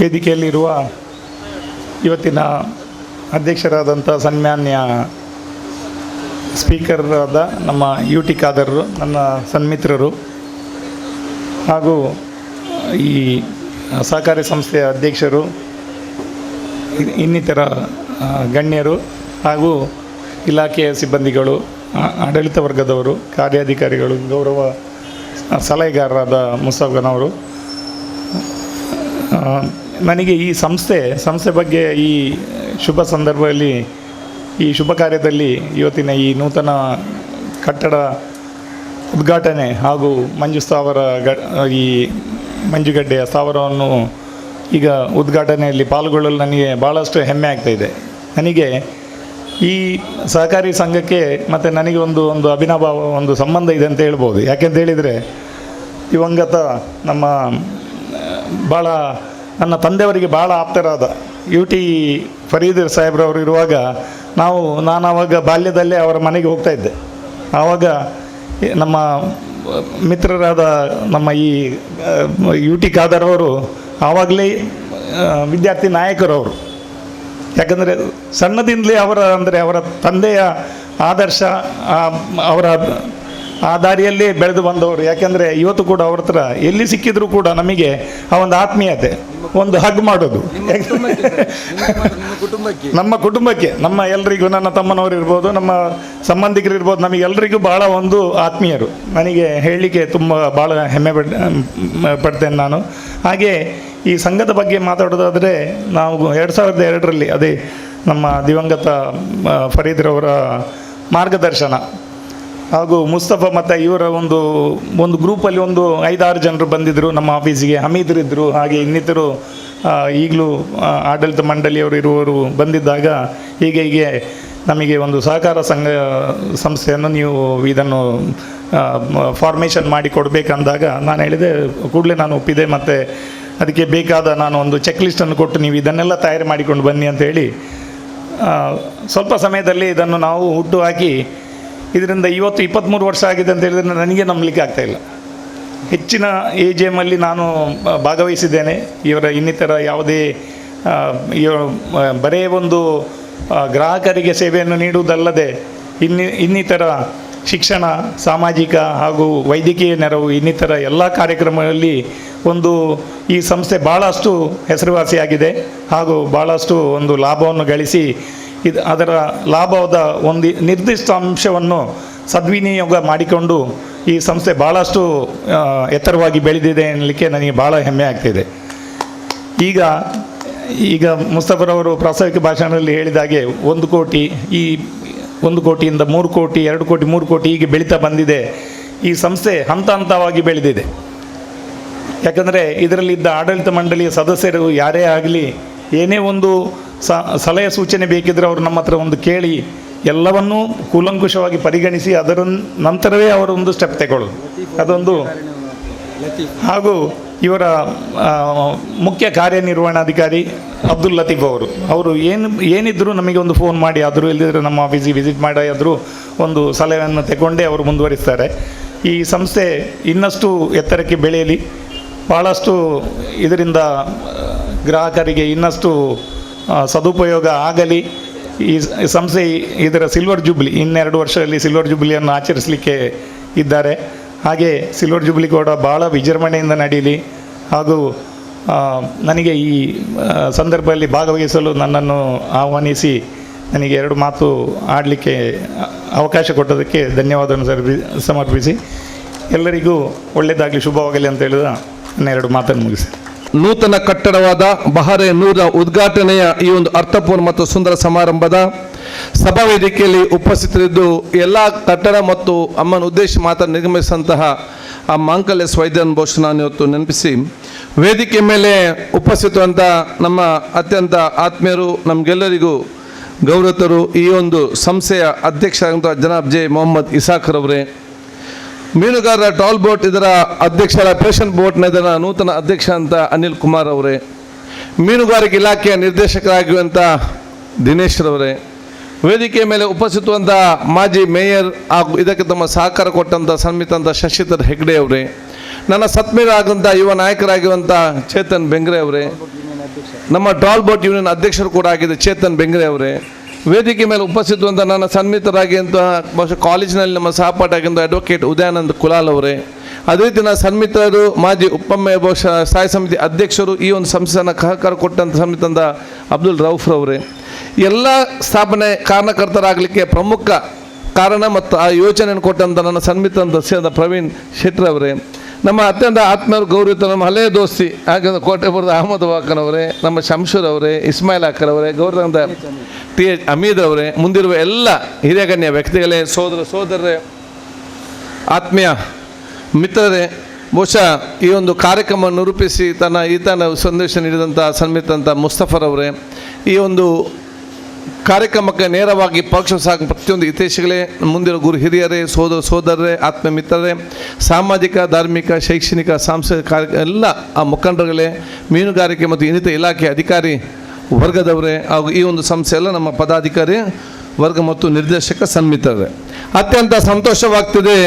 Speaker 9: ವೇದಿಕೆಯಲ್ಲಿರುವ ಇವತ್ತಿನ ಅಧ್ಯಕ್ಷರಾದಂಥ ಸನ್ಮಾನ್ಯ ಸ್ಪೀಕರಾದ ನಮ್ಮ ಯು ಟಿ ಖಾದರ್ರು, ನನ್ನ ಸನ್ಮಿತ್ರರು, ಹಾಗೂ ಈ ಸಹಕಾರಿ ಸಂಸ್ಥೆಯ ಅಧ್ಯಕ್ಷರು, ಇನ್ನಿತರ ಗಣ್ಯರು ಹಾಗೂ ಇಲಾಖೆಯ ಸಿಬ್ಬಂದಿಗಳು, ಆಡಳಿತ ವರ್ಗದವರು, ಕಾರ್ಯಾಧಿಕಾರಿಗಳು, ಗೌರವ ಸಲಹೆಗಾರರಾದ ಮುಸ್ತಫ್ಖಾನವರು, ನನಗೆ ಈ ಸಂಸ್ಥೆ ಬಗ್ಗೆ ಈ ಶುಭ ಸಂದರ್ಭದಲ್ಲಿ, ಈ ಶುಭ ಕಾರ್ಯದಲ್ಲಿ ಇವತ್ತಿನ ಈ ನೂತನ ಕಟ್ಟಡ ಉದ್ಘಾಟನೆ ಹಾಗೂ ಈ ಮಂಜುಗಡ್ಡೆಯ ಸ್ಥಾವರವನ್ನು ಈಗ ಉದ್ಘಾಟನೆಯಲ್ಲಿ ಪಾಲ್ಗೊಳ್ಳಲು ನನಗೆ ಭಾಳಷ್ಟು ಹೆಮ್ಮೆ ಆಗ್ತಾಯಿದೆ. ನನಗೆ ಈ ಸಹಕಾರಿ ಸಂಘಕ್ಕೆ ಮತ್ತು ನನಗೆ ಒಂದು ಅಭಿನವ ಒಂದು ಸಂಬಂಧ ಇದೆ ಅಂತ ಹೇಳ್ಬೋದು. ಯಾಕೆಂತ ಹೇಳಿದರೆ ದಿವಂಗತ ನನ್ನ ತಂದೆಯವರಿಗೆ ಭಾಳ ಆಪ್ತರಾದ ಯು ಟಿ ಫರೀದ್ ಸಾಹೇಬ್ರವರು ಇರುವಾಗ ನಾನು ಆವಾಗ ಬಾಲ್ಯದಲ್ಲೇ ಅವರ ಮನೆಗೆ ಹೋಗ್ತಾಯಿದ್ದೆ. ಆವಾಗ ನಮ್ಮ ಮಿತ್ರರಾದ ನಮ್ಮ ಈ ಯು ಟಿ ಖಾದರ್ ಅವರು ಆವಾಗಲೇ ವಿದ್ಯಾರ್ಥಿ ನಾಯಕರವರು. ಯಾಕಂದರೆ ಸಣ್ಣದಿಂದಲೇ ಅವರ ತಂದೆಯ ಆದರ್ಶ, ಅವರ ಆ ದಾರಿಯಲ್ಲೇ ಬೆಳೆದು ಬಂದವರು. ಯಾಕೆಂದರೆ ಇವತ್ತು ಕೂಡ ಅವ್ರ ಹತ್ರ ಎಲ್ಲಿ ಸಿಕ್ಕಿದರೂ ಕೂಡ ನಮಗೆ ಆ ಒಂದು ಆತ್ಮೀಯತೆ, ಒಂದು ಹಗ್ ಮಾಡೋದು ನಮ್ಮ ಕುಟುಂಬಕ್ಕೆ, ನಮ್ಮ ಎಲ್ರಿಗೂ, ನನ್ನ ತಮ್ಮನವರು ಇರ್ಬೋದು, ನಮ್ಮ ಸಂಬಂಧಿಕರು ಇರ್ಬೋದು, ನಮಗೆಲ್ಲರಿಗೂ ಭಾಳ ಒಂದು ಆತ್ಮೀಯರು. ನನಗೆ ಹೇಳಲಿಕ್ಕೆ ಭಾಳ ಹೆಮ್ಮೆ ಪಡ್ತೇನೆ ನಾನು. ಹಾಗೆ ಈ ಸಂಘದ ಬಗ್ಗೆ ಮಾತಾಡೋದಾದರೆ ನಾವು 2002ರಲ್ಲಿ ಅದೇ ನಮ್ಮ ದಿವಂಗತ ಫರೀದ್ರವರ ಮಾರ್ಗದರ್ಶನ ಹಾಗೂ ಮುಸ್ತಫಾ ಮತ್ತು ಇವರ ಒಂದು ಗ್ರೂಪಲ್ಲಿ 5-6 ಜನರು ಬಂದಿದ್ದರು ನಮ್ಮ ಆಫೀಸಿಗೆ. ಹಮೀದ್ರಿದ್ದರು, ಹಾಗೆ ಇನ್ನಿತರು ಈಗಲೂ ಆಡಳಿತ ಮಂಡಳಿಯವರು ಇರುವವರು ಬಂದಿದ್ದಾಗ ಹೀಗೆ ನಮಗೆ ಒಂದು ಸಹಕಾರ ಸಂಸ್ಥೆಯನ್ನು ನೀವು ಇದನ್ನು ಫಾರ್ಮೇಷನ್ ಮಾಡಿ ಕೊಡಬೇಕಂದಾಗ ನಾನು ಹೇಳಿದೆ, ಕೂಡಲೇ ನಾನು ಒಪ್ಪಿದೆ. ಮತ್ತು ಅದಕ್ಕೆ ಬೇಕಾದ ನಾನು ಒಂದು ಚೆಕ್ ಲಿಸ್ಟನ್ನು ಕೊಟ್ಟು ನೀವು ಇದನ್ನೆಲ್ಲ ತಯಾರಿ ಮಾಡಿಕೊಂಡು ಬನ್ನಿ ಅಂತೇಳಿ ಸ್ವಲ್ಪ ಸಮಯದಲ್ಲಿ ಇದನ್ನು ನಾವು ಹುಟ್ಟು ಹಾಕಿ ಇದರಿಂದ ಇವತ್ತು 23 ವರ್ಷ ಆಗಿದೆ ಅಂತ ಹೇಳಿದರೆ ನನಗೆ ನಂಬಲಿಕ್ಕೆ ಆಗ್ತಾಯಿಲ್ಲ. ಹೆಚ್ಚಿನ AGM-ಅಲ್ಲಿ ನಾನು ಭಾಗವಹಿಸಿದ್ದೇನೆ. ಇವರ ಇನ್ನಿತರ ಯಾವುದೇ ಬರೇ ಒಂದು ಗ್ರಾಹಕರಿಗೆ ಸೇವೆಯನ್ನು ನೀಡುವುದಲ್ಲದೆ ಇನ್ನಿತರ ಶಿಕ್ಷಣ, ಸಾಮಾಜಿಕ ಹಾಗೂ ವೈದ್ಯಕೀಯ ನೆರವು, ಇನ್ನಿತರ ಎಲ್ಲ ಕಾರ್ಯಕ್ರಮಗಳಲ್ಲಿ ಈ ಸಂಸ್ಥೆ ಭಾಳಷ್ಟು ಹೆಸರುವಾಸಿಯಾಗಿದೆ ಹಾಗೂ ಭಾಳಷ್ಟು ಒಂದು ಲಾಭವನ್ನು ಗಳಿಸಿ ಅದರ ಲಾಭದ ಒಂದು ನಿರ್ದಿಷ್ಟ ಅಂಶವನ್ನು ಸದ್ವಿನಿಯೋಗ ಮಾಡಿಕೊಂಡು ಈ ಸಂಸ್ಥೆ ಭಾಳಷ್ಟು ಎತ್ತರವಾಗಿ ಬೆಳೆದಿದೆ ಅನ್ನಲಿಕ್ಕೆ ನನಗೆ ಭಾಳ ಹೆಮ್ಮೆ ಆಗ್ತಿದೆ. ಈಗ ಮುಸ್ತಫರವರು ಪ್ರಾಸ್ತಾವಿಕ ಭಾಷಣದಲ್ಲಿ ಹೇಳಿದಾಗೆ 1 ಕೋಟಿ, ಈ 1 ಕೋಟಿಯಿಂದ 3 ಕೋಟಿ, 2 ಕೋಟಿ, 3 ಕೋಟಿ ಹೀಗೆ ಬೆಳೀತಾ ಬಂದಿದೆ. ಈ ಸಂಸ್ಥೆ ಹಂತವಾಗಿ ಬೆಳೆದಿದೆ. ಯಾಕಂದರೆ ಇದರಲ್ಲಿದ್ದ ಆಡಳಿತ ಮಂಡಳಿಯ ಸದಸ್ಯರು ಯಾರೇ ಆಗಲಿ ಏನೇ ಒಂದು ಸಲಹೆ ಸೂಚನೆ ಬೇಕಿದ್ರೆ ಅವರು ನಮ್ಮ ಹತ್ರ ಕೇಳಿ ಎಲ್ಲವನ್ನೂ ಕೂಲಂಕುಷವಾಗಿ ಪರಿಗಣಿಸಿ ಅದರ ನಂತರವೇ ಅವರು ಸ್ಟೆಪ್ ತಗೊಳ್ಳೋದು. ಅದೊಂದು ಹಾಗೂ ಇವರ ಮುಖ್ಯ ಕಾರ್ಯನಿರ್ವಹಣಾಧಿಕಾರಿ ಅಬ್ದುಲ್ ಲತೀಫ್ ಅವರು ಏನಿದ್ದರೂ ನಮಗೆ ಒಂದು ಫೋನ್ ಮಾಡಿ ಆದರೂ ಇಲ್ಲದಿದ್ದರೆ ನಮ್ಮ ಆಫೀಸಿಗೆ ವಿಸಿಟ್ ಮಾಡಿ ಆದರೂ ಒಂದು ಸಲಹೆಯನ್ನು ತಗೊಂಡೇ ಅವರು ಮುಂದುವರಿಸ್ತಾರೆ. ಈ ಸಂಸ್ಥೆ ಇನ್ನಷ್ಟು ಎತ್ತರಕ್ಕೆ ಬೆಳೆಯಲಿ, ಭಾಳಷ್ಟು ಇದರಿಂದ ಗ್ರಾಹಕರಿಗೆ ಇನ್ನಷ್ಟು ಸದುಪಯೋಗ ಆಗಲಿ. ಈ ಸಂಸ್ಥೆ ಇದರ ಸಿಲ್ವರ್ ಜೂಬ್ಲಿ 2 ವರ್ಷದಲ್ಲಿ ಸಿಲ್ವರ್ ಜೂಬ್ಲಿಯನ್ನು ಆಚರಿಸಲಿಕ್ಕೆ ಇದ್ದಾರೆ. ಹಾಗೆ ಸಿಲ್ವರ್ ಜೂಬ್ಲಿ ಕೂಡ ಭಾಳ ವಿಜೃಂಭಣೆಯಿಂದ ನಡೀಲಿ. ಹಾಗೂ ನನಗೆ ಈ ಸಂದರ್ಭದಲ್ಲಿ ಭಾಗವಹಿಸಲು ನನ್ನನ್ನು ಆಹ್ವಾನಿಸಿ ನನಗೆ 2 ಮಾತು ಆಡಲಿಕ್ಕೆ ಅವಕಾಶ ಕೊಟ್ಟದಕ್ಕೆ ಧನ್ಯವಾದವನ್ನು ಸಮರ್ಪಿಸಿ ಎಲ್ಲರಿಗೂ ಒಳ್ಳೆಯದಾಗಲಿ, ಶುಭವಾಗಲಿ ಅಂತ ಹೇಳಿದ ನನ್ನ 2 ಮಾತನ್ನು ಮುಗಿಸಿ.
Speaker 10: ನೂತನ ಕಟ್ಟಡವಾದ ಬಹಾರೆ ನೂರ ಉದ್ಘಾಟನೆಯ ಈ ಒಂದು ಅರ್ಥಪೂರ್ಣ ಮತ್ತು ಸುಂದರ ಸಮಾರಂಭದ ಸಭಾ ವೇದಿಕೆಯಲ್ಲಿ ಉಪಸ್ಥಿತರಿದ್ದು ಎಲ್ಲ ಕಟ್ಟಡ ಮತ್ತು ಅಮ್ಮನ ಉದ್ದೇಶ ಮಾತ್ರ ನಿರ್ಗಮಿಸಿದಂತಹ ಆ ಮಾಂಕಲ್ಯ ವೈದ್ಯನ ಬಹುಶಃ ನಾನು ಇವತ್ತು ನೆನಪಿಸಿ ವೇದಿಕೆ ಮೇಲೆ ಉಪಸ್ಥಿತವಂಥ ನಮ್ಮ ಅತ್ಯಂತ ಆತ್ಮೀಯರು, ನಮಗೆಲ್ಲರಿಗೂ ಗೌರವತರು, ಈ ಒಂದು ಸಂಸ್ಥೆಯ ಅಧ್ಯಕ್ಷರಾದಂಥ ಜನಾಬ್ ಜೆ ಮೊಹಮ್ಮದ್ ಇಸಾಖರ್ ಅವರೇ, ಮೀನುಗಾರರ ಟಾಲ್ ಬೋಟ್ ಇದರ ಅಧ್ಯಕ್ಷರ ಪೇಷನ್ ಬೋಟ್ನ ಇದರ ನೂತನ ಅಧ್ಯಕ್ಷ ಅಂತ ಅನಿಲ್ ಕುಮಾರ್ ಅವರೇ, ಮೀನುಗಾರಿಕೆ ಇಲಾಖೆಯ ನಿರ್ದೇಶಕರಾಗಿರುವಂಥ ದಿನೇಶ್ ರವರೇ, ವೇದಿಕೆ ಮೇಲೆ ಉಪಸ್ಥಿತವಂಥ ಮಾಜಿ ಮೇಯರ್ ಹಾಗೂ ಇದಕ್ಕೆ ತಮ್ಮ ಸಹಕಾರ ಕೊಟ್ಟಂಥ ಸನ್ಮಿತಂಥ ಶಶಿಧರ್ ಹೆಗ್ಡೆ ಅವರೇ, ನನ್ನ ಸತ್ಮೀರಾದಂಥ ಯುವ ನಾಯಕರಾಗಿರುವಂಥ ಚೇತನ್ ಬೆಂಗ್ರೆ ಅವರೇ, ನಮ್ಮ ಟಾಲ್ ಬೋಟ್ ಯೂನಿಯನ್ ಅಧ್ಯಕ್ಷರು ಕೂಡ ಆಗಿದೆ ಚೇತನ್ ಬೆಂಗ್ರೆ ಅವರೇ, ವೇದಿಕೆ ಮೇಲೆ ಉಪಸ್ಥಿತವಂಥ ನನ್ನ ಸನ್ಮಿತರಾಗಿ ಅಂತ ಬಹುಶಃ ಕಾಲೇಜಿನಲ್ಲಿ ನಮ್ಮ ಸಹಪಾಠಿ ಆಗಿದ್ದ ಅಡ್ವೊಕೇಟ್ ಉದಯಾನಂದ್ ಕುಲಾಲ್ ಅವರೇ, ಅದೇ ರೀತಿ ನನ್ನ ಸನ್ಮಿತರು ಮಾಜಿ ಉಪಮೆ ಬಹುಶಃ ಸ್ಥಾಯಿ ಸಮಿತಿ ಅಧ್ಯಕ್ಷರು, ಈ ಒಂದು ಸಂಸ್ಥೆಯನ್ನು ಸಹಕಾರ ಕೊಟ್ಟಂಥ ಸನ್ಮಿತಂದ ಅಬ್ದುಲ್ ರೌಫ್ ಅವರೇ, ಎಲ್ಲ ಸ್ಥಾಪನೆ ಕಾರಣಕರ್ತರಾಗಲಿಕ್ಕೆ ಪ್ರಮುಖ ಕಾರಣ ಮತ್ತು ಆ ಯೋಚನೆಯನ್ನು ಕೊಟ್ಟಂಥ ನನ್ನ ಸನ್ಮಿತಂದ ಪ್ರವೀಣ್ ಶೆಟ್ರವರೇ, ನಮ್ಮ ಅತ್ಯಂತ ಆತ್ಮೀಯರು ಗೌರವಿತ ನಮ್ಮ ಹಳೆಯ ದೋಸ್ತಿ ಹಾಗೆ ಕೋಟೆಪುರದ ಅಹಮದ್ ವಾಕನ್ ಅವರೇ, ನಮ್ಮ ಶಂಶೂರ್ ಅವರೇ, ಇಸ್ಮಾಯಿಲ್ ಅಕ್ಕರ್ ಅವರೇ, ಗೌರವಂತ TH ಅಮೀದ್ ಅವರೇ, ಮುಂದಿರುವ ಎಲ್ಲ ಹಿರಿಯಗಣ್ಯ ವ್ಯಕ್ತಿಗಳೇ, ಸೋದರರೇ, ಆತ್ಮೀಯ ಮಿತ್ರರೇ, ಬಹುಶಃ ಈ ಒಂದು ಕಾರ್ಯಕ್ರಮವನ್ನು ರೂಪಿಸಿ ತನ್ನ ಸಂದೇಶ ನೀಡಿದಂಥ ಸನ್ಮಿತಂಥ ಮುಸ್ತಫರ್ ಅವರೇ, ಈ ಒಂದು ಕಾರ್ಯಕ್ರಮಕ್ಕೆ ನೇರವಾಗಿ ಪಕ್ಷ ಸಾಗ ಪ್ರತಿಯೊಂದು ಹಿತೈಷಿಗಳೇ, ಮುಂದಿನ ಗುರು ಹಿರಿಯರೇ, ಸೋದರರೇ, ಆತ್ಮೀಯ ಮಿತ್ರರೇ, ಸಾಮಾಜಿಕ, ಧಾರ್ಮಿಕ, ಶೈಕ್ಷಣಿಕ, ಸಾಂಸ್ಕೃತಿಕ ಎಲ್ಲ ಆ ಮುಖಂಡರುಗಳೇ, ಮೀನುಗಾರಿಕೆ ಮತ್ತು ಇನ್ನಿತರ ಇಲಾಖೆ ಅಧಿಕಾರಿ ವರ್ಗದವರೇ ಹಾಗೂ ಈ ಒಂದು ಸಂಸ್ಥೆ ಎಲ್ಲ ನಮ್ಮ ಪದಾಧಿಕಾರಿ ವರ್ಗ ಮತ್ತು ನಿರ್ದೇಶಕ ಸನ್ಮಿತರೇ, ಅತ್ಯಂತ ಸಂತೋಷವಾಗ್ತಿದೆ.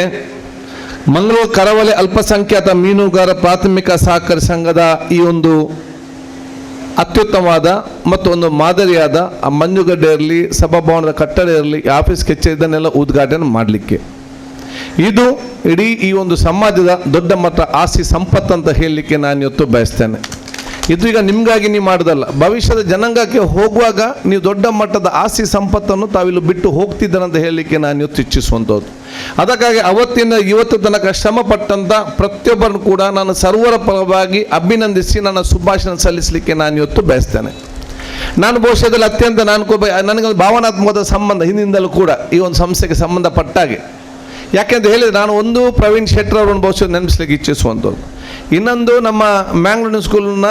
Speaker 10: ಮಂಗಳೂರು ಕರಾವಳಿ ಅಲ್ಪಸಂಖ್ಯಾತ ಮೀನುಗಾರ ಪ್ರಾಥಮಿಕ ಸಹಕಾರಿ ಸಂಘದ ಈ ಒಂದು ಅತ್ಯುತ್ತಮವಾದ ಮತ್ತು ಒಂದು ಮಾದರಿಯಾದ ಆ ಮಂಜುಗಡ್ಡೆ ಇರಲಿ, ಸಭಾಭವನದ ಕಟ್ಟಡ ಇರಲಿ, ಆಫೀಸ್ ಕಚೇರಿ ಇದನ್ನೆಲ್ಲ ಉದ್ಘಾಟನೆ ಮಾಡಲಿಕ್ಕೆ ಇದು ಇಡೀ ಈ ಒಂದು ಸಮಾಜದ ದೊಡ್ಡ ಮಟ್ಟ ಆಸ್ತಿ ಸಂಪತ್ತು ಅಂತ ಹೇಳಲಿಕ್ಕೆ ನಾನು ಇವತ್ತು ಬಯಸ್ತೇನೆ. ಇದು ಈಗ ನಿಮಗಾಗಿ ನೀವು ಮಾಡೋದಲ್ಲ, ಭವಿಷ್ಯದ ಜನಾಂಗಕ್ಕೆ ಹೋಗುವಾಗ ನೀವು ದೊಡ್ಡ ಮಟ್ಟದ ಆಸ್ತಿ ಸಂಪತ್ತನ್ನು ತಾವಿಲ್ಲಿ ಬಿಟ್ಟು ಹೋಗ್ತಿದ್ದಾರಂತ ಹೇಳಲಿಕ್ಕೆ ನಾನು ಇವತ್ತು ಇಚ್ಛಿಸುವಂಥದ್ದು. ಅದಕ್ಕಾಗಿ ಅವತ್ತಿನ ಇವತ್ತು ತನಕ ಶ್ರಮ ಪಟ್ಟಂಥ ಪ್ರತಿಯೊಬ್ಬರನ್ನು ಕೂಡ ನಾನು ಸರ್ವರ ಪರವಾಗಿ ಅಭಿನಂದಿಸಿ ನನ್ನ ಶುಭಾಶಯ ಸಲ್ಲಿಸಲಿಕ್ಕೆ ನಾನು ಇವತ್ತು ಬಯಸ್ತೇನೆ. ನಾನು ಬಹುಶಃದಲ್ಲಿ ಅತ್ಯಂತ ನನಗೊಂದು ಭಾವನಾತ್ಮಕವಾದ ಸಂಬಂಧ ಹಿಂದಿಂದಲೂ ಕೂಡ ಈ ಒಂದು ಸಂಸ್ಥೆಗೆ ಸಂಬಂಧಪಟ್ಟಾಗೆ. ಯಾಕೆಂತ ಹೇಳಿದರೆ ನಾನು ಒಂದು ಪ್ರವೀಣ್ ಶೆಟ್ರ್ ಅವರನ್ನು ಬಹುಶಃ ನೆನಪಿಸ್ಲಿಕ್ಕೆ ಇಚ್ಛಿಸುವಂಥದ್ದು, ಇನ್ನೊಂದು ನಮ್ಮ ಮ್ಯಾಂಗ್ಳೂರಿನ ಸ್ಕೂಲ್ನ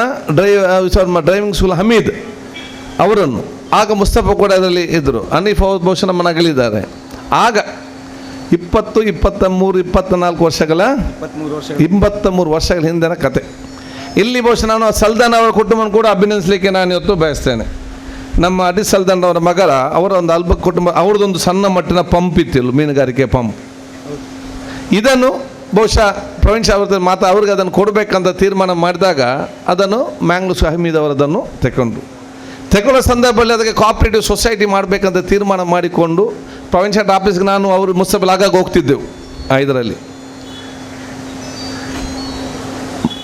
Speaker 10: ಡ್ರೈವಿಂಗ್ ಸ್ಕೂಲ್ ಹಮೀದ್ ಅವರನ್ನು, ಆಗ ಮುಸ್ತಫಾ ಕೂಡ ಅದರಲ್ಲಿ ಇದ್ದರು, ಹನೀಫ್ ಅವರು ಬಹುಶಃ ನಮ್ಮನ್ನು ಅಗಲಿದ್ದಾರೆ. ಆಗ 23-24 ವರ್ಷಗಳ 23 ವರ್ಷಗಳ ಹಿಂದಿನ ಕತೆ. ಇಲ್ಲಿ ಬಹುಶಃ ನಾನು ಸಲ್ದಾನ್ ಅವರ ಕುಟುಂಬವನ್ನು ಕೂಡ ಅಭಿನಂದಿಸಲಿಕ್ಕೆ ನಾನು ಇವತ್ತು ಬಯಸ್ತೇನೆ. ನಮ್ಮ ಅಡಿ ಸಲ್ದಾನ್ ಅವರ ಮಗಳ ಅವರ ಒಂದು ಅಲ್ಪ ಕುಟುಂಬ, ಅವ್ರದ್ದೊಂದು ಸಣ್ಣ ಮಟ್ಟಿನ ಪಂಪ್ ಇತ್ತಿಲ್ಲ, ಮೀನುಗಾರಿಕೆ ಪಂಪ್. ಇದನ್ನು ಬಹುಶಃ ಪ್ರವೀಣ್ ಶಾವರ್ತ ಅವ್ರಿಗೆ ಅದನ್ನು ಕೊಡಬೇಕಂತ ತೀರ್ಮಾನ ಮಾಡಿದಾಗ ಅದನ್ನು ಮ್ಯಾಂಗ್ಳೂರ್ ಹಮೀದ್ ಅವರದನ್ನು ತಗೊಳ್ಳೋ ಸಂದರ್ಭದಲ್ಲಿ ಅದಕ್ಕೆ ಕೋಆಪರೇಟಿವ್ ಸೊಸೈಟಿ ಮಾಡಬೇಕಂತ ತೀರ್ಮಾನ ಮಾಡಿಕೊಂಡು ಪ್ರವೀಣ್ ಶಾಟ್ ಆಫೀಸ್ಗೆ ನಾನು ಅವರು ಮುಸ್ತಫಲ್ ಆಗಾಗ ಹೋಗ್ತಿದ್ದೆವು. ಇದರಲ್ಲಿ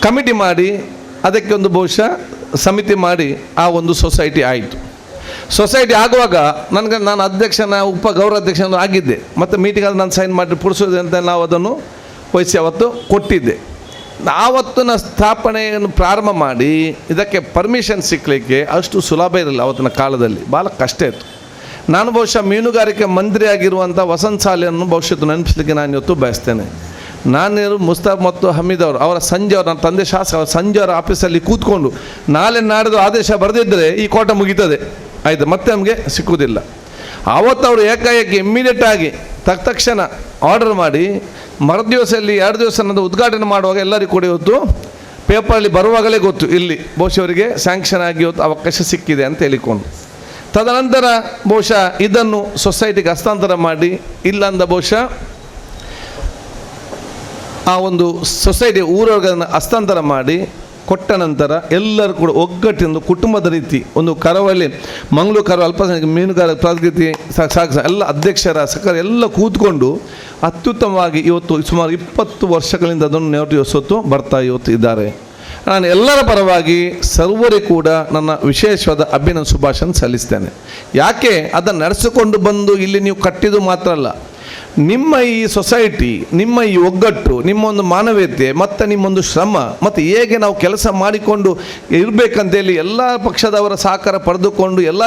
Speaker 10: ಕಮಿಟಿ ಮಾಡಿ ಅದಕ್ಕೆ ಒಂದು ಬಹುಶಃ ಸಮಿತಿ ಮಾಡಿ ಆ ಒಂದು ಸೊಸೈಟಿ ಆಯಿತು. ಸೊಸೈಟಿ ಆಗುವಾಗ ನಾನು ಅಧ್ಯಕ್ಷನ ಗೌರವಾಧ್ಯಕ್ಷನ ಆಗಿದ್ದೆ, ಮತ್ತು ಮೀಟಿಂಗಲ್ಲಿ ನಾನು ಸೈನ್ ಮಾಡಿ ಪುಡಿಸೋದು ಅಂತ ನಾವು ಅದನ್ನು ವಹಿಸಿ ಅವತ್ತು ಕೊಟ್ಟಿದ್ದೆ. ಆವತ್ತಿನ ಸ್ಥಾಪನೆಯನ್ನು ಪ್ರಾರಂಭ ಮಾಡಿ ಇದಕ್ಕೆ ಪರ್ಮಿಷನ್ ಸಿಕ್ಕಲಿಕ್ಕೆ ಅಷ್ಟು ಸುಲಭ ಇರಲಿಲ್ಲ. ಅವತ್ತಿನ ಕಾಲದಲ್ಲಿ ಭಾಳ ಕಷ್ಟ ಇತ್ತು. ನಾನು ಬಹುಶಃ ಮೀನುಗಾರಿಕೆ ಮಂತ್ರಿ ಆಗಿರುವಂಥ ವಸಂತ ಸಾಲಿಯನ್ನು ಬಹುಶಃ ನೆನಪಿಸಲಿಕ್ಕೆ ನಾನು ಇವತ್ತು ಬಯಸ್ತೇನೆ. ನಾನು ಮುಸ್ತಾಫ್ ಮತ್ತು ಹಮೀದ್ ಅವರು ಅವರ ಸಂಜೆ ಅವರು ನನ್ನ ತಂದೆ ಶಾಸಕ ಅವರ ಸಂಜೆ ಅವರ ಆಫೀಸಲ್ಲಿ ಕೂತ್ಕೊಂಡು ನಾಳೆ ನಾಡಿದ್ದು ಆದೇಶ ಬರೆದಿದ್ದರೆ ಈ ಕೋಟ ಮುಗೀತದೆ, ಆಯಿತು, ಮತ್ತೆ ನಮಗೆ ಸಿಕ್ಕುವುದಿಲ್ಲ. ಆವತ್ತು ಅವರು ಏಕಾಏಕಿ ಇಮ್ಮಿಡಿಯೇಟಾಗಿ ತಕ್ಷಣ ಆರ್ಡರ್ ಮಾಡಿ ಮರುದಿವಸದಲ್ಲಿ 2 ದಿವಸ ಉದ್ಘಾಟನೆ ಮಾಡುವಾಗ ಎಲ್ಲರಿಗೂ ಕೂಡ ಇವತ್ತು ಪೇಪರಲ್ಲಿ ಬರುವಾಗಲೇ ಗೊತ್ತು ಇಲ್ಲಿ ಬಹುಶಃ ಅವರಿಗೆ ಸ್ಯಾಂಕ್ಷನ್ ಆಗಿ ಇವತ್ತು ಅವಕಾಶ ಸಿಕ್ಕಿದೆ ಅಂತ ಹೇಳಿಕೊಂಡು. ತದನಂತರ ಬಹುಶಃ ಇದನ್ನು ಸೊಸೈಟಿಗೆ ಹಸ್ತಾಂತರ ಮಾಡಿ ಇಲ್ಲಂದ ಬಹುಶಃ ಆ ಒಂದು ಸೊಸೈಟಿ ಊರೊಳಗನ್ನು ಹಸ್ತಾಂತರ ಮಾಡಿ ಕೊಟ್ಟ ನಂತರ ಎಲ್ಲರೂ ಕೂಡ ಒಗ್ಗಟ್ಟಿನ ಕುಟುಂಬದ ರೀತಿ ಒಂದು ಕರಾವಳಿ ಮಂಗಳೂರು ಕರಾವಳಿ ಅಲ್ಪಸಂಖ್ಯಾತ ಮೀನುಗಾರ ಪ್ರಗತಿ ಎಲ್ಲ ಅಧ್ಯಕ್ಷರ ಸಹಕಾರ ಎಲ್ಲ ಕೂತ್ಕೊಂಡು ಅತ್ಯುತ್ತಮವಾಗಿ ಇವತ್ತು ಸುಮಾರು 20 ವರ್ಷಗಳಿಂದ ಅದನ್ನು ನೆರವೇರಿಸುತ್ತಾ ಬರ್ತಾ ಇವತ್ತು ಇದ್ದಾರೆ. ನಾನು ಎಲ್ಲರ ಪರವಾಗಿ ಸರ್ವರಿಗೂ ಕೂಡ ನನ್ನ ವಿಶೇಷವಾದ ಅಭಿನಂದನೆ ಶುಭಾಶಯ ಸಲ್ಲಿಸ್ತೇನೆ. ಯಾಕೆ ಅದನ್ನು ನಡೆಸಿಕೊಂಡು ಬಂದು ಇಲ್ಲಿ ನೀವು ಕಟ್ಟಿದ್ದು ಮಾತ್ರ ಅಲ್ಲ, ನಿಮ್ಮ ಈ ಸೊಸೈಟಿ, ನಿಮ್ಮ ಈ ಒಗ್ಗಟ್ಟು, ನಿಮ್ಮೊಂದು ಮಾನವೀಯತೆ ಮತ್ತು ನಿಮ್ಮೊಂದು ಶ್ರಮ ಮತ್ತು ಹೇಗೆ ನಾವು ಕೆಲಸ ಮಾಡಿಕೊಂಡು ಇರಬೇಕಂತೇಳಿ ಎಲ್ಲ ಪಕ್ಷದವರ ಸಹಕಾರ ಪಡೆದುಕೊಂಡು ಎಲ್ಲ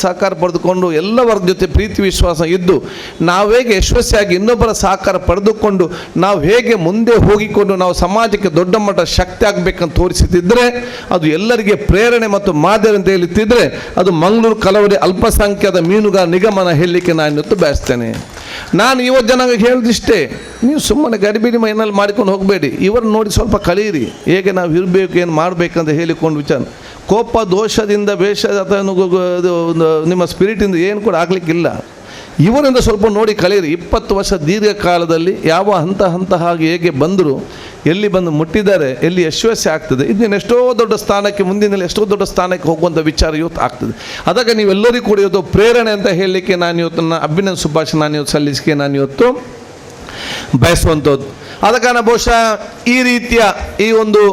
Speaker 10: ಸಹಕಾರ ಪಡೆದುಕೊಂಡು ಎಲ್ಲವರ ಜೊತೆ ಪ್ರೀತಿ ವಿಶ್ವಾಸ ಇದ್ದು ನಾವು ಹೇಗೆ ಯಶಸ್ವಿಯಾಗಿ ಇನ್ನೊಬ್ಬರ ಸಹಕಾರ ಪಡೆದುಕೊಂಡು ನಾವು ಹೇಗೆ ಮುಂದೆ ಹೋಗಿಕೊಂಡು ನಾವು ಸಮಾಜಕ್ಕೆ ದೊಡ್ಡ ಮಟ್ಟ ಶಕ್ತಿ ಆಗಬೇಕಂತ ತೋರಿಸುತ್ತಿದ್ದರೆ ಅದು ಎಲ್ಲರಿಗೆ ಪ್ರೇರಣೆ ಮತ್ತು ಮಾದರಿ ಅಂತ ಹೇಳುತ್ತಿದ್ದರೆ ಅದು ಮಂಗಳೂರು ಕರಾವಳಿ ಅಲ್ಪಸಂಖ್ಯಾತ ಮೀನುಗಾರ ನಿಗಮನ ಹೇಳಲಿಕ್ಕೆ ನಾನು ಇವತ್ತು ಬಯಸ್ತೇನೆ. ನಾನು ಯುವ ಜನಾಂಗ ಹೇಳೋದಿಷ್ಟೇ, ನೀವು ಸುಮ್ಮನೆ ಗಡಿಬಿಡಿ ಮೈನಲ್ಲಿ ಮಾಡಿಕೊಂಡು ಹೋಗಬೇಡಿ, ಇವರು ನೋಡಿ ಸ್ವಲ್ಪ ಕಲಿಯಿರಿ ಹೇಗೆ ನಾವು ಇರಬೇಕು, ಏನು ಮಾಡಬೇಕಂತ ಹೇಳಿಕೊಂಡು ವಿಚಾರ. ಕೋಪ ದೋಷದಿಂದ ಬೇಷ ಅಥವಾ ನಿಮ್ಮ ಸ್ಪಿರಿಟಿಂದ ಏನು ಕೂಡ ಆಗಲಿಕ್ಕಿಲ್ಲ. ಇವರಿಂದ ಸ್ವಲ್ಪ ನೋಡಿ ಕಲಿಯಿರಿ. 20 ವರ್ಷ ದೀರ್ಘಕಾಲದಲ್ಲಿ ಯಾವ ಹಂತ ಹಾಗೆ ಹೇಗೆ ಬಂದರು, ಎಲ್ಲಿ ಬಂದು ಮುಟ್ಟಿದ್ದಾರೆ, ಎಲ್ಲಿ ಯಶಸ್ವಿ ಆಗ್ತದೆ, ಇದನ್ನ ಎಷ್ಟೋ ದೊಡ್ಡ ಸ್ಥಾನಕ್ಕೆ ಮುಂದಿನಲ್ಲಿ ಎಷ್ಟೋ ದೊಡ್ಡ ಸ್ಥಾನಕ್ಕೆ ಹೋಗುವಂಥ ವಿಚಾರ ಇವತ್ತು ಆಗ್ತದೆ. ಅದಕ್ಕೆ ನೀವೆಲ್ಲರಿಗೂ ಕೂಡ ಇವತ್ತು ಪ್ರೇರಣೆ ಅಂತ ಹೇಳಲಿಕ್ಕೆ ನಾನು ಇವತ್ತು ನನ್ನ ಅಭಿನಂದನೆ ಶುಭಾಶಯ ನಾನು ಇವತ್ತು ಸಲ್ಲಿಸಿಕೆ ನಾನು ಇವತ್ತು ಬಯಸುವಂಥದ್ದು. ಅದಕ್ಕೆ ಬಹುಶಃ ಈ ರೀತಿಯ ಈ ಒಂದು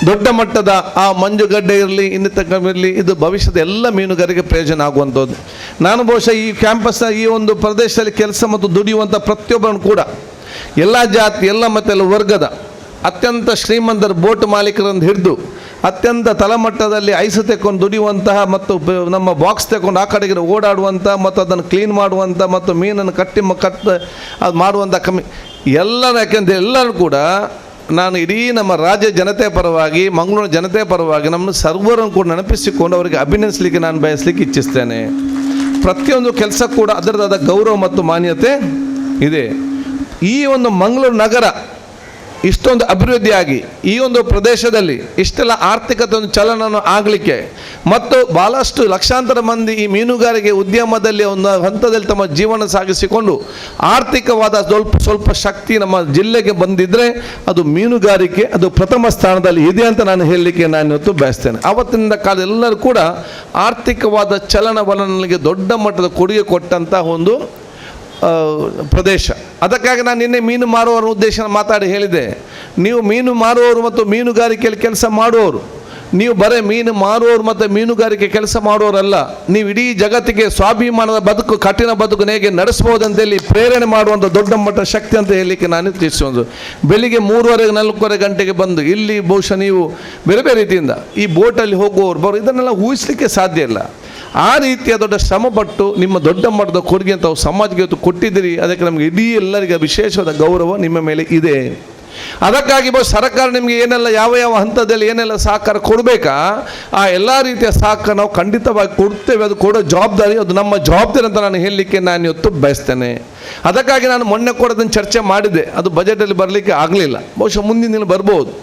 Speaker 10: ದೊಡ್ಡ ಮಟ್ಟದ ಆ ಮಂಜುಗಡ್ಡೆ ಇರಲಿ ಇನ್ನಿರಲಿ ಇದು ಭವಿಷ್ಯದ ಎಲ್ಲ ಮೀನುಗಾರಿಗೆ ಪ್ರಯೋಜನ ಆಗುವಂಥದ್ದು. ನಾನು ಬಹುಶಃ ಈ ಕ್ಯಾಂಪಸ್ನ ಈ ಒಂದು ಪ್ರದೇಶದಲ್ಲಿ ಕೆಲಸ ಮತ್ತು ದುಡಿಯುವಂಥ ಪ್ರತಿಯೊಬ್ಬರನ್ನು ಕೂಡ ಎಲ್ಲ ಜಾತಿ ಎಲ್ಲ ಮತ್ತೆಲ್ಲ ವರ್ಗದ ಅತ್ಯಂತ ಶ್ರೀಮಂತರ ಬೋಟ್ ಮಾಲೀಕರನ್ನು ಹಿಡಿದು ಅತ್ಯಂತ ತಳಮಟ್ಟದಲ್ಲಿ ಐಸು ತೆಕ್ಕೊಂಡು ದುಡಿಯುವಂತಹ ಮತ್ತು ನಮ್ಮ ಬಾಕ್ಸ್ ತೆಕ್ಕೊಂಡು ಆ ಕಡೆಗೆ ಓಡಾಡುವಂಥ ಮತ್ತು ಅದನ್ನು ಕ್ಲೀನ್ ಮಾಡುವಂಥ ಮತ್ತು ಮೀನನ್ನು ಅದು ಮಾಡುವಂಥ ಎಲ್ಲರ ಯಾಕೆಂದರೆ ಎಲ್ಲರೂ ಕೂಡ ನಾನು ಇಡೀ ನಮ್ಮ ರಾಜ್ಯ ಜನತೆ ಪರವಾಗಿ ಮಂಗಳೂರು ಜನತೆ ಪರವಾಗಿ ನಮ್ಮನ್ನು ಸರ್ವರನ್ನು ಕೂಡ ನೆನಪಿಸಿಕೊಂಡು ಅವರಿಗೆ ಅಭಿನಂದಿಸಲಿಕ್ಕೆ ನಾನು ಬಯಸಲಿಕ್ಕೆ ಇಚ್ಛಿಸ್ತೇನೆ. ಪ್ರತಿಯೊಂದು ಕೆಲಸ ಕೂಡ ಅದರದಾದ ಗೌರವ ಮತ್ತು ಮಾನ್ಯತೆ ಇದೆ. ಈ ಒಂದು ಮಂಗಳೂರು ನಗರ ಇಷ್ಟೊಂದು ಅಭಿವೃದ್ಧಿಯಾಗಿ ಈ ಒಂದು ಪ್ರದೇಶದಲ್ಲಿ ಇಷ್ಟೆಲ್ಲ ಆರ್ಥಿಕತೆ ಒಂದು ಚಲನ ಆಗಲಿಕ್ಕೆ ಮತ್ತು ಭಾಳಷ್ಟು ಲಕ್ಷಾಂತರ ಮಂದಿ ಈ ಮೀನುಗಾರಿಕೆ ಉದ್ಯಮದಲ್ಲಿ ಒಂದು ಹಂತದಲ್ಲಿ ತಮ್ಮ ಜೀವನ ಸಾಗಿಸಿಕೊಂಡು ಆರ್ಥಿಕವಾದ ಸ್ವಲ್ಪ ಶಕ್ತಿ ನಮ್ಮ ಜಿಲ್ಲೆಗೆ ಬಂದಿದ್ದರೆ ಅದು ಮೀನುಗಾರಿಕೆ ಅದು ಪ್ರಥಮ ಸ್ಥಾನದಲ್ಲಿ ಇದೆ ಅಂತ ನಾನು ಹೇಳಲಿಕ್ಕೆ ನಾನು ಇವತ್ತು ಬಯಸ್ತೇನೆ. ಆವತ್ತಿನಿಂದ ಕಾಲ ಎಲ್ಲರೂ ಕೂಡ ಆರ್ಥಿಕವಾದ ಚಲನವಲನಗಳಿಗೆ ದೊಡ್ಡ ಮಟ್ಟದ ಕೊಡುಗೆ ಕೊಟ್ಟಂಥ ಒಂದು ಪ್ರದೇಶ. ಅದಕ್ಕಾಗಿ ನಾನು ನಿನ್ನೆ ಮೀನು ಮಾರುವವರ ಉದ್ದೇಶ ಮಾತಾಡಿ ಹೇಳಿದೆ, ನೀವು ಮೀನು ಮಾರುವವರು ಮತ್ತು ಮೀನುಗಾರಿಕೆಯಲ್ಲಿ ಕೆಲಸ ಮಾಡುವವರು, ನೀವು ಬರೀ ಮೀನು ಮಾರುವವರು ಮತ್ತು ಮೀನುಗಾರಿಕೆ ಕೆಲಸ ಮಾಡುವವರಲ್ಲ, ನೀವು ಇಡೀ ಜಗತ್ತಿಗೆ ಸ್ವಾಭಿಮಾನದ ಬದುಕು ಕಠಿಣ ಬದುಕು ಹೇಗೆ ನಡೆಸ್ಬೋದಂತೇಳಿ ಪ್ರೇರಣೆ ಮಾಡುವಂಥ ದೊಡ್ಡ ಮಟ್ಟ ಶಕ್ತಿ ಅಂತ ಹೇಳಲಿಕ್ಕೆ ನಾನು ತಿಳಿಸೋದು. ಬೆಳಿಗ್ಗೆ 3:30-4 ಗಂಟೆಗೆ ಬಂದು ಇಲ್ಲಿ ಬಹುಶಃ ನೀವು ಬೇರೆ ಬೇರೆ ರೀತಿಯಿಂದ ಈ ಬೋಟಲ್ಲಿ ಹೋಗುವವರು ಇದನ್ನೆಲ್ಲ ಊಹಿಸಲಿಕ್ಕೆ ಸಾಧ್ಯ ಇಲ್ಲ. ಆ ರೀತಿಯ ದೊಡ್ಡ ಶ್ರಮಪಟ್ಟು ನಿಮ್ಮ ದೊಡ್ಡ ಮಟ್ಟದ ಕೊಡುಗೆ ಅಂತ ಸಮಾಜಕ್ಕೆ ಇವತ್ತು ಕೊಟ್ಟಿದ್ದೀರಿ. ಅದಕ್ಕೆ ನಮಗೆ ಇಡೀ ಎಲ್ಲರಿಗೆ ವಿಶೇಷವಾದ ಗೌರವ ನಿಮ್ಮ ಮೇಲೆ ಇದೆ. ಅದಕ್ಕಾಗಿ ಸರ್ಕಾರ ನಿಮಗೆ ಏನೆಲ್ಲ ಯಾವ ಹಂತದಲ್ಲಿ ಏನೆಲ್ಲ ಸಹಕಾರ ಕೊಡಬೇಕಾ ಆ ಎಲ್ಲ ರೀತಿಯ ಸಹಕಾರ ನಾವು ಖಂಡಿತವಾಗಿ ಕೊಡ್ತೇವೆ. ಅದು ಕೊಡೋ ಜವಾಬ್ದಾರಿ ಅದು ನಮ್ಮ ಜವಾಬ್ದಾರಿ ಅಂತ ನಾನು ಹೇಳಲಿಕ್ಕೆ ನಾನು ಇವತ್ತು ಬಯಸ್ತೇನೆ. ಅದಕ್ಕಾಗಿ ನಾನು ಮೊನ್ನೆ ಕೂಡ ಅದನ್ನು ಚರ್ಚೆ ಮಾಡಿದ್ದೆ, ಅದು ಬಜೆಟಲ್ಲಿ ಬರಲಿಕ್ಕೆ ಆಗಲಿಲ್ಲ, ಬಹುಶಃ ಮುಂದಿನ ದಿನ ಬರ್ಬೋದು.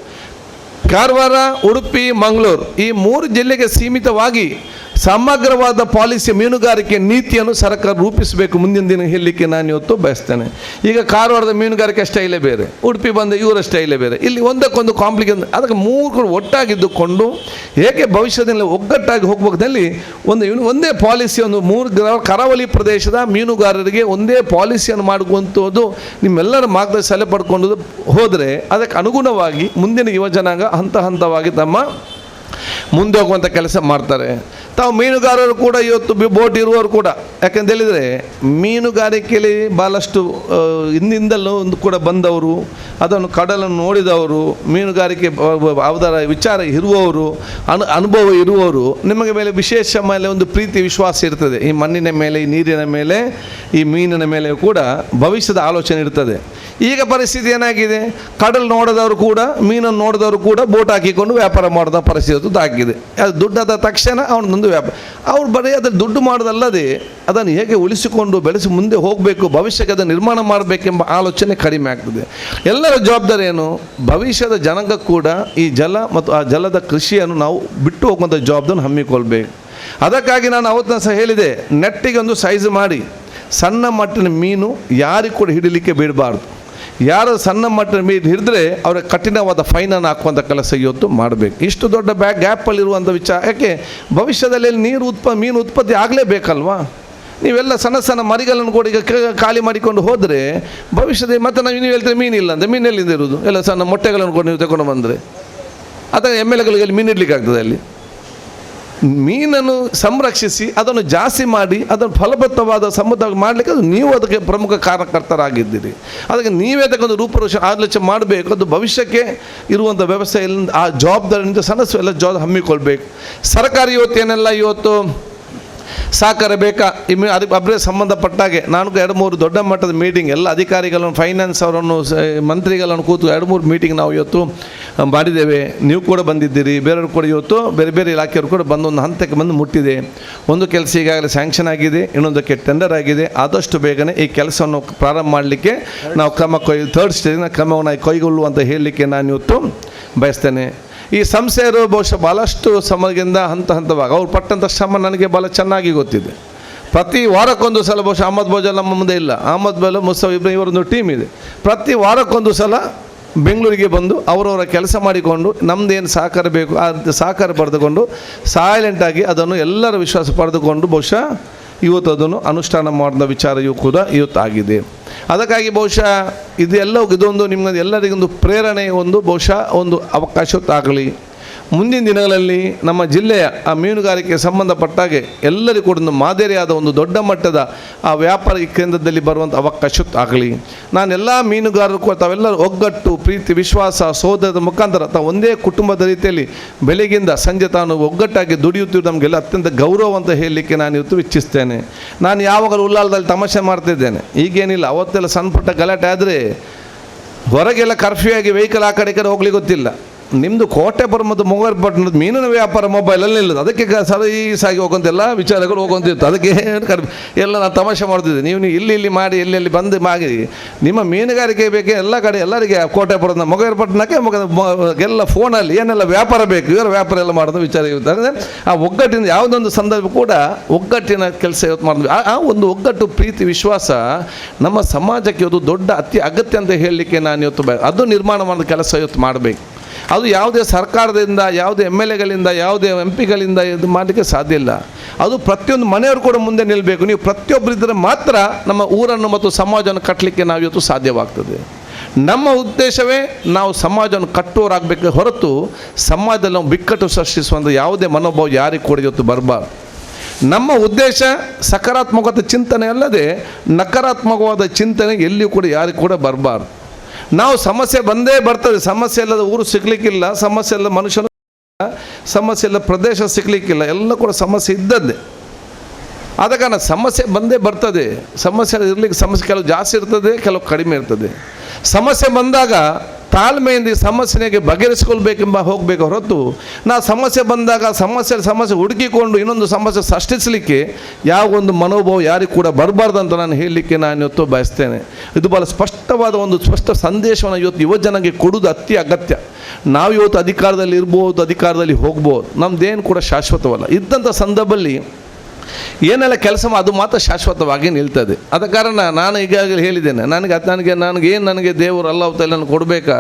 Speaker 10: ಕಾರವಾರ, ಉಡುಪಿ, ಮಂಗಳೂರು ಈ 3 ಜಿಲ್ಲೆಗೆ ಸೀಮಿತವಾಗಿ ಸಮಗ್ರವಾದ ಪಾಲಿಸಿ ಮೀನುಗಾರಿಕೆ ನೀತಿಯನ್ನು ಸರ್ಕಾರ ರೂಪಿಸಬೇಕು ಮುಂದಿನ ದಿನ ಹೇಳಲಿಕ್ಕೆ ನಾನು ಇವತ್ತು ಬಯಸ್ತೇನೆ. ಈಗ ಕಾರವಾರದ ಮೀನುಗಾರಿಕೆ ಸ್ಟೈಲೇ ಬೇರೆ, ಉಡುಪಿ ಬಂದ ಇವರ ಸ್ಟೈಲೇ ಬೇರೆ, ಇಲ್ಲಿ ಒಂದಕ್ಕೊಂದು ಕಾಂಪ್ಲಿಕೇಶನ್. ಅದಕ್ಕೆ 3 ಒಟ್ಟಾಗಿದ್ದುಕೊಂಡು ಹೇಗೆ ಭವಿಷ್ಯದಲ್ಲಿ ಒಗ್ಗಟ್ಟಾಗಿ ಹೋಗ್ಬೇಕಲ್ಲಿ ಒಂದೇ ಪಾಲಿಸಿ ಒಂದು 3 ಕರಾವಳಿ ಪ್ರದೇಶದ ಮೀನುಗಾರರಿಗೆ ಒಂದೇ ಪಾಲಿಸಿಯನ್ನು ಮಾಡುವಂಥದ್ದು ನಿಮ್ಮೆಲ್ಲರ ಮಾರ್ಗದರ್ಶನ ಸಲಹೆ ಪಡ್ಕೊಂಡು ಹೋದರೆ ಅದಕ್ಕೆ ಅನುಗುಣವಾಗಿ ಮುಂದಿನ ಯುವ ಜನಾಂಗ ಹಂತವಾಗಿ ತಮ್ಮ ಮುಂದೆ ಹೋಗುವಂಥ ಕೆಲಸ ಮಾಡ್ತಾರೆ. ತಾವು ಮೀನುಗಾರರು ಕೂಡ ಇವತ್ತು ಬೋಟ್ ಇರುವವರು ಕೂಡ ಯಾಕೆಂತ ಹೇಳಿದರೆ ಮೀನುಗಾರಿಕೆಯಲ್ಲಿ ಭಾಳಷ್ಟು ಹಿಂದಿಂದಲೂ ಕೂಡ ಬಂದವರು, ಅದನ್ನು ಕಡಲನ್ನು ನೋಡಿದವರು, ಮೀನುಗಾರಿಕೆ ಅದರ ವಿಚಾರ ಇರುವವರು, ಅನುಭವ ಇರುವವರು, ನಿಮಗೆ ಮೇಲೆ ವಿಶೇಷ ಮೇಲೆ ಒಂದು ಪ್ರೀತಿ ವಿಶ್ವಾಸ ಇರ್ತದೆ. ಈ ಮಣ್ಣಿನ ಮೇಲೆ, ಈ ನೀರಿನ ಮೇಲೆ, ಈ ಮೀನಿನ ಮೇಲೆ ಕೂಡ ಭವಿಷ್ಯದ ಆಲೋಚನೆ ಇರ್ತದೆ. ಈಗ ಪರಿಸ್ಥಿತಿ ಏನಾಗಿದೆ, ಕಡಲು ನೋಡಿದವರು ಕೂಡ ಮೀನನ್ನು ನೋಡಿದವರು ಕೂಡ ಬೋಟ್ ಹಾಕಿಕೊಂಡು ವ್ಯಾಪಾರ ಮಾಡಿದ ಪರಿಸ್ಥಿತಿ ಆಗಿದೆ. ಆಗಿದೆ. ಅದು ದುಡ್ಡಾದ ತಕ್ಷಣ ಅವನದೊಂದು ವ್ಯಾಪಾರ. ಅವ್ರು ಬರೀ ಅದನ್ನು ದುಡ್ಡು ಮಾಡೋದಲ್ಲದೆ ಅದನ್ನು ಹೇಗೆ ಉಳಿಸಿಕೊಂಡು ಬೆಳೆಸಿ ಮುಂದೆ ಹೋಗಬೇಕು, ಭವಿಷ್ಯಕ್ಕೆ ಅದನ್ನು ನಿರ್ಮಾಣ ಮಾಡಬೇಕೆಂಬ ಆಲೋಚನೆ ಕಡಿಮೆ ಆಗ್ತದೆ. ಎಲ್ಲರ ಜವಾಬ್ದಾರಿ ಏನು? ಭವಿಷ್ಯದ ಜನಾಂಗ ಕೂಡ ಈ ಜಲ ಮತ್ತು ಆ ಜಲದ ಕೃಷಿಯನ್ನು ನಾವು ಬಿಟ್ಟು ಹೋಗುವಂಥ ಜವಾಬ್ದಾರಿ ಹಮ್ಮಿಕೊಳ್ಬೇಕು. ಅದಕ್ಕಾಗಿ ನಾನು ಅವತ್ತಿನ ಸಹ ಹೇಳಿದೆ, ನೆಟ್ಟಿಗೆ ಒಂದು ಸೈಜ್ ಮಾಡಿ ಸಣ್ಣ ಮಟ್ಟಿನ ಮೀನು ಯಾರಿಗೂ ಕೂಡ ಹಿಡಿಲಿಕ್ಕೆ ಬಿಡಬಾರ್ದು. ಯಾರು ಸಣ್ಣ ಮಟ್ಟಿನ ಮೀನು ಹಿಡಿದ್ರೆ ಅವರ ಕಠಿಣವಾದ ಫೈನನ್ನು ಹಾಕುವಂಥ ಕೆಲಸ ಇವತ್ತು ಮಾಡಬೇಕು. ಇಷ್ಟು ದೊಡ್ಡ ಗ್ಯಾಪಲ್ಲಿರುವಂಥ ವಿಚಾರ. ಯಾಕೆ ಭವಿಷ್ಯದಲ್ಲಿ ಮೀನು ಉತ್ಪತ್ತಿ ಆಗಲೇಬೇಕಲ್ವಾ? ನೀವೆಲ್ಲ ಸಣ್ಣ ಸಣ್ಣ ಮರಿಗಳನ್ನು ಕೂಡ ಈಗ ಖಾಲಿ ಮಾಡಿಕೊಂಡು ಹೋದರೆ ಭವಿಷ್ಯದಲ್ಲಿ ಮತ್ತೆ ನೀವು ಹೇಳ್ತೀರಿ ಮೀನಿಲ್ಲ ಅಂದರೆ ಮೀನು ಎಲ್ಲಿಂದ ಇರೋದು? ಎಲ್ಲ ಸಣ್ಣ ಮೊಟ್ಟೆಗಳನ್ನು ಕೂಡ ನೀವು ತಗೊಂಡು ಬಂದರೆ ಅಥವಾ ಎಮ್ಮೆಲೆಗಳಿಗೆ ಮೀನು ಇಡ್ಲಿಕ್ಕೆ ಆಗ್ತದೆ. ಅಲ್ಲಿ ಮೀನನ್ನು ಸಂರಕ್ಷಿಸಿ ಅದನ್ನು ಜಾಸ್ತಿ ಮಾಡಿ ಅದನ್ನು ಫಲವತ್ತವಾದ ಸಮೃದ್ಧ ಮಾಡಲಿಕ್ಕೆ ಅದು ನೀವು ಅದಕ್ಕೆ ಪ್ರಮುಖ ಕಾರಣಕರ್ತರಾಗಿದ್ದೀರಿ. ಅದಕ್ಕೆ ನೀವೇ ಅದಕ್ಕೊಂದು ರೂಪರೇಷೆ ಆಲೋಚನೆ ಮಾಡಬೇಕು. ಅದು ಭವಿಷ್ಯಕ್ಕೆ ಇರುವಂಥ ವ್ಯವಸ್ಥೆಯಲ್ಲಿ ಆ ಜವಾಬ್ದಾರಿಯಿಂದ ಸಣ್ಣ ಎಲ್ಲ ಜವಾಬ್ದಾರಿ ಹಮ್ಮಿಕೊಳ್ಬೇಕು. ಸರ್ಕಾರಿ ಇವತ್ತೇನೆಲ್ಲ ಇವತ್ತು ಸಹಕಾರ ಬೇಕಾ ಅದಕ್ಕೆ ಒಬ್ಬರೇ ಸಂಬಂಧಪಟ್ಟಾಗೆ ನಾನು 2-3 ದೊಡ್ಡ ಮಟ್ಟದ ಮೀಟಿಂಗ್ ಎಲ್ಲ ಅಧಿಕಾರಿಗಳನ್ನು, ಫೈನಾನ್ಸ್ ಅವರನ್ನು, ಮಂತ್ರಿಗಳನ್ನು ಕೂತು 2-3 ಮೀಟಿಂಗ್ ನಾವು ಇವತ್ತು ಮಾಡಿದ್ದೇವೆ. ನೀವು ಕೂಡ ಬಂದಿದ್ದೀರಿ, ಬೇರೆಯವರು ಕೂಡ ಇವತ್ತು ಬೇರೆ ಬೇರೆ ಇಲಾಖೆಯವರು ಕೂಡ ಬಂದು ಒಂದು ಹಂತಕ್ಕೆ ಬಂದು ಮುಟ್ಟಿದೆ. ಒಂದು ಕೆಲಸ ಈಗಾಗಲೇ ಸ್ಯಾಂಕ್ಷನ್ ಆಗಿದೆ, ಇನ್ನೊಂದಕ್ಕೆ ಟೆಂಡರ್ ಆಗಿದೆ. ಆದಷ್ಟು ಬೇಗನೆ ಈ ಕೆಲಸವನ್ನು ಪ್ರಾರಂಭ ಮಾಡಲಿಕ್ಕೆ ನಾವು ಥರ್ಡ್ ಸ್ಟೇಜಿನ ಕ್ರಮವನ್ನು ಕೈಗೊಳ್ಳುವಂತ ಹೇಳಲಿಕ್ಕೆ ನಾನು ಇವತ್ತು ಬಯಸ್ತೇನೆ. ಈ ಸಂಸ್ಥೆಯರು ಬಹುಶಃ ಭಾಳಷ್ಟು ಸಮಯದಿಂದ ಹಂತವಾಗಿ ಅವ್ರು ಪಟ್ಟಂಥ ಶ್ರಮ ನನಗೆ ಭಾಳ ಚೆನ್ನಾಗಿ ಗೊತ್ತಿದೆ. ಪ್ರತಿ ವಾರಕ್ಕೊಂದು ಸಲ ಬಹುಶಃ ಅಹಮದ್ ಬೋಜಲ್ ನಮ್ಮ ಮುಂದೆ ಇಲ್ಲ, ಅಹಮದ್ ಬೋಜಲ್ ಮುಸ್ತಫಾ ಇಬ್ರಾಹಿಂ ಇವರೊಂದು ಟೀಮ್ ಇದೆ. ಪ್ರತಿ ವಾರಕ್ಕೊಂದು ಸಲ ಬೆಂಗಳೂರಿಗೆ ಬಂದು ಅವರವರ ಕೆಲಸ ಮಾಡಿಕೊಂಡು ನಮ್ಮದೇನು ಸಹಕಾರ ಬೇಕು ಆ ಸಹಕಾರ ಪಡೆದುಕೊಂಡು ಸೈಲೆಂಟಾಗಿ ಅದನ್ನು ಎಲ್ಲರ ವಿಶ್ವಾಸ ಪಡೆದುಕೊಂಡು ಬಹುಶಃ ಇವತ್ತು ಅದನ್ನು ಅನುಷ್ಠಾನ ಮಾಡಿದ ವಿಚಾರವೂ ಕೂಡ ಇವತ್ತು ಆಗಿದೆ. ಅದಕ್ಕಾಗಿ ಬಹುಶಃ ಇದೊಂದು ನಿಮಗೆ ಎಲ್ಲರಿಗೊಂದು ಪ್ರೇರಣೆ, ಬಹುಶಃ ಒಂದು ಅವಕಾಶವಾಗಲಿ. ಮುಂದಿನ ದಿನಗಳಲ್ಲಿ ನಮ್ಮ ಜಿಲ್ಲೆಯ ಆ ಮೀನುಗಾರಿಕೆ ಸಂಬಂಧಪಟ್ಟಾಗೆ ಎಲ್ಲರಿಗೂ ಕೂಡ ಒಂದು ಮಾದರಿಯಾದ ಒಂದು ದೊಡ್ಡ ಮಟ್ಟದ ಆ ವ್ಯಾಪಾರ ಕೇಂದ್ರದಲ್ಲಿ ಬರುವಂಥ ಅವಕಾಶ ಆಗಲಿ. ನಾನೆಲ್ಲ ಮೀನುಗಾರರು ಕೂಡ ತಾವೆಲ್ಲರೂ ಒಗ್ಗಟ್ಟು, ಪ್ರೀತಿ, ವಿಶ್ವಾಸ, ಸೋದರದ ಮುಖಾಂತರ ತಾವು ಒಂದೇ ಕುಟುಂಬದ ರೀತಿಯಲ್ಲಿ ಬೆಳಗಿಂದ ಸಂಜೆ ತಾನು ಒಗ್ಗಟ್ಟಾಗಿ ದುಡಿಯುತ್ತಿದ್ದು ನಮಗೆಲ್ಲ ಅತ್ಯಂತ ಗೌರವ ಅಂತ ಹೇಳಲಿಕ್ಕೆ ನಾನು ಇವತ್ತು ಇಚ್ಛಿಸ್ತೇನೆ. ನಾನು ಯಾವಾಗಲೂ ಉಲ್ಲಾಲದಲ್ಲಿ ತಮಾಷೆ ಮಾಡ್ತಿದ್ದೇನೆ. ಈಗೇನಿಲ್ಲ, ಅವತ್ತೆಲ್ಲ ಸಣ್ಣ ಪುಟ್ಟ ಗಲಾಟೆ ಆದರೆ ಹೊರಗೆಲ್ಲ ಕರ್ಫ್ಯೂ ಆಗಿ ವೆಹಿಕಲ್ ಆ ಕಡೆ ಹೋಗ್ಲಿಕ್ಕೆ ಗೊತ್ತಿಲ್ಲ. ನಿಮ್ಮದು ಕೋಟೆಪುರ ಮತ್ತು ಮೊಗರ್ಪಟ್ಟಣದ ಮೀನಿನ ವ್ಯಾಪಾರ ಮೊಬೈಲಲ್ಲಿ ನಿಲ್ಲದು, ಅದಕ್ಕೆ ಸಲೀಸಾಗಿ ಹೋಗುವಂತೆಲ್ಲ ವಿಚಾರಗಳು ಹೋಗುವಂತಿತ್ತು. ಅದಕ್ಕೆ ಎಲ್ಲ ನಾನು ತಮಾಷೆ ಮಾಡ್ತಿದ್ದೆ. ನೀವು ಇಲ್ಲಿ ಮಾಡಿ ಎಲ್ಲೆಲ್ಲಿ ಬಂದು ಮಾಡಿ ನಿಮ್ಮ ಮೀನುಗಾರಿಕೆ ಬೇಕೆ ಎಲ್ಲ ಕಡೆ ಎಲ್ಲರಿಗೆ ಕೋಟೆಪುರದ ಮೊಗರ್ಪಟ್ಟಣಕ್ಕೆ ಎಲ್ಲ ಫೋನಲ್ಲಿ ಏನೆಲ್ಲ ವ್ಯಾಪಾರ ಬೇಕು ಇವರ ವ್ಯಾಪಾರ ಎಲ್ಲ ಮಾಡೋದು ವಿಚಾರ ಇರುತ್ತೆ. ಅಂದರೆ ಆ ಒಗ್ಗಟ್ಟಿನ ಯಾವುದೊಂದು ಸಂದರ್ಭ ಕೂಡ ಒಗ್ಗಟ್ಟಿನ ಕೆಲಸ ಇವತ್ತು ಮಾಡಿದ್ವಿ. ಆ ಒಂದು ಒಗ್ಗಟ್ಟು, ಪ್ರೀತಿ, ವಿಶ್ವಾಸ ನಮ್ಮ ಸಮಾಜಕ್ಕೆ ಇವತ್ತು ದೊಡ್ಡ ಅತಿ ಅಗತ್ಯ ಅಂತ ಹೇಳಲಿಕ್ಕೆ ನಾನು ಇವತ್ತು ಅದು ನಿರ್ಮಾಣ ಮಾಡಿದ ಕೆಲಸ ಇವತ್ತು ಮಾಡಬೇಕು. ಅದು ಯಾವುದೇ ಸರ್ಕಾರದಿಂದ, ಯಾವುದೇ MLAಗಳಿಂದ, ಯಾವುದೇ MP ಗಳಿಂದ ಇದು ಮಾಡಲಿಕ್ಕೆ ಸಾಧ್ಯ ಇಲ್ಲ. ಅದು ಪ್ರತಿಯೊಂದು ಮನೆಯವರು ಕೂಡ ಮುಂದೆ ನಿಲ್ಲಬೇಕು. ನೀವು ಪ್ರತಿಯೊಬ್ಬರಿದ್ದರೆ ಮಾತ್ರ ನಮ್ಮ ಊರನ್ನು ಮತ್ತು ಸಮಾಜವನ್ನು ಕಟ್ಟಲಿಕ್ಕೆ ನಾವು ಇವತ್ತು ಸಾಧ್ಯವಾಗ್ತದೆ. ನಮ್ಮ ಉದ್ದೇಶವೇ ನಾವು ಸಮಾಜವನ್ನು ಕಟ್ಟುವರಾಗಬೇಕು ಹೊರತು ಸಮಾಜದಲ್ಲಿ ನಾವು ಬಿಕ್ಕಟ್ಟು ಸೃಷ್ಟಿಸುವಂಥ ಯಾವುದೇ ಮನೋಭಾವ ಯಾರಿಗೂ ಕೂಡ ಇವತ್ತು ಬರಬಾರ್ದು. ನಮ್ಮ ಉದ್ದೇಶ ಸಕಾರಾತ್ಮಕವಾದ ಚಿಂತನೆ ಅಲ್ಲದೆ ನಕಾರಾತ್ಮಕವಾದ ಚಿಂತನೆ ಎಲ್ಲಿಯೂ ಕೂಡ ಯಾರಿಗೂ ಕೂಡ ಬರಬಾರ್ದು. ನಾವು ಸಮಸ್ಯೆ ಬಂದೇ ಬರ್ತದೆ. ಸಮಸ್ಯೆ ಇಲ್ಲದ ಊರು ಸಿಗಲಿಕ್ಕಿಲ್ಲ, ಸಮಸ್ಯೆ ಇಲ್ಲ ಮನುಷ್ಯನು, ಸಮಸ್ಯೆ ಇಲ್ಲ ಪ್ರದೇಶ ಸಿಗಲಿಕ್ಕಿಲ್ಲ, ಎಲ್ಲ ಕೂಡ ಸಮಸ್ಯೆ ಇದ್ದದ್ದೇ. ಆದ ಕಾರಣ ಸಮಸ್ಯೆ ಬಂದೇ ಬರ್ತದೆ. ಸಮಸ್ಯೆ ಇರಲಿಕ್ಕೆ ಸಮಸ್ಯೆ ಕೆಲವು ಜಾಸ್ತಿ ಇರ್ತದೆ, ಕೆಲವು ಕಡಿಮೆ ಇರ್ತದೆ. ಸಮಸ್ಯೆ ಬಂದಾಗ ತಾಳ್ಮೆಯಿಂದ ಈ ಸಮಸ್ಯೆಗೆ ಬಗೆಹರಿಸ್ಕೊಳ್ಬೇಕೆಂಬ ಹೋಗಬೇಕು ಹೊರತು ನಾವು ಸಮಸ್ಯೆ ಬಂದಾಗ ಸಮಸ್ಯೆ ಹುಡುಕಿಕೊಂಡು ಇನ್ನೊಂದು ಸಮಸ್ಯೆ ಸೃಷ್ಟಿಸಲಿಕ್ಕೆ ಯಾವ ಒಂದು ಮನೋಭಾವ ಯಾರಿಗೂ ಕೂಡ ಬರಬಾರ್ದು ಅಂತ ನಾನು ಹೇಳಲಿಕ್ಕೆ ನಾನು ಇವತ್ತು ಬಯಸ್ತೇನೆ. ಇದು ಭಾಳ ಸ್ಪಷ್ಟವಾದ ಒಂದು ಸ್ಪಷ್ಟ ಸಂದೇಶವನ್ನು ಇವತ್ತು ಯುವಜನಗೆ ಕೊಡುವುದು ಅತಿ ಅಗತ್ಯ. ನಾವು ಇವತ್ತು ಅಧಿಕಾರದಲ್ಲಿ ಇರ್ಬೋದು, ಅಧಿಕಾರದಲ್ಲಿ ಹೋಗ್ಬೋದು, ನಮ್ಮದೇನು ಕೂಡ ಶಾಶ್ವತವಲ್ಲ. ಇದ್ದಂಥ ಸಂದರ್ಭದಲ್ಲಿ ಏನೆಲ್ಲ ಕೆಲಸ ಅದು ಮಾತ್ರ ಶಾಶ್ವತವಾಗಿ ನಿಲ್ತದೆ. ಆದ ಕಾರಣ ನಾನು ಈಗಾಗಲೇ ಹೇಳಿದ್ದೇನೆ, ನನಗೆ ದೇವರು ಅಲ್ಲಾಹ್ ತಾಲಾ ಕೊಡಬೇಕಾ?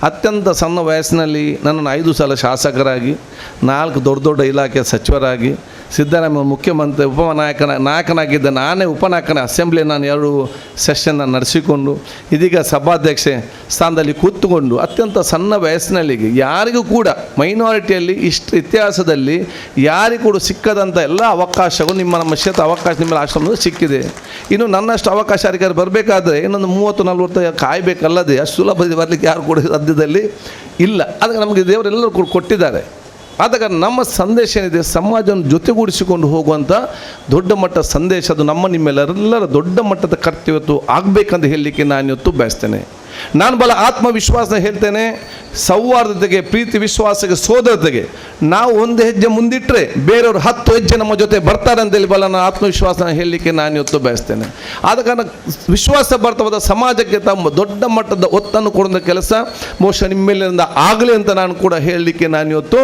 Speaker 10: ಅತ್ಯಂತ ಸಣ್ಣ ವಯಸ್ಸಿನಲ್ಲಿ ನನ್ನನ್ನು 5 ಸಲ ಶಾಸಕರಾಗಿ, 4 ದೊಡ್ಡ ಇಲಾಖೆ ಸಚಿವರಾಗಿ, ಸಿದ್ದರಾಮಯ್ಯ ಮುಖ್ಯಮಂತ್ರಿ ನಾಯಕನಾಗಿದ್ದ ನಾನೇ ಉಪನಾಯಕನ ಅಸೆಂಬ್ಲಿ ನಾನು 2 ಸೆಷನ್ನ ನಡೆಸಿಕೊಂಡು ಇದೀಗ ಸಭಾಧ್ಯಕ್ಷೆ ಸ್ಥಾನದಲ್ಲಿ ಕೂತ್ಕೊಂಡು ಅತ್ಯಂತ ಸಣ್ಣ ವಯಸ್ಸಿನಲ್ಲಿ ಯಾರಿಗೂ ಕೂಡ ಮೈನಾರಿಟಿಯಲ್ಲಿ ಇಷ್ಟು ಇತಿಹಾಸದಲ್ಲಿ ಯಾರಿಗೂ ಕೂಡ ಸಿಕ್ಕದಂಥ ಎಲ್ಲ ಅವಕಾಶಗಳು ನಮ್ಮ ಕ್ಷೇತ್ರ ಅವಕಾಶ ನಿಮ್ಮ ಆಶ್ರಮದಲ್ಲಿ ಸಿಕ್ಕಿದೆ. ಇನ್ನು ನನ್ನಷ್ಟು ಅವಕಾಶ ಯಾರಿಗಾರು ಬರಬೇಕಾದ್ರೆ ಇನ್ನೊಂದು 30-40 ಕಾಯಬೇಕಲ್ಲದೆ ಅಷ್ಟು ಸುಲಭದಲ್ಲಿ ಬರಲಿಕ್ಕೆ ಯಾರು ಕೂಡ ಸದ್ಯದಲ್ಲಿ ಇಲ್ಲ. ಅದಕ್ಕೆ ನಮಗೆ ದೇವರೆಲ್ಲರೂ ಕೂಡ ಕೊಟ್ಟಿದ್ದಾರೆ. ಆದಾಗ ನಮ್ಮ ಸಂದೇಶ ಏನಿದೆ, ಸಮಾಜವನ್ನು ಜೊತೆಗೂಡಿಸಿಕೊಂಡು ಹೋಗುವಂಥ ದೊಡ್ಡ ಮಟ್ಟದ ಸಂದೇಶ ಅದು ನಿಮ್ಮೆಲ್ಲರೆಲ್ಲರ ದೊಡ್ಡ ಮಟ್ಟದ ಕರ್ತವ್ಯ ಆಗಬೇಕಂತ ಹೇಳಲಿಕ್ಕೆ ನಾನು ಇವತ್ತು ಬಯಸ್ತೇನೆ. ನಾನು ಬಹಳ ಆತ್ಮವಿಶ್ವಾಸ ಹೇಳ್ತೇನೆ, ಸೌಹಾರ್ದತೆಗೆ, ಪ್ರೀತಿ ವಿಶ್ವಾಸಕ್ಕೆ, ಸೋದರತೆಗೆ ನಾವು ಒಂದು ಹೆಜ್ಜೆ ಮುಂದಿಟ್ಟರೆ ಬೇರೆಯವರು 10 ಹೆಜ್ಜೆ ನಮ್ಮ ಜೊತೆ ಬರ್ತಾರೆ ಅಂತೇಳಿ ಬಲ್ಲ ನಾನು ಆತ್ಮವಿಶ್ವಾಸನ ಹೇಳಲಿಕ್ಕೆ ನಾನು ಇವತ್ತು ಬಯಸ್ತೇನೆ. ಆದ ಕಾರಣ ವಿಶ್ವಾಸಭರಿತವಾದ ಸಮಾಜಕ್ಕೆ ತಮ್ಮ ದೊಡ್ಡ ಮಟ್ಟದ ಒತ್ತನ್ನು ಕೊಡುವ ಕೆಲಸ ಬಹುಶಃ ನಿಮ್ಮೆಲ್ಲರಿಂದ ಆಗಲಿ ಅಂತ ನಾನು ಕೂಡ ಹೇಳಲಿಕ್ಕೆ ನಾನು ಇವತ್ತು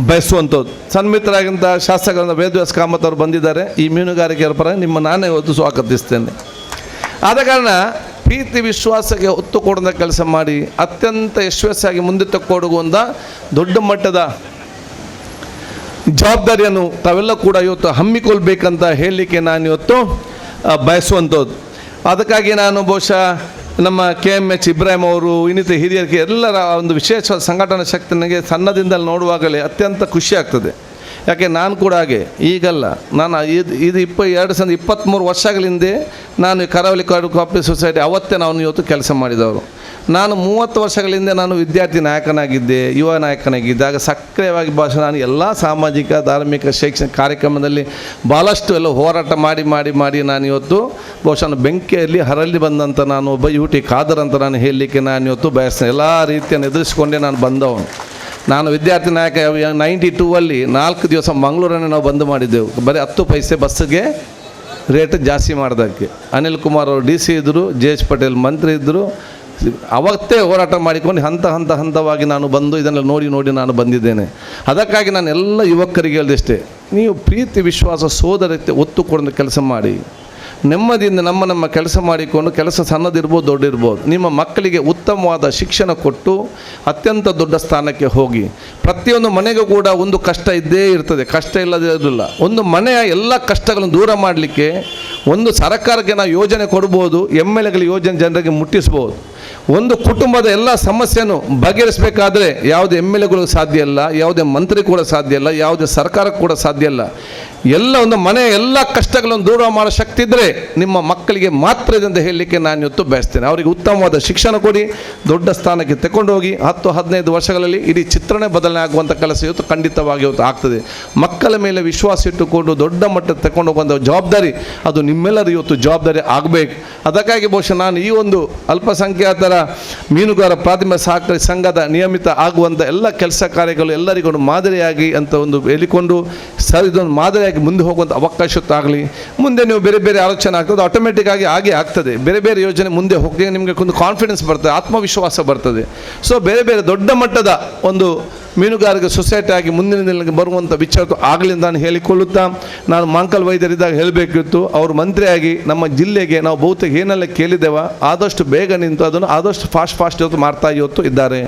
Speaker 10: ಬಯಸುವಂಥದ್ದು. ಸನ್ಮಿತರಾಗಿಂಥ ಶಾಸಕರಾದ ವೇದವ್ಯಾಸ ಕಾಮತ್ ಅವರು ಬಂದಿದ್ದಾರೆ. ಈ ಮೀನುಗಾರಿಕೆಯ ಪರ ನಿಮ್ಮ ನಾನೇ ಇವತ್ತು ಸ್ವಾಗತಿಸ್ತೇನೆ. ಆದ ಕಾರಣ ಪ್ರೀತಿ ವಿಶ್ವಾಸಕ್ಕೆ ಒತ್ತು ಕೊಡುವ ಕೆಲಸ ಮಾಡಿ ಅತ್ಯಂತ ಯಶಸ್ವಿಯಾಗಿ ಮುಂದೆ ತಕ್ಕೊಡುವಂಥ ದೊಡ್ಡ ಮಟ್ಟದ ಜವಾಬ್ದಾರಿಯನ್ನು ತಾವೆಲ್ಲ ಕೂಡ ಇವತ್ತು ಹಮ್ಮಿಕೊಳ್ಬೇಕಂತ ಹೇಳಲಿಕ್ಕೆ ನಾನು ಇವತ್ತು ಬಯಸುವಂಥದ್ದು. ಅದಕ್ಕಾಗಿ ನಾನು ಬಹುಶಃ ನಮ್ಮ KMH ಇಬ್ರಾಹಿಂ ಅವರು, ಇನ್ನಿತರ ಹಿರಿಯರಿಗೆ ಎಲ್ಲರ ಒಂದು ವಿಶೇಷ ಸಂಘಟನಾ ಶಕ್ತಿ ನನಗೆ ಸಣ್ಣದಿಂದಲೇ ನೋಡುವಾಗಲೇ ಅತ್ಯಂತ ಖುಷಿ ಆಗ್ತದೆ. ಯಾಕೆ ನಾನು ಕೂಡ ಹಾಗೆ ಈಗಲ್ಲ, ನಾನು ಇದು 23 ವರ್ಷಗಳ ಹಿಂದೆ ನಾನು ಕರಾವಳಿ ಕೋಆಪರೇಟಿವ್ ಸೊಸೈಟಿ ಅವತ್ತೇ ನಾನು ಇವತ್ತು ಕೆಲಸ ಮಾಡಿದವರು. ನಾನು 30 ವರ್ಷಗಳ ಹಿಂದೆ ನಾನು ವಿದ್ಯಾರ್ಥಿ ನಾಯಕನಾಗಿದ್ದೆ, ಯುವ ನಾಯಕನಾಗಿದ್ದೆ. ಆಗ ಸಕ್ರಿಯವಾಗಿ ಭಾಷಣ ನಾನು ಎಲ್ಲ ಸಾಮಾಜಿಕ, ಧಾರ್ಮಿಕ, ಶೈಕ್ಷಣಿಕ ಕಾರ್ಯಕ್ರಮದಲ್ಲಿ ಭಾಳಷ್ಟು ಎಲ್ಲ ಹೋರಾಟ ಮಾಡಿ ನಾನು ಇವತ್ತು ಬಹುಶಃ ಬೆಂಕಿಯಲ್ಲಿ ಹರಳಿ ಬಂದಂಥ ನಾನು ಒಬ್ಬ UT ಖಾದರ್ ಅಂತ ನಾನು ಹೇಳಲಿಕ್ಕೆ ನಾನು ಇವತ್ತು ಬಯಸ್ತೇನೆ. ಎಲ್ಲ ರೀತಿಯನ್ನು ಎದುರಿಸಿಕೊಂಡೇ ನಾನು ಬಂದವನು. ನಾನು ವಿದ್ಯಾರ್ಥಿ ನಾಯಕ 92 4 ದಿವಸ ಮಂಗಳೂರನ್ನು ನಾವು ಬಂದ್ ಮಾಡಿದ್ದೆವು. ಬರೀ 10 ಪೈಸೆ ಬಸ್ಸಿಗೆ ರೇಟ್ ಜಾಸ್ತಿ ಮಾಡೋದಕ್ಕೆ. ಅನಿಲ್ ಕುಮಾರ್ ಅವರು DC ಇದ್ದರು, JH ಪಟೇಲ್ ಮಂತ್ರಿ ಇದ್ದರು. ಅವತ್ತೇ ಹೋರಾಟ ಮಾಡಿಕೊಂಡು ಹಂತವಾಗಿ ನಾನು ಬಂದು ಇದನ್ನೆಲ್ಲ ನೋಡಿ ನಾನು ಬಂದಿದ್ದೇನೆ. ಅದಕ್ಕಾಗಿ ನಾನು ಎಲ್ಲ ಯುವಕರಿಗೆ ಹೇಳಿದಷ್ಟೇ, ನೀವು ಪ್ರೀತಿ ವಿಶ್ವಾಸ ಸೋದರತೆ ಒತ್ತು ಕೊಡೋ ಕೆಲಸ ಮಾಡಿ, ನೆಮ್ಮದಿಯಿಂದ ನಮ್ಮ ಕೆಲಸ ಮಾಡಿಕೊಂಡು, ಕೆಲಸ ಸಣ್ಣದಿರ್ಬೋದು ದೊಡ್ಡಿರ್ಬೋದು, ನಿಮ್ಮ ಮಕ್ಕಳಿಗೆ ಉತ್ತಮವಾದ ಶಿಕ್ಷಣ ಕೊಟ್ಟು ಅತ್ಯಂತ ದೊಡ್ಡ ಸ್ಥಾನಕ್ಕೆ ಹೋಗಿ. ಪ್ರತಿಯೊಂದು ಮನೆಗೂ ಕೂಡ ಒಂದು ಕಷ್ಟ ಇದ್ದೇ ಇರ್ತದೆ, ಕಷ್ಟ ಇಲ್ಲದಿರೋದಿಲ್ಲ. ಒಂದು ಮನೆಯ ಎಲ್ಲ ಕಷ್ಟಗಳನ್ನು ದೂರ ಮಾಡಲಿಕ್ಕೆ ಒಂದು ಸರ್ಕಾರಕ್ಕೆ ನಾವು ಯೋಜನೆ ಕೊಡ್ಬೋದು, MLAಗಳ ಯೋಜನೆ ಜನರಿಗೆ ಮುಟ್ಟಿಸ್ಬೋದು. ಒಂದು ಕುಟುಂಬದ ಎಲ್ಲ ಸಮಸ್ಯೆಯನ್ನು ಬಗೆಹರಿಸಬೇಕಾದ್ರೆ ಯಾವುದೇ MLAಗಳು ಸಾಧ್ಯ ಇಲ್ಲ, ಯಾವುದೇ ಮಂತ್ರಿ ಕೂಡ ಸಾಧ್ಯ ಇಲ್ಲ, ಯಾವುದೇ ಸರ್ಕಾರಕ್ಕೆ ಕೂಡ ಸಾಧ್ಯ ಇಲ್ಲ. ಎಲ್ಲ ಒಂದು ಮನೆಯ ಎಲ್ಲ ಕಷ್ಟಗಳನ್ನು ದೂರ ಮಾಡೋ ಶಕ್ತಿ ಇದ್ದರೆ ನಿಮ್ಮ ಮಕ್ಕಳಿಗೆ ಮಾತ್ರ ಇದೆ ಅಂತ ಹೇಳಲಿಕ್ಕೆ ನಾನು ಇವತ್ತು ಬಯಸ್ತೇನೆ. ಅವರಿಗೆ ಉತ್ತಮವಾದ ಶಿಕ್ಷಣ ಕೊಡಿ, ದೊಡ್ಡ ಸ್ಥಾನಕ್ಕೆ ತಗೊಂಡು ಹೋಗಿ. 10-15 ವರ್ಷಗಳಲ್ಲಿ ಇಡೀ ಚಿತ್ರಣ ಬದಲಾವಣೆ ಆಗುವಂಥ ಕೆಲಸ ಇವತ್ತು ಖಂಡಿತವಾಗಿ ಇವತ್ತು ಆಗ್ತದೆ. ಮಕ್ಕಳ ಮೇಲೆ ವಿಶ್ವಾಸ ಇಟ್ಟುಕೊಂಡು ದೊಡ್ಡ ಮಟ್ಟಕ್ಕೆ ತಗೊಂಡು ಹೋಗುವಂಥ ಜವಾಬ್ದಾರಿ ಅದು ನಿಮ್ಮೆಲ್ಲರೂ ಇವತ್ತು ಜವಾಬ್ದಾರಿ ಆಗಬೇಕು. ಅದಕ್ಕಾಗಿ ಬಹುಶಃ ನಾನು ಈ ಒಂದು ಅಲ್ಪಸಂಖ್ಯಾತರ ಮೀನುಗಾರ ಪ್ರಾಥಮಿಕ ಸಹಕಾರಿ ಸಂಘದ ನಿಯಮಿತ ಆಗುವಂಥ ಎಲ್ಲ ಕೆಲಸ ಕಾರ್ಯಗಳು ಎಲ್ಲರಿಗೂ ಮಾದರಿಯಾಗಿ ಅಂತ ಒಂದು ಹೇಳಿಕೊಂಡು ಇದೊಂದು ಮಾದರಿಯಾಗಿ ಮುಂದೆ ಹೋಗುವಂಥ ಅವಕಾಶ ಆಗಲಿ. ಮುಂದೆ ನೀವು ಬೇರೆ ಆಲೋಚನೆ ಆಗ್ತದೆ, ಆಟೋಮೆಟಿಕ್ ಆಗಿ ಹಾಗೆ ಆಗ್ತದೆ. ಬೇರೆ ಯೋಜನೆ ಮುಂದೆ ಹೋಗಿ ನಿಮಗೆ ಒಂದು ಕಾನ್ಫಿಡೆನ್ಸ್ ಬರ್ತದೆ, ಆತ್ಮವಿಶ್ವಾಸ ಬರ್ತದೆ. ಸೊ ಬೇರೆ ದೊಡ್ಡ ಮಟ್ಟದ ಒಂದು ಮೀನುಗಾರಿಕೆ ಸೊಸೈಟಿ ಆಗಿ ಮುಂದಿನ ದಿನಕ್ಕೆ ಬರುವಂಥ ವಿಚಾರ ಆಗಲಿ ನಾನು ಹೇಳಿಕೊಳ್ಳುತ್ತಾ, ನಾನು ಮಾಂಕಲ್ ವೈದ್ಯರಿದ್ದಾಗ ಹೇಳಬೇಕಿತ್ತು, ಅವರು ಮಂತ್ರಿಯಾಗಿ ನಮ್ಮ ಜಿಲ್ಲೆಗೆ ನಾವು ಬಹುತೇಕ ಏನೆಲ್ಲ ಕೇಳಿದ್ದೇವೆ ಆದಷ್ಟು ಬೇಗ ನಿಂತು ಅದನ್ನು ಆದಷ್ಟು ಫಾಸ್ಟ್ ಇವತ್ತು ಮಾಡ್ತಾ ಇವತ್ತು ಇದ್ದಾರೆ.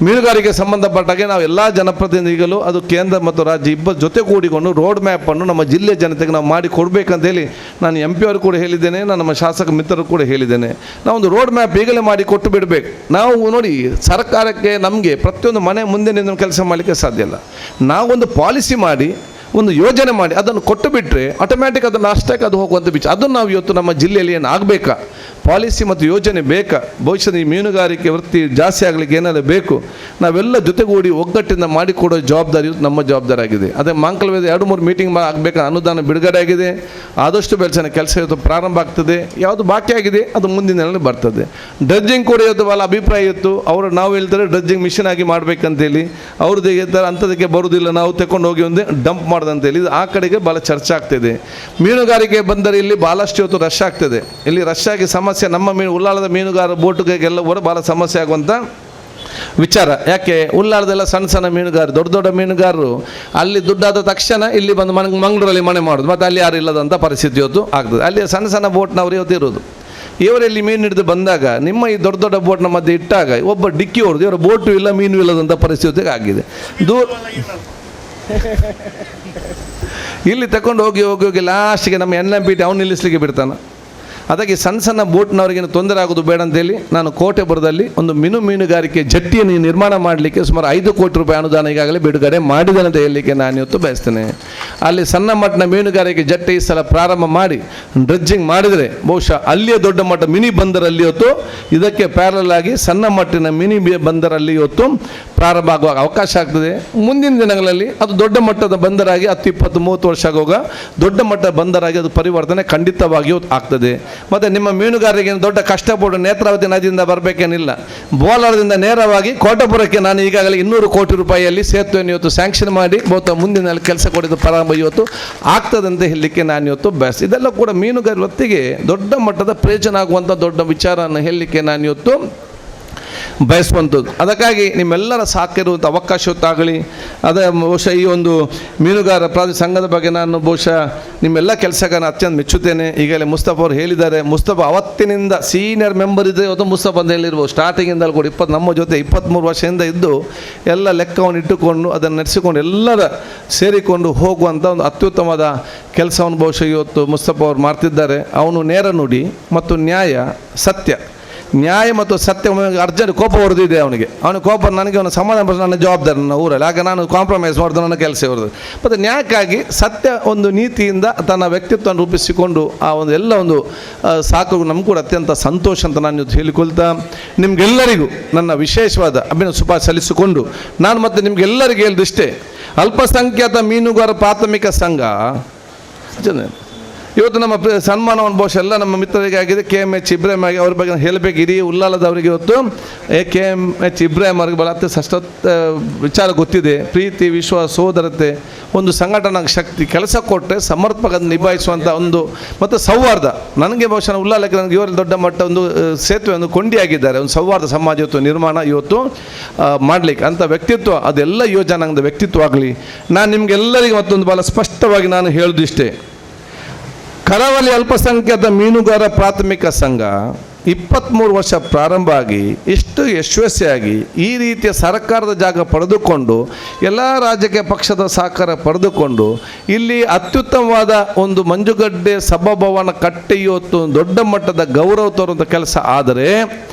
Speaker 10: ಮೀನುಗಾರಿಕೆ ಸಂಬಂಧಪಟ್ಟಾಗೆ ನಾವು ಎಲ್ಲ ಜನಪ್ರತಿನಿಧಿಗಳು ಅದು ಕೇಂದ್ರ ಮತ್ತು ರಾಜ್ಯ ಇಬ್ಬರು ಜೊತೆ ಕೂಡಿಕೊಂಡು ರೋಡ್ ಮ್ಯಾಪನ್ನು ನಮ್ಮ ಜಿಲ್ಲೆಯ ಜನತೆಗೆ ನಾವು ಮಾಡಿ ಕೊಡಬೇಕಂತೇಳಿ ನಾನು MP ಅವರು ಕೂಡ ಹೇಳಿದ್ದೇನೆ, ನಾನು ನಮ್ಮ ಶಾಸಕ ಮಿತ್ರರು ಕೂಡ ಹೇಳಿದ್ದೇನೆ. ನಾವೊಂದು ರೋಡ್ ಮ್ಯಾಪ್ ಈಗಲೇ ಮಾಡಿ ಕೊಟ್ಟು ಬಿಡಬೇಕು. ನಾವು ನೋಡಿ ಸರ್ಕಾರಕ್ಕೆ ನಮಗೆ ಪ್ರತಿಯೊಂದು ಮನೆ ಮುಂದೆ ನಿಂತು ಕೆಲಸ ಮಾಡಲಿಕ್ಕೆ ಸಾಧ್ಯ ಇಲ್ಲ. ನಾವೊಂದು ಪಾಲಿಸಿ ಮಾಡಿ ಒಂದು ಯೋಜನೆ ಮಾಡಿ ಅದನ್ನು ಕೊಟ್ಟು ಬಿಟ್ಟರೆ ಆಟೋಮ್ಯಾಟಿಕ್ ಅದನ್ನು ಅಷ್ಟಕ್ಕೆ ಅದು ಹೋಗುವಂಥ ವಿಚಾರ. ಅದನ್ನು ನಾವು ಇವತ್ತು ನಮ್ಮ ಜಿಲ್ಲೆಯಲ್ಲಿ ಏನು ಆಗಬೇಕಾ, ಪಾಲಿಸಿ ಮತ್ತು ಯೋಜನೆ ಬೇಕಾ, ಭವಿಷ್ಯದ ಈ ಮೀನುಗಾರಿಕೆ ವೃತ್ತಿ ಜಾಸ್ತಿ ಆಗಲಿಕ್ಕೆ ಏನಾದರೂ ಬೇಕು, ನಾವೆಲ್ಲ ಜೊತೆಗೂಡಿ ಒಗ್ಗಟ್ಟಿಂದ ಮಾಡಿಕೊಡೋ ಜವಾಬ್ದಾರಿ ನಮ್ಮ ಜವಾಬ್ದಾರಿ ಆಗಿದೆ. ಅದೇ ಮಾಂಕಲ್ವೇದ 2-3 ಮೀಟಿಂಗ್ ಆಗಬೇಕು, ಅನುದಾನ ಬಿಡುಗಡೆ ಆಗಿದೆ. ಆದಷ್ಟು ಬೆಳೆಸೋಣ ಕೆಲಸ ಇವತ್ತು ಪ್ರಾರಂಭ ಆಗ್ತದೆ. ಯಾವುದು ಬಾಕಿ ಆಗಿದೆ ಅದು ಮುಂದಿನ ದಿನಗಳಲ್ಲಿ ಬರ್ತದೆ. ಡ್ರಜ್ಜಿಂಗ್ ಕೂಡ ಇವತ್ತು ಭಾಳ ಅಭಿಪ್ರಾಯ ಇತ್ತು. ಅವರು ನಾವು ಹೇಳ್ತಾರೆ ಡ್ರಜ್ಜಿಂಗ್ ಮಿಷನ್ ಆಗಿ ಮಾಡಬೇಕಂತೇಳಿ, ಅವ್ರದ್ದು ಹೇಳ್ತಾರೆ ಅಂಥದಕ್ಕೆ ಬರೋದಿಲ್ಲ, ನಾವು ತಗೊಂಡು ಹೋಗಿ ಒಂದು ಡಂಪ್ ಮಾಡೋದಂತೇಳಿ ಆ ಕಡೆಗೆ ಭಾಳ ಚರ್ಚೆ ಆಗ್ತಿದೆ. ಮೀನುಗಾರಿಕೆ ಬಂದರೆ ಇಲ್ಲಿ ಭಾಳಷ್ಟು ಇವತ್ತು ರಶ್ ಆಗ್ತದೆ. ಇಲ್ಲಿ ರಶ್ ಆಗಿ ಸಮಸ್ಯೆ ನಮ್ಮ ಉಳ್ಳಾಳದ ಮೀನುಗಾರ ಬೋಟುಗಳಿಗೆಲ್ಲ ಭಾಳ ಸಮಸ್ಯೆ ಆಗುವಂಥ ವಿಚಾರ. ಯಾಕೆ ಉಳ್ಳಾಳದೆಲ್ಲ ಸಣ್ಣ ಮೀನುಗಾರರು, ದೊಡ್ಡ ಮೀನುಗಾರರು ಅಲ್ಲಿ ದುಡ್ಡಾದ ತಕ್ಷಣ ಇಲ್ಲಿ ಬಂದು ಮಂಗಳೂರಲ್ಲಿ ಮನೆ ಮಾಡೋದು, ಮತ್ತು ಅಲ್ಲಿ ಯಾರು ಇಲ್ಲದಂಥ ಪರಿಸ್ಥಿತಿ ಇವತ್ತು ಆಗ್ತದೆ. ಅಲ್ಲಿ ಸಣ್ಣ ಬೋಟ್ನವರು ಇವತ್ತು ಇರೋದು. ಇವರಲ್ಲಿ ಮೀನು ಹಿಡಿದು ಬಂದಾಗ ನಿಮ್ಮ ಈ ದೊಡ್ಡ ಬೋಟ್ನ ಮಧ್ಯೆ ಇಟ್ಟಾಗ ಒಬ್ಬ ಡಿಕ್ಕಿ ಹೊಡೆದು ಇವರ ಬೋಟು ಇಲ್ಲ ಮೀನು ಇಲ್ಲದಂಥ ಪರಿಸ್ಥಿತಿಗೆ ಆಗಿದೆ. ಇಲ್ಲಿ ತಗೊಂಡು ಹೋಗಿ ಲಾಸ್ಟಿಗೆ ನಮ್ಮ NMPT ಅವನು ನಿಲ್ಲಿಸಲಿಕ್ಕೆ ಬಿಡ್ತಾನೆ. ಅದಕ್ಕೆ ಸಣ್ಣ ಬೋಟ್ನವರಿಗೇನು ತೊಂದರೆ ಆಗೋದು ಬೇಡ ಅಂತೇಳಿ ನಾನು ಕೋಟೆಪುರದಲ್ಲಿ ಒಂದು ಮೀನುಗಾರಿಕೆ ಜಟ್ಟಿಯನ್ನು ನಿರ್ಮಾಣ ಮಾಡಲಿಕ್ಕೆ ಸುಮಾರು 5 ಕೋಟಿ ರೂಪಾಯಿ ಅನುದಾನ ಈಗಾಗಲೇ ಬಿಡುಗಡೆ ಮಾಡಿದ್ದೇನೆ ಅಂತ ಹೇಳಲಿಕ್ಕೆ ನಾನು ಇವತ್ತು ಬಯಸ್ತೇನೆ. ಅಲ್ಲಿ ಸಣ್ಣ ಮಟ್ಟದ ಮೀನುಗಾರಿಕೆ ಜಟ್ಟಿ ಈ ಸಲ ಪ್ರಾರಂಭ ಮಾಡಿ ಡ್ರಜ್ಜಿಂಗ್ ಮಾಡಿದರೆ ಬಹುಶಃ ಅಲ್ಲಿಯೇ ದೊಡ್ಡ ಮಟ್ಟ ಮಿನಿ ಬಂದರಲ್ಲಿ ಇವತ್ತು ಇದಕ್ಕೆ ಪ್ಯಾರಲ್ ಆಗಿ ಸಣ್ಣ ಮಟ್ಟಿನ ಮಿನಿ ಬಂದರಲ್ಲಿ ಇವತ್ತು ಪ್ರಾರಂಭ ಆಗುವ ಅವಕಾಶ ಆಗ್ತದೆ. ಮುಂದಿನ ದಿನಗಳಲ್ಲಿ ಅದು ದೊಡ್ಡ ಮಟ್ಟದ ಬಂದರಾಗಿ 10-20-30 ವರ್ಷ ಆಗುವಾಗ ದೊಡ್ಡ ಮಟ್ಟದ ಬಂದರಾಗಿ ಅದು ಪರಿವರ್ತನೆ ಖಂಡಿತವಾಗಿಯೂ ಆಗ್ತದೆ. ಮತ್ತು ನಿಮ್ಮ ಮೀನುಗಾರರಿಗೆ ದೊಡ್ಡ ಕಷ್ಟಪಟ್ಟು ನೇತ್ರಾವತಿ ನದಿಯಿಂದ ಬರಬೇಕೇನಿಲ್ಲ. ಬೋಲಾರದಿಂದ ನೇರವಾಗಿ ಕೋಟಪುರಕ್ಕೆ ನಾನು ಈಗಾಗಲೇ 200 ಕೋಟಿ ರೂಪಾಯಿಯಲ್ಲಿ ಸೇತುವೆಯನ್ನು ಇವತ್ತು ಸ್ಯಾಂಕ್ಷನ್ ಮಾಡಿ ಬಹುತೇಕ ಮುಂದಿನ ಕೆಲಸ ಕೊಡಿದ ಪ್ರಾರಂಭ ಇವತ್ತು ಆಗ್ತದಂತ ಹೇಳಲಿಕ್ಕೆ ನಾನು ಇವತ್ತು ಬಯಸ್. ಇದೆಲ್ಲ ಕೂಡ ಮೀನುಗಾರರ ಹೊತ್ತಿಗೆ ದೊಡ್ಡ ಮಟ್ಟದ ಪ್ರಯೋಜನ ಆಗುವಂಥ ದೊಡ್ಡ ವಿಚಾರವನ್ನು ಹೇಳಲಿಕ್ಕೆ ನಾನು ಇವತ್ತು ಬಯಸುವಂಥದ್ದು. ಅದಕ್ಕಾಗಿ ನಿಮ್ಮೆಲ್ಲರ ಸಾಕಿರುವಂಥ ಅವಕಾಶ ಹೊತ್ತಾಗಲಿ. ಅದೇ ಬಹುಶಃ ಈ ಒಂದು ಮೀನುಗಾರ ಸಂಘದ ಬಗ್ಗೆ ನಾನು ಬಹುಶಃ ನಿಮ್ಮೆಲ್ಲ ಕೆಲಸಗಾರನ ಅತ್ಯಂತ ಮೆಚ್ಚುತ್ತೇನೆ. ಈಗಲೇ ಮುಸ್ತಫಾ ಅವರು ಹೇಳಿದ್ದಾರೆ, ಮುಸ್ತಫಾ ಅವತ್ತಿನಿಂದ ಸೀನಿಯರ್ ಮೆಂಬರ್ ಇದ್ದರೆ ಇವತ್ತು ಮುಸ್ತಫಾ ಅಂತ ಹೇಳಿರ್ಬೋದು. ಸ್ಟಾರ್ಟಿಂಗಿಂದಲೂ ಕೂಡ ನಮ್ಮ ಜೊತೆ 23 ವರ್ಷದಿಂದ ಇದ್ದು ಎಲ್ಲ ಲೆಕ್ಕವನ್ನು ಇಟ್ಟುಕೊಂಡು ಅದನ್ನು ನಡೆಸಿಕೊಂಡು ಎಲ್ಲರ ಸೇರಿಕೊಂಡು ಹೋಗುವಂಥ ಒಂದು ಅತ್ಯುತ್ತಮವಾದ ಕೆಲಸವನ್ನು ಬಹುಶಃ ಇವತ್ತು ಮುಸ್ತಫಾ ಅವರು ಮಾಡ್ತಿದ್ದಾರೆ. ಅವನು ನೇರ ನುಡಿ ಮತ್ತು ನ್ಯಾಯ ಮತ್ತು ಸತ್ಯ ಅರ್ಜೆಂಟ್ ಕೋಪ ಹೊಡೆದಿದೆ ಅವನಿಗೆ ಕೋಪ ನನಗೆ ಅವನು ಸಮಾಧಾನ ಪಡಿಸಿ ನನ್ನ ಜವಾಬ್ದಾರಿ ನನ್ನ ಊರಲ್ಲಿ. ಆಗ ನಾನು ಕಾಂಪ್ರಮೈಸ್ ಮಾಡಿದೆ, ನನ್ನ ಕೆಲಸ ಹೊಡೆದು ಮತ್ತು ನ್ಯಾಯಕ್ಕಾಗಿ ಸತ್ಯ ಒಂದು ನೀತಿಯಿಂದ ತನ್ನ ವ್ಯಕ್ತಿತ್ವವನ್ನು ರೂಪಿಸಿಕೊಂಡು ಆ ಒಂದು ಎಲ್ಲ ಒಂದು ಸಾಕು ನಮಗೂ ಕೂಡ ಅತ್ಯಂತ ಸಂತೋಷ ಅಂತ ನಾನು ಹೇಳಿಕೊಳ್ತಾ ನಿಮಗೆಲ್ಲರಿಗೂ ನನ್ನ ವಿಶೇಷವಾದ ಅಭಿನಂದನೆ ಶುಭಾಶಯ ಸಲ್ಲಿಸಿಕೊಂಡು ನಾನು ಮತ್ತೆ ನಿಮಗೆಲ್ಲರಿಗೂ ಹೇಳಿದಿಷ್ಟೇ, ಅಲ್ಪಸಂಖ್ಯಾತ ಮೀನುಗಾರ ಪ್ರಾಥಮಿಕ ಸಂಘ ಇವತ್ತು ನಮ್ಮ ಸನ್ಮಾನವನ್ನು ಬಹುಶಃ ಎಲ್ಲ ನಮ್ಮ ಮಿತ್ರರಿಗೆ ಆಗಿದೆ. KMH ಇಬ್ರಾಹಿಂ ಆಗಿ ಅವ್ರ ಬಗ್ಗೆ ಹೇಳಬೇಕು. ಇಡೀ ಉಲ್ಲಾಲದವರಿಗೆ ಇವತ್ತು KMH ಇಬ್ರಾಹಿಂ ಅವ್ರಿಗೆ ಬಹಳ ವಿಚಾರ ಗೊತ್ತಿದೆ. ಪ್ರೀತಿ, ವಿಶ್ವಾಸ, ಸೋದರತೆ, ಒಂದು ಸಂಘಟನಾ ಶಕ್ತಿ, ಕೆಲಸ ಕೊಟ್ಟರೆ ಸಮರ್ಪಕ ನಿಭಾಯಿಸುವಂಥ ಒಂದು ಮತ್ತು ಸೌಹಾರ್ದ. ನನಗೆ ಬಹುಶಃ ಉಲ್ಲಾಲಕ್ಕೆ ನನಗೆ ಇವರಲ್ಲಿ ದೊಡ್ಡ ಮಟ್ಟ ಒಂದು ಸೇತುವೆ ಒಂದು ಕೊಂಡಿಯಾಗಿದ್ದಾರೆ. ಒಂದು ಸೌಹಾರ್ದ ಸಮಾಜ ಇವತ್ತು ನಿರ್ಮಾಣ ಇವತ್ತು ಮಾಡಲಿಕ್ಕೆ ಅಂಥ ವ್ಯಕ್ತಿತ್ವ ಅದೆಲ್ಲ ಯೋಜನಾಂಗದ ವ್ಯಕ್ತಿತ್ವ ಆಗಲಿ. ನಾನು ನಿಮಗೆಲ್ಲರಿಗೂ ಮತ್ತೊಂದು ಭಾಳ ಸ್ಪಷ್ಟವಾಗಿ ನಾನು ಹೇಳೋದಿಷ್ಟೇ, ಕರಾವಳಿ ಅಲ್ಪಸಂಖ್ಯಾತ ಮೀನುಗಾರ ಪ್ರಾಥಮಿಕ ಸಂಘ 23 ವರ್ಷ ಪ್ರಾರಂಭ ಆಗಿ ಇಷ್ಟು ಯಶಸ್ವಿಯಾಗಿ ಈ ರೀತಿಯ ಸರ್ಕಾರದ ಜಾಗ ಪಡೆದುಕೊಂಡು ಎಲ್ಲ ರಾಜಕೀಯ ಪಕ್ಷದ ಸಹಕಾರ ಪಡೆದುಕೊಂಡು ಇಲ್ಲಿ ಅತ್ಯುತ್ತಮವಾದ ಒಂದು ಮಂಜುಗಡ್ಡೆ ಸಭಾಭವನ ಕಟ್ಟಿ ಇವತ್ತು ದೊಡ್ಡ ಮಟ್ಟದ ಗೌರವ ತೋರುವಂಥ ಕೆಲಸ. ಆದರೆ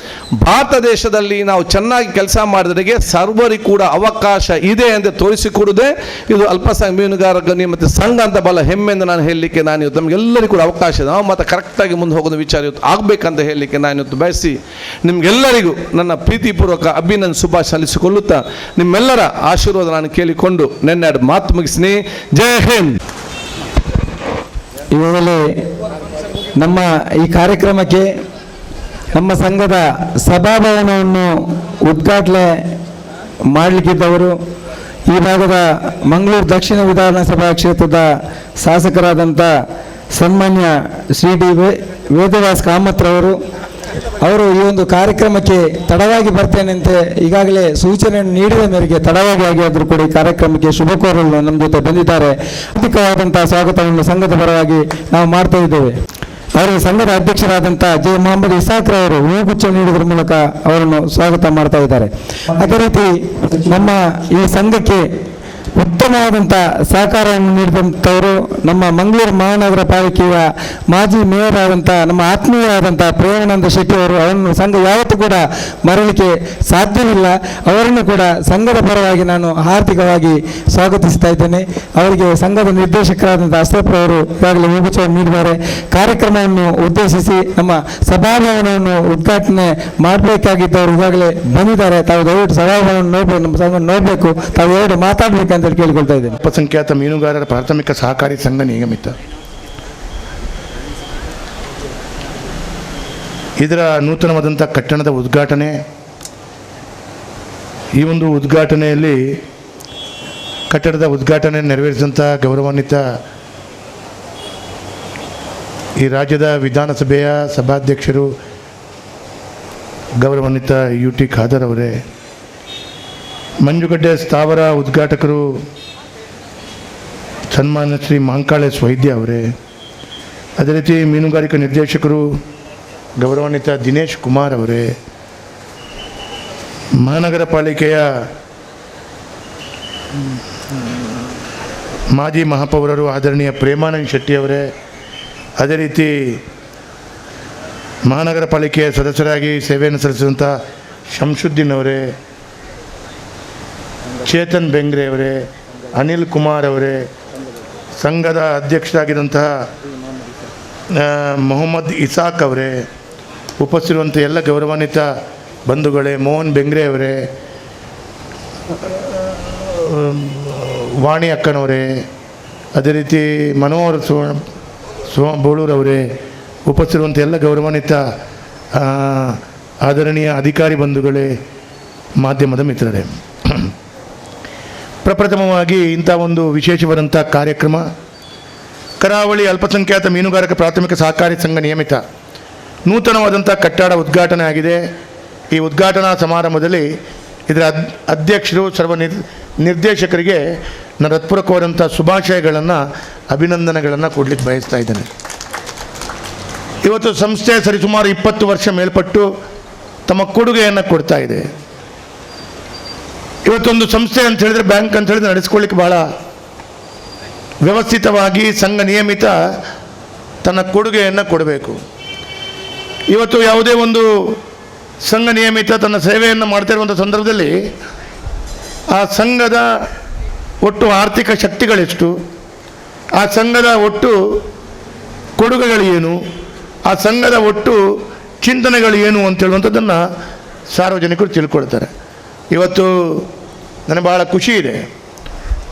Speaker 10: ಭಾರತ ದೇಶದಲ್ಲಿ ನಾವು ಚೆನ್ನಾಗಿ ಕೆಲಸ ಮಾಡಿದರಿಗೆ ಸರ್ವರಿಗೂ ಕೂಡ ಅವಕಾಶ ಇದೆ ಅಂತ ತೋರಿಸಿಕೊಡುವುದೇ ಇದು ಅಲ್ಪಸಂಖ್ಯಾತ ಮೀನುಗಾರ ಮತ್ತು ಸಂಘ ಅಂತ ಬಹಳ ಹೆಮ್ಮೆಯಿಂದ ನಾನು ಹೇಳಲಿಕ್ಕೆ ನಾನು ಇವತ್ತು ನಮಗೆಲ್ಲರಿಗೂ ಕೂಡ ಅವಕಾಶ ಇದೆ. ನಾವು ಮತ್ತು ಕರೆಕ್ಟಾಗಿ ಮುಂದೆ ಹೋಗೋದು ವಿಚಾರ ಇವತ್ತು ಆಗಬೇಕಂತ ಹೇಳಲಿಕ್ಕೆ ನಾನು ಇವತ್ತು ಬಯಸಿ ನಿಮಗೆಲ್ಲರಿಗೂ ನನ್ನ ಪ್ರೀತಿಪೂರ್ವಕ ಅಭಿನಂದನೆ ಶುಭಾಶಯ ಸಲ್ಲಿಸಿಕೊಳ್ಳುತ್ತಾ ನಿಮ್ಮೆಲ್ಲರ ಆಶೀರ್ವಾದ ನಾನು ಕೇಳಿಕೊಂಡು ನೆನ್ನೆ ಮಾತು ಮುಗಿಸ್ತೀನಿ. ಜೈ ಹಿಂದ್.
Speaker 6: ಈಗಾಗಲೇ ನಮ್ಮ ಈ ಕಾರ್ಯಕ್ರಮಕ್ಕೆ ನಮ್ಮ ಸಂಘದ ಸಭಾಭವನವನ್ನು ಉದ್ಘಾಟನೆ ಮಾಡಲಿಕ್ಕಿದ್ದವರು ಈ ಭಾಗದ ಮಂಗಳೂರು ದಕ್ಷಿಣ ವಿಧಾನಸಭಾ ಕ್ಷೇತ್ರದ ಶಾಸಕರಾದಂಥ ಸನ್ಮಾನ್ಯ ಶ್ರೀ ಡಿ ವೇದವ್ಯಾಸ್ ಕಾಮತ್ರವರು. ಅವರು ಈ ಒಂದು ಕಾರ್ಯಕ್ರಮಕ್ಕೆ ತಡವಾಗಿ ಬರ್ತೇನೆ ಅಂತ ಈಗಾಗಲೇ ಸೂಚನೆಯನ್ನು ನೀಡಿದ ಮೇರೆಗೆ ತಡವಾಗಿ ಆಗಿಯಾದರೂ ಕೂಡ ಈ ಕಾರ್ಯಕ್ರಮಕ್ಕೆ ಶುಭ ಕೋರಲು ನಮ್ಮ ಜೊತೆ ಬಂದಿದ್ದಾರೆ. ಹಾರ್ದಿಕವಾದಂಥ ಸ್ವಾಗತವನ್ನು ಸಂಘದ ಪರವಾಗಿ ನಾವು ಮಾಡ್ತಾ ಇದ್ದೇವೆ. ಅವರು ಸಂಘದ ಅಧ್ಯಕ್ಷರಾದಂಥ ಜೆ ಮೊಹಮ್ಮದ್ ಇಸಾಕ್ರವರು ಹೂಗುಚ್ಛ ನೀಡುವುದರ ಮೂಲಕ ಅವರನ್ನು ಸ್ವಾಗತ ಮಾಡ್ತಾ ಇದ್ದಾರೆ. ಅದೇ ರೀತಿ ನಮ್ಮ ಈ ಸಂಘಕ್ಕೆ ಉತ್ತಮವಾದಂಥ ಸಹಕಾರವನ್ನು ನೀಡಿದಂಥವರು ನಮ್ಮ ಮಂಗಳೂರು ಮಹಾನಗರ ಪಾಲಿಕೆಯ ಮಾಜಿ ಮೇಯರ್ ಆದಂಥ ನಮ್ಮ ಆತ್ಮೀಯರಾದಂಥ ಪ್ರೇಮಾನಂದ ಶೆಟ್ಟಿ ಅವರು. ಅವರನ್ನು ಸಂಘ ಯಾವತ್ತೂ ಕೂಡ ಮರಲಿಕ್ಕೆ ಸಾಧ್ಯವಿಲ್ಲ. ಅವರನ್ನು ಕೂಡ ಸಂಘದ ಪರವಾಗಿ ನಾನು ಹಾರ್ದಿಕವಾಗಿ ಸ್ವಾಗತಿಸ್ತಾ ಇದ್ದೇನೆ. ಅವರಿಗೆ ಸಂಘದ ನಿರ್ದೇಶಕರಾದಂಥ ಅಶ್ರಫ್ ಅವರು ಈಗಾಗಲೇ ಹೂಗುಚ್ಛವನ್ನು ನೀಡಿದ್ದಾರೆ. ಕಾರ್ಯಕ್ರಮವನ್ನು ಉದ್ದೇಶಿಸಿ ನಮ್ಮ ಸಭಾಭವನವನ್ನು ಉದ್ಘಾಟನೆ ಮಾಡಬೇಕಾಗಿದ್ದವರು ಈಗಾಗಲೇ ಬಂದಿದ್ದಾರೆ. ತಾವು ದಯವಿಟ್ಟು ಸಭಾಭವನವನ್ನು ನೋಡಬೇಕು, ನಮ್ಮ ಸಂಘ ನೋಡಬೇಕು, ತಾವು ಎರಡು ಮಾತಾಡಬೇಕಂತ ಕೇಳಿಕೊಳ್ತಾ ಇದ್ದೇನೆ.
Speaker 9: ಅಲ್ಪಸಂಖ್ಯಾತ ಮೀನುಗಾರರ ಪ್ರಾಥಮಿಕ ಸಹಕಾರಿ ಸಂಘ ನಿಗಮಿತ ಇದರ ನೂತನವಾದಂಥ ಕಟ್ಟಡದ ಉದ್ಘಾಟನೆ. ಈ ಒಂದು ಉದ್ಘಾಟನೆಯಲ್ಲಿ ಕಟ್ಟಡದ ಉದ್ಘಾಟನೆ ನೆರವೇರಿಸಿದಂಥ ಗೌರವಾನ್ವಿತ ಈ ರಾಜ್ಯದ ವಿಧಾನಸಭೆಯ ಸಭಾಧ್ಯಕ್ಷರು ಗೌರವಾನ್ವಿತ UT ಖಾದರ್ ಅವರೇ, ಮಂಜುಗಡ್ಡೆ ಸ್ಥಾವರ ಉದ್ಘಾಟಕರು ಸನ್ಮಾನ್ಯ ಶ್ರೀ ಮಹಂಕಾಳೇಶ್ ವೈದ್ಯ ಅವರೇ, ಅದೇ ರೀತಿ ಮೀನುಗಾರಿಕಾ ನಿರ್ದೇಶಕರು ಗೌರವಾನ್ವಿತ ದಿನೇಶ್ ಕುಮಾರ್ ಅವರೇ, ಮಹಾನಗರ ಪಾಲಿಕೆಯ ಮಾಜಿ ಮಹಾಪೌರರು ಆದರಣೀಯ ಪ್ರೇಮಾನಂದ್ ಶೆಟ್ಟಿ ಅವರೇ, ಅದೇ ರೀತಿ ಮಹಾನಗರ ಪಾಲಿಕೆಯ ಸದಸ್ಯರಾಗಿ ಸೇವೆಯನ್ನು ಸಲ್ಲಿಸಿದಂಥ ಶಂಶುದ್ದೀನ್ ಅವರೇ, ಚೇತನ್ ಬೆಂಗ್ರೆ ಅವರೇ, ಅನಿಲ್ ಕುಮಾರ್ ಅವರೇ, ಸಂಘದ ಅಧ್ಯಕ್ಷರಾಗಿದ್ದಂತಹ ಮೊಹಮ್ಮದ್ ಇಸಾಕ್ ಅವರೇ, ಉಪಸ್ಥಿರುವಂಥ ಎಲ್ಲ ಗೌರವಾನ್ವಿತ ಬಂಧುಗಳೇ, ಮೋಹನ್ ಬೆಂಗ್ರೆ ಅವರೇ, ವಾಣಿ ಅಕ್ಕನವರೇ, ಅದೇ ರೀತಿ ಮನೋಹರ್ ಬೋಳೂರವರೇ, ಉಪಸ್ಥಿರುವಂಥ ಎಲ್ಲ ಗೌರವಾನ್ವಿತ ಆದರಣೀಯ ಅಧಿಕಾರಿ ಬಂಧುಗಳೇ, ಮಾಧ್ಯಮದ ಮಿತ್ರರೇ, ಪ್ರಪ್ರಥಮವಾಗಿ ಇಂಥ ಒಂದು ವಿಶೇಷವಾದಂಥ ಕಾರ್ಯಕ್ರಮ ಕರಾವಳಿ ಅಲ್ಪಸಂಖ್ಯಾತ ಮೀನುಗಾರಕ ಪ್ರಾಥಮಿಕ ಸಹಕಾರಿ ಸಂಘ ನಿಯಮಿತ ನೂತನವಾದಂಥ ಕಟ್ಟಡ ಉದ್ಘಾಟನೆ ಆಗಿದೆ. ಈ ಉದ್ಘಾಟನಾ ಸಮಾರಂಭದಲ್ಲಿ ಇದರ ಅಧ್ಯಕ್ಷರು ಸರ್ವ ನಿರ್ದೇಶಕರಿಗೆ ನನ್ನ ಹೃತ್ಪೂರ್ವಕವಾದಂಥ ಶುಭಾಶಯಗಳನ್ನು ಅಭಿನಂದನೆಗಳನ್ನು ಕೊಡಲಿಕ್ಕೆ ಬಯಸ್ತಾ ಇದ್ದೇನೆ. ಇವತ್ತು ಸಂಸ್ಥೆ ಸರಿಸುಮಾರು 20 ವರ್ಷ ಮೇಲ್ಪಟ್ಟು ತಮ್ಮ ಕೊಡುಗೆಯನ್ನು ಕೊಡ್ತಾ ಇದೆ. ಇವತ್ತೊಂದು ಸಂಸ್ಥೆ ಅಂತ ಹೇಳಿದ್ರೆ, ಬ್ಯಾಂಕ್ ಅಂತ ಹೇಳಿದ್ರೆ ನಡೆಸ್ಕೊಳ್ಳಿಕ್ಕೆ ಭಾಳ ವ್ಯವಸ್ಥಿತವಾಗಿ ಸಂಘ ನಿಯಮಿತ ತನ್ನ ಕೊಡುಗೆಯನ್ನು ಕೊಡಬೇಕು. ಇವತ್ತು ಯಾವುದೇ ಒಂದು ಸಂಘ ನಿಯಮಿತ ತನ್ನ ಸೇವೆಯನ್ನು ಮಾಡ್ತಾ ಇರುವಂಥ ಸಂದರ್ಭದಲ್ಲಿ ಆ ಸಂಘದ ಒಟ್ಟು ಆರ್ಥಿಕ ಶಕ್ತಿಗಳೆಷ್ಟು, ಆ ಸಂಘದ ಒಟ್ಟು ಕೊಡುಗೆಗಳು ಏನು, ಆ ಸಂಘದ ಒಟ್ಟು ಚಿಂತನೆಗಳು ಏನು ಅಂತ ಹೇಳುವಂಥದ್ದನ್ನು ಸಾರ್ವಜನಿಕರು ತಿಳ್ಕೊಳ್ತಾರೆ. ಇವತ್ತು ನನಗೆ ಭಾಳ ಖುಷಿ ಇದೆ.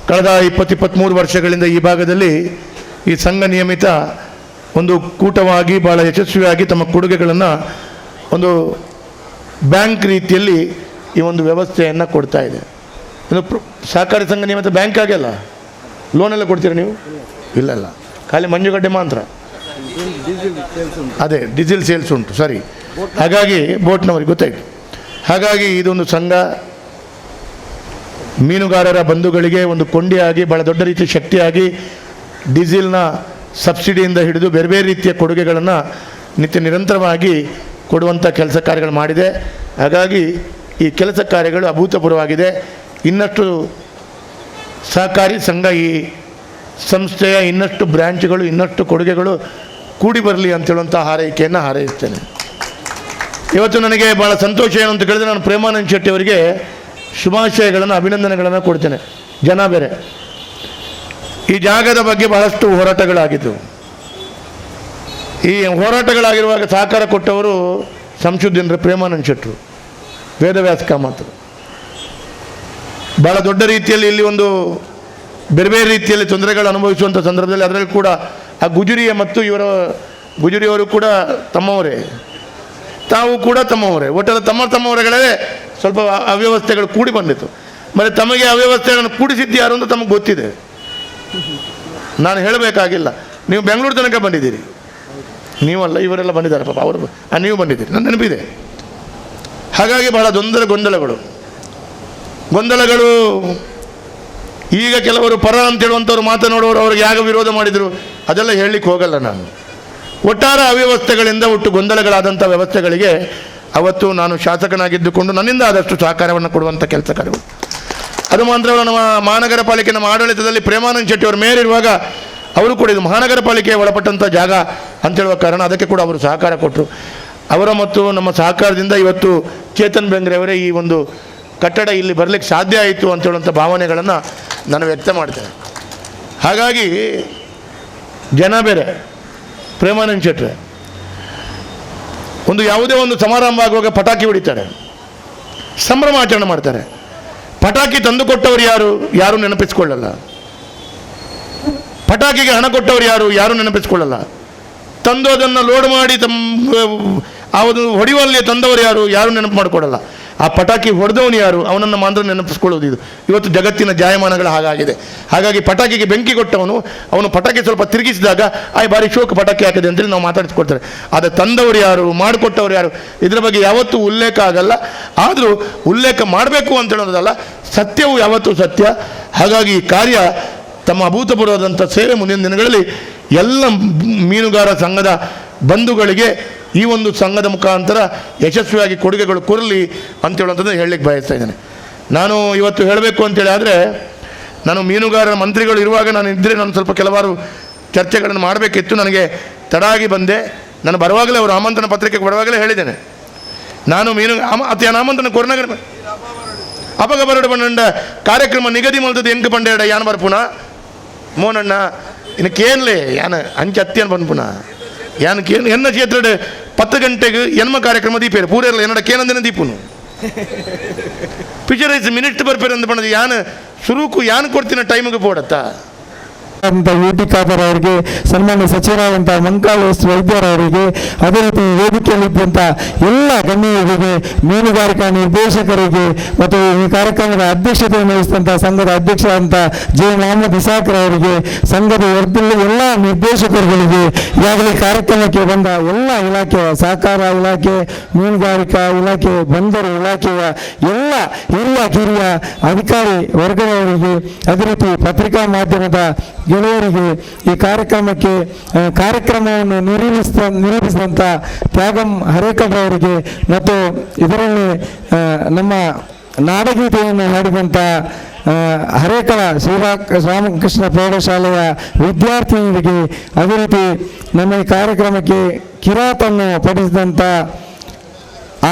Speaker 9: ಕಳೆದ 20-23 ವರ್ಷಗಳಿಂದ ಈ ಭಾಗದಲ್ಲಿ ಈ ಸಂಘ ನಿಯಮಿತ ಒಂದು ಕೂಟವಾಗಿ ಭಾಳ ಯಶಸ್ವಿಯಾಗಿ ತಮ್ಮ ಕೊಡುಗೆಗಳನ್ನು ಒಂದು ಬ್ಯಾಂಕ್ ರೀತಿಯಲ್ಲಿ ಈ ಒಂದು ವ್ಯವಸ್ಥೆಯನ್ನು ಕೊಡ್ತಾ ಇದೆ. ಒಂದು ಸಹಕಾರಿ ಸಂಘ ನಿಯಮಿತ ಬ್ಯಾಂಕ್ ಆಗಲ್ಲ, ಲೋನೆಲ್ಲ ಕೊಡ್ತೀರಾ ನೀವು? ಇಲ್ಲ, ಖಾಲಿ ಮಂಜುಗಡ್ಡೆ ಮಾತ್ರ. ಅದೇ ಡೀಸೆಲ್ ಸೇಲ್ಸ್ ಉಂಟು, ಸರಿ. ಹಾಗಾಗಿ ಬೋಟ್ನವರಿಗೆ ಗೊತ್ತಾಯಿತು. ಹಾಗಾಗಿ ಇದೊಂದು ಸಂಘ ಮೀನುಗಾರರ ಬಂಧುಗಳಿಗೆ ಒಂದು ಕೊಂಡಿಯಾಗಿ ಭಾಳ ದೊಡ್ಡ ರೀತಿಯ ಶಕ್ತಿಯಾಗಿ ಡೀಸೆಲ್ನ ಸಬ್ಸಿಡಿಯಿಂದ ಹಿಡಿದು ಬೇರೆ ಬೇರೆ ರೀತಿಯ ಕೊಡುಗೆಗಳನ್ನು ನಿತ್ಯ ನಿರಂತರವಾಗಿ ಕೊಡುವಂಥ ಕೆಲಸ ಕಾರ್ಯಗಳು ಮಾಡಿದೆ. ಹಾಗಾಗಿ ಈ ಕೆಲಸ ಕಾರ್ಯಗಳು ಅಭೂತಪೂರ್ವವಾಗಿದೆ. ಇನ್ನಷ್ಟು ಸಹಕಾರಿ ಸಂಘ, ಈ ಸಂಸ್ಥೆಯ ಇನ್ನಷ್ಟು ಬ್ರ್ಯಾಂಚ್ಗಳು, ಇನ್ನಷ್ಟು ಕೊಡುಗೆಗಳು ಕೂಡಿ ಬರಲಿ ಅಂತೇಳುವಂಥ ಹಾರೈಕೆಯನ್ನು ಹಾರೈಸ್ತೇನೆ. ಇವತ್ತು ನನಗೆ ಭಾಳ ಸಂತೋಷ ಏನು ಅಂತ ಕೇಳಿದ್ರೆ, ನಾನು ಪ್ರೇಮಾನಂದ ಶೆಟ್ಟಿ ಅವರಿಗೆ ಶುಭಾಶಯಗಳನ್ನು ಅಭಿನಂದನೆಗಳನ್ನು ಕೊಡ್ತೇನೆ. ಜನ ಬೇರೆ ಈ ಜಾಗದ ಬಗ್ಗೆ ಬಹಳಷ್ಟು ಹೋರಾಟಗಳಾಗಿದ್ದವು. ಈ ಹೋರಾಟಗಳಾಗಿರುವಾಗ ಸಹಕಾರ ಕೊಟ್ಟವರು ಶಂಶುದ್ದೀನ್ ಪ್ರೇಮಾನಂದ ಶೆಟ್ಟರು, ವೇದವ್ಯಾಸ ಕಾಮತರು. ಭಾಳ ದೊಡ್ಡ ರೀತಿಯಲ್ಲಿ ಇಲ್ಲಿ ಒಂದು ಬೇರೆ ಬೇರೆ ರೀತಿಯಲ್ಲಿ ತೊಂದರೆಗಳು ಅನುಭವಿಸುವಂಥ ಸಂದರ್ಭದಲ್ಲಿ ಅದರಲ್ಲಿ ಕೂಡ ಆ ಗುಜರಿಯ ಮತ್ತು ಗುಜರಿಯವರು ಕೂಡ ತಮ್ಮವರೇ, ತಾವು ಕೂಡ ತಮ್ಮವರೇ, ಒಟ್ಟಲ್ಲಿ ತಮ್ಮವರೆಗಳೇ ಸ್ವಲ್ಪ ಅವ್ಯವಸ್ಥೆಗಳು ಕೂಡಿ ಬಂದಿತ್ತು. ಮತ್ತು ತಮಗೆ ಅವ್ಯವಸ್ಥೆಗಳನ್ನು ಕೂಡಿಸಿದ್ದು ಯಾರು ಅಂತ ತಮಗೆ ಗೊತ್ತಿದೆ, ನಾನು ಹೇಳಬೇಕಾಗಿಲ್ಲ. ನೀವು ಬೆಂಗಳೂರು ತನಕ ಬಂದಿದ್ದೀರಿ, ನೀವಲ್ಲ, ಇವರೆಲ್ಲ ಬಂದಿದ್ದಾರೆ ಪಾಪ, ಅವರು ನೀವು ಬಂದಿದ್ದೀರಿ, ನನ್ನ ನೆನಪಿದೆ. ಹಾಗಾಗಿ ಬಹಳ ಗೊಂದಲಗಳು ಈಗ ಕೆಲವರು ಪರ ಅಂತೇಳುವಂಥವ್ರು ಮಾತನಾಡುವವರು ಅವ್ರಿಗೆ ಯಾಗ ವಿರೋಧ ಮಾಡಿದರು, ಅದೆಲ್ಲ ಹೇಳಲಿಕ್ಕೆ ಹೋಗಲ್ಲ ನಾನು. ಒಟ್ಟಾರೆ ಅವ್ಯವಸ್ಥೆಗಳಿಂದ ಒಟ್ಟು ಗೊಂದಲಗಳಾದಂಥ ವ್ಯವಸ್ಥೆಗಳಿಗೆ ಅವತ್ತು ನಾನು ಶಾಸಕನಾಗಿದ್ದುಕೊಂಡು ನನ್ನಿಂದ ಆದಷ್ಟು ಸಹಕಾರವನ್ನು ಕೊಡುವಂಥ ಕೆಲಸ ಕಾರ್ಯಗಳು. ಅದು ಮಾತ್ರವಲ್ಲ, ನಮ್ಮ ಮಹಾನಗರ ಪಾಲಿಕೆ, ನಮ್ಮ ಆಡಳಿತದಲ್ಲಿ ಪ್ರೇಮಾನಂದ ಶೆಟ್ಟಿ ಅವರು ಮೇಲಿರುವಾಗ ಅವರು ಕೂಡ ಇದು ಮಹಾನಗರ ಪಾಲಿಕೆಗೆ ಒಳಪಟ್ಟಂಥ ಜಾಗ ಅಂತೇಳುವ ಕಾರಣ ಅದಕ್ಕೆ ಕೂಡ ಅವರು ಸಹಕಾರ ಕೊಟ್ಟರು. ಅವರ ಮತ್ತು ನಮ್ಮ ಸಹಕಾರದಿಂದ ಇವತ್ತು ಚೇತನ್ ಬೆಂಗ್ರೆ ಅವರೇ ಈ ಒಂದು ಕಟ್ಟಡ ಇಲ್ಲಿ ಬರಲಿಕ್ಕೆ ಸಾಧ್ಯ ಆಯಿತು ಅಂತೇಳುವಂಥ ಭಾವನೆಗಳನ್ನು ನಾನು ವ್ಯಕ್ತ ಮಾಡ್ತೇನೆ. ಹಾಗಾಗಿ ಜನ ಬೇರೆ, ಪ್ರೇಮಾನಂದ ಶೆಟ್ಟಿ ಒಂದು ಯಾವುದೇ ಒಂದು ಸಮಾರಂಭ ಆಗುವಾಗ ಪಟಾಕಿ ಹೊಡಿತಾರೆ, ಸಂಭ್ರಮಾಚರಣೆ ಮಾಡ್ತಾರೆ. ಪಟಾಕಿ ತಂದು ಕೊಟ್ಟವರು ಯಾರು ನೆನಪಿಸ್ಕೊಳ್ಳಲ್ಲ. ಪಟಾಕಿಗೆ ಹಣ ಕೊಟ್ಟವರು ಯಾರು ನೆನಪಿಸ್ಕೊಳ್ಳಲ್ಲ. ತಂದು ಅದನ್ನು ಲೋಡ್ ಮಾಡಿ ಅದು ಹೊಡೆಯುವಲ್ಲಿ ತಂದವರು ಯಾರು ನೆನಪು ಮಾಡಿಕೊಡಲ್ಲ. ಆ ಪಟಾಕಿ ಹೊಡೆದವನು ಯಾರು, ಅವನನ್ನು ಮಾತ್ರ ನೆನಪಿಸ್ಕೊಳ್ಳೋದು. ಇದು ಇವತ್ತು ಜಗತ್ತಿನ ಜಾಯಮಾನಗಳು ಹಾಗಾಗಿದೆ. ಹಾಗಾಗಿ ಪಟಾಕಿಗೆ ಬೆಂಕಿ ಕೊಟ್ಟವನು, ಅವನು ಪಟಾಕಿ ಸ್ವಲ್ಪ ತಿರುಗಿಸಿದಾಗ ಭಾರಿ ಶೋಕ್ ಪಟಾಕಿ ಹಾಕಿದೆ ಅಂತೇಳಿ ನಾವು ಮಾತಾಡಿಸ್ಕೊಡ್ತಾರೆ. ಆದರೆ ತಂದವರು ಯಾರು, ಮಾಡಿಕೊಟ್ಟವ್ರು ಯಾರು, ಇದರ ಬಗ್ಗೆ ಯಾವತ್ತೂ ಉಲ್ಲೇಖ ಆಗಲ್ಲ. ಆದರೂ ಉಲ್ಲೇಖ ಮಾಡಬೇಕು ಅಂತ ಹೇಳೋದಲ್ಲ, ಸತ್ಯವು ಯಾವತ್ತೂ ಸತ್ಯ. ಹಾಗಾಗಿ ಈ ಕಾರ್ಯ ತಮ್ಮ ಅಭೂತಪೂರ್ವವಾದಂಥ ಸೇವೆ ಮುಂದಿನ ದಿನಗಳಲ್ಲಿ ಎಲ್ಲ ಮೀನುಗಾರ ಸಂಘದ ಬಂಧುಗಳಿಗೆ ಈ ಒಂದು ಸಂಘದ ಮುಖಾಂತರ ಯಶಸ್ವಿಯಾಗಿ ಕೊಡುಗೆಗಳು ಕೊರಲಿ ಅಂತೇಳುವಂಥದ್ದು ಹೇಳಲಿಕ್ಕೆ ಬಯಸ್ತಾ ಇದ್ದೇನೆ. ನಾನು ಇವತ್ತು ಹೇಳಬೇಕು ಅಂತೇಳಿ ಆದರೆ, ನಾನು ಮೀನುಗಾರರ ಮಂತ್ರಿಗಳು ಇರುವಾಗ ನಾನು ಇದ್ದರೆ ನಾನು ಸ್ವಲ್ಪ ಕೆಲವಾರು ಚರ್ಚೆಗಳನ್ನು ಮಾಡಬೇಕಿತ್ತು. ನನಗೆ ತಡ ಆಗಿ ಬಂದೆ. ನಾನು ಬರುವಾಗಲೇ ಅವರು ಆಮಂತ್ರಣ ಪತ್ರಿಕೆಗೆ ಬರುವಾಗಲೇ ಹೇಳಿದ್ದೇನೆ, ನಾನು ಆಮಂತ್ರಣ ಕೊರನಗರ ಅಪಗ ಬರಡು ಪಂಡ ಕಾರ್ಯಕ್ರಮ ನಿಗದಿ ಮಲ್ತದ್ದು ಎಂಕ ಪಂಡೇಡ ಯಾನ್ ಬರ್ಪುನ ಮೋನಣ್ಣ ಇನ್ನಕ್ಕೇನ್ಲೇ ಯಾನ ಅಂಚೆ ಹತ್ತಿಯನ್ ಬಂದ್ಪುನ ಯಾನಕ್ಕೇನು ಎನ್ನ ಕ್ಷೇತ್ರ 10 ಗಂಟೆಗೆ ಎನ್ಮ ಕಾರ್ಯಕ್ರಮ ದೀಪೇರು ಪೂರೆಲ್ಲ ಎನ್ನಡ ಕೇನಂದಿನ ದೀಪುನು ಪಿಚರೈಸ್ ಮಿನಿಟ್ ಬರ್ಪೇರು ಅಂದ ಪಣದು ಯಾನ್ ಶುರುಕು ಯಾನ್ ಕೊಡ್ತಿನ ಟೈಮಿಗೆ ಪೋಡತ್ತ
Speaker 6: UT ಖಾದರ್ ಅವರಿಗೆ, ಸನ್ಮಾನ್ಯ ಸಚಿವರಾದಂಥ ಮಂಕಾಳ ಎಸ್ ವೈದ್ಯರವರಿಗೆ, ಅದೇ ರೀತಿ ವೇದಿಕೆಯಲ್ಲಿದ್ದಂಥ ಎಲ್ಲ ಗಣ್ಯರಿಗೆ, ಮೀನುಗಾರಿಕಾ ನಿರ್ದೇಶಕರಿಗೆ ಮತ್ತು ಈ ಕಾರ್ಯಕ್ರಮದ ಅಧ್ಯಕ್ಷತೆಯನ್ನು ವಹಿಸಿದಂಥ ಸಂಘದ ಅಧ್ಯಕ್ಷರಾದಂಥ ಜೆ ಮೊಹಮ್ಮದ್ ಇಸಾಕ್ ಅವರಿಗೆ, ಸಂಘದ ಎಲ್ಲ ನಿರ್ದೇಶಕರುಗಳಿಗೆ, ಈಗಾಗಲೇ ಕಾರ್ಯಕ್ರಮಕ್ಕೆ ಬಂದ ಎಲ್ಲ ಇಲಾಖೆಯ ಸಹಕಾರ ಇಲಾಖೆ, ಮೀನುಗಾರಿಕಾ ಇಲಾಖೆ, ಬಂದರು ಇಲಾಖೆಯ ಎಲ್ಲ ಹಿರಿಯ ಕಿರಿಯ ಅಧಿಕಾರಿ ವರ್ಗದವರಿಗೆ, ಅದೇ ರೀತಿ ಪತ್ರಿಕಾ ಮಾಧ್ಯಮದ ಗೆಳೆಯರಿಗೆ, ಈ ಕಾರ್ಯಕ್ರಮವನ್ನು ನಿರೂಪಿಸಿದಂಥ ತ್ಯಾಗಂ ಹರೇಕಡ್ರವರಿಗೆ ಮತ್ತು ಇದರಲ್ಲಿ ನಮ್ಮ ನಾಡಗೀತೆಯನ್ನು ಹಾಡಿದಂಥ ಹರೇಕಳ ಶ್ರೀರಾಮಕೃಷ್ಣ ಪ್ರೌಢಶಾಲೆಯ ವಿದ್ಯಾರ್ಥಿನಿಯರಿಗೆ, ಅದೇ ರೀತಿ ನಮ್ಮ ಈ ಕಾರ್ಯಕ್ರಮಕ್ಕೆ ಕಿರಾತನ್ನು ಪಡಿಸಿದಂಥ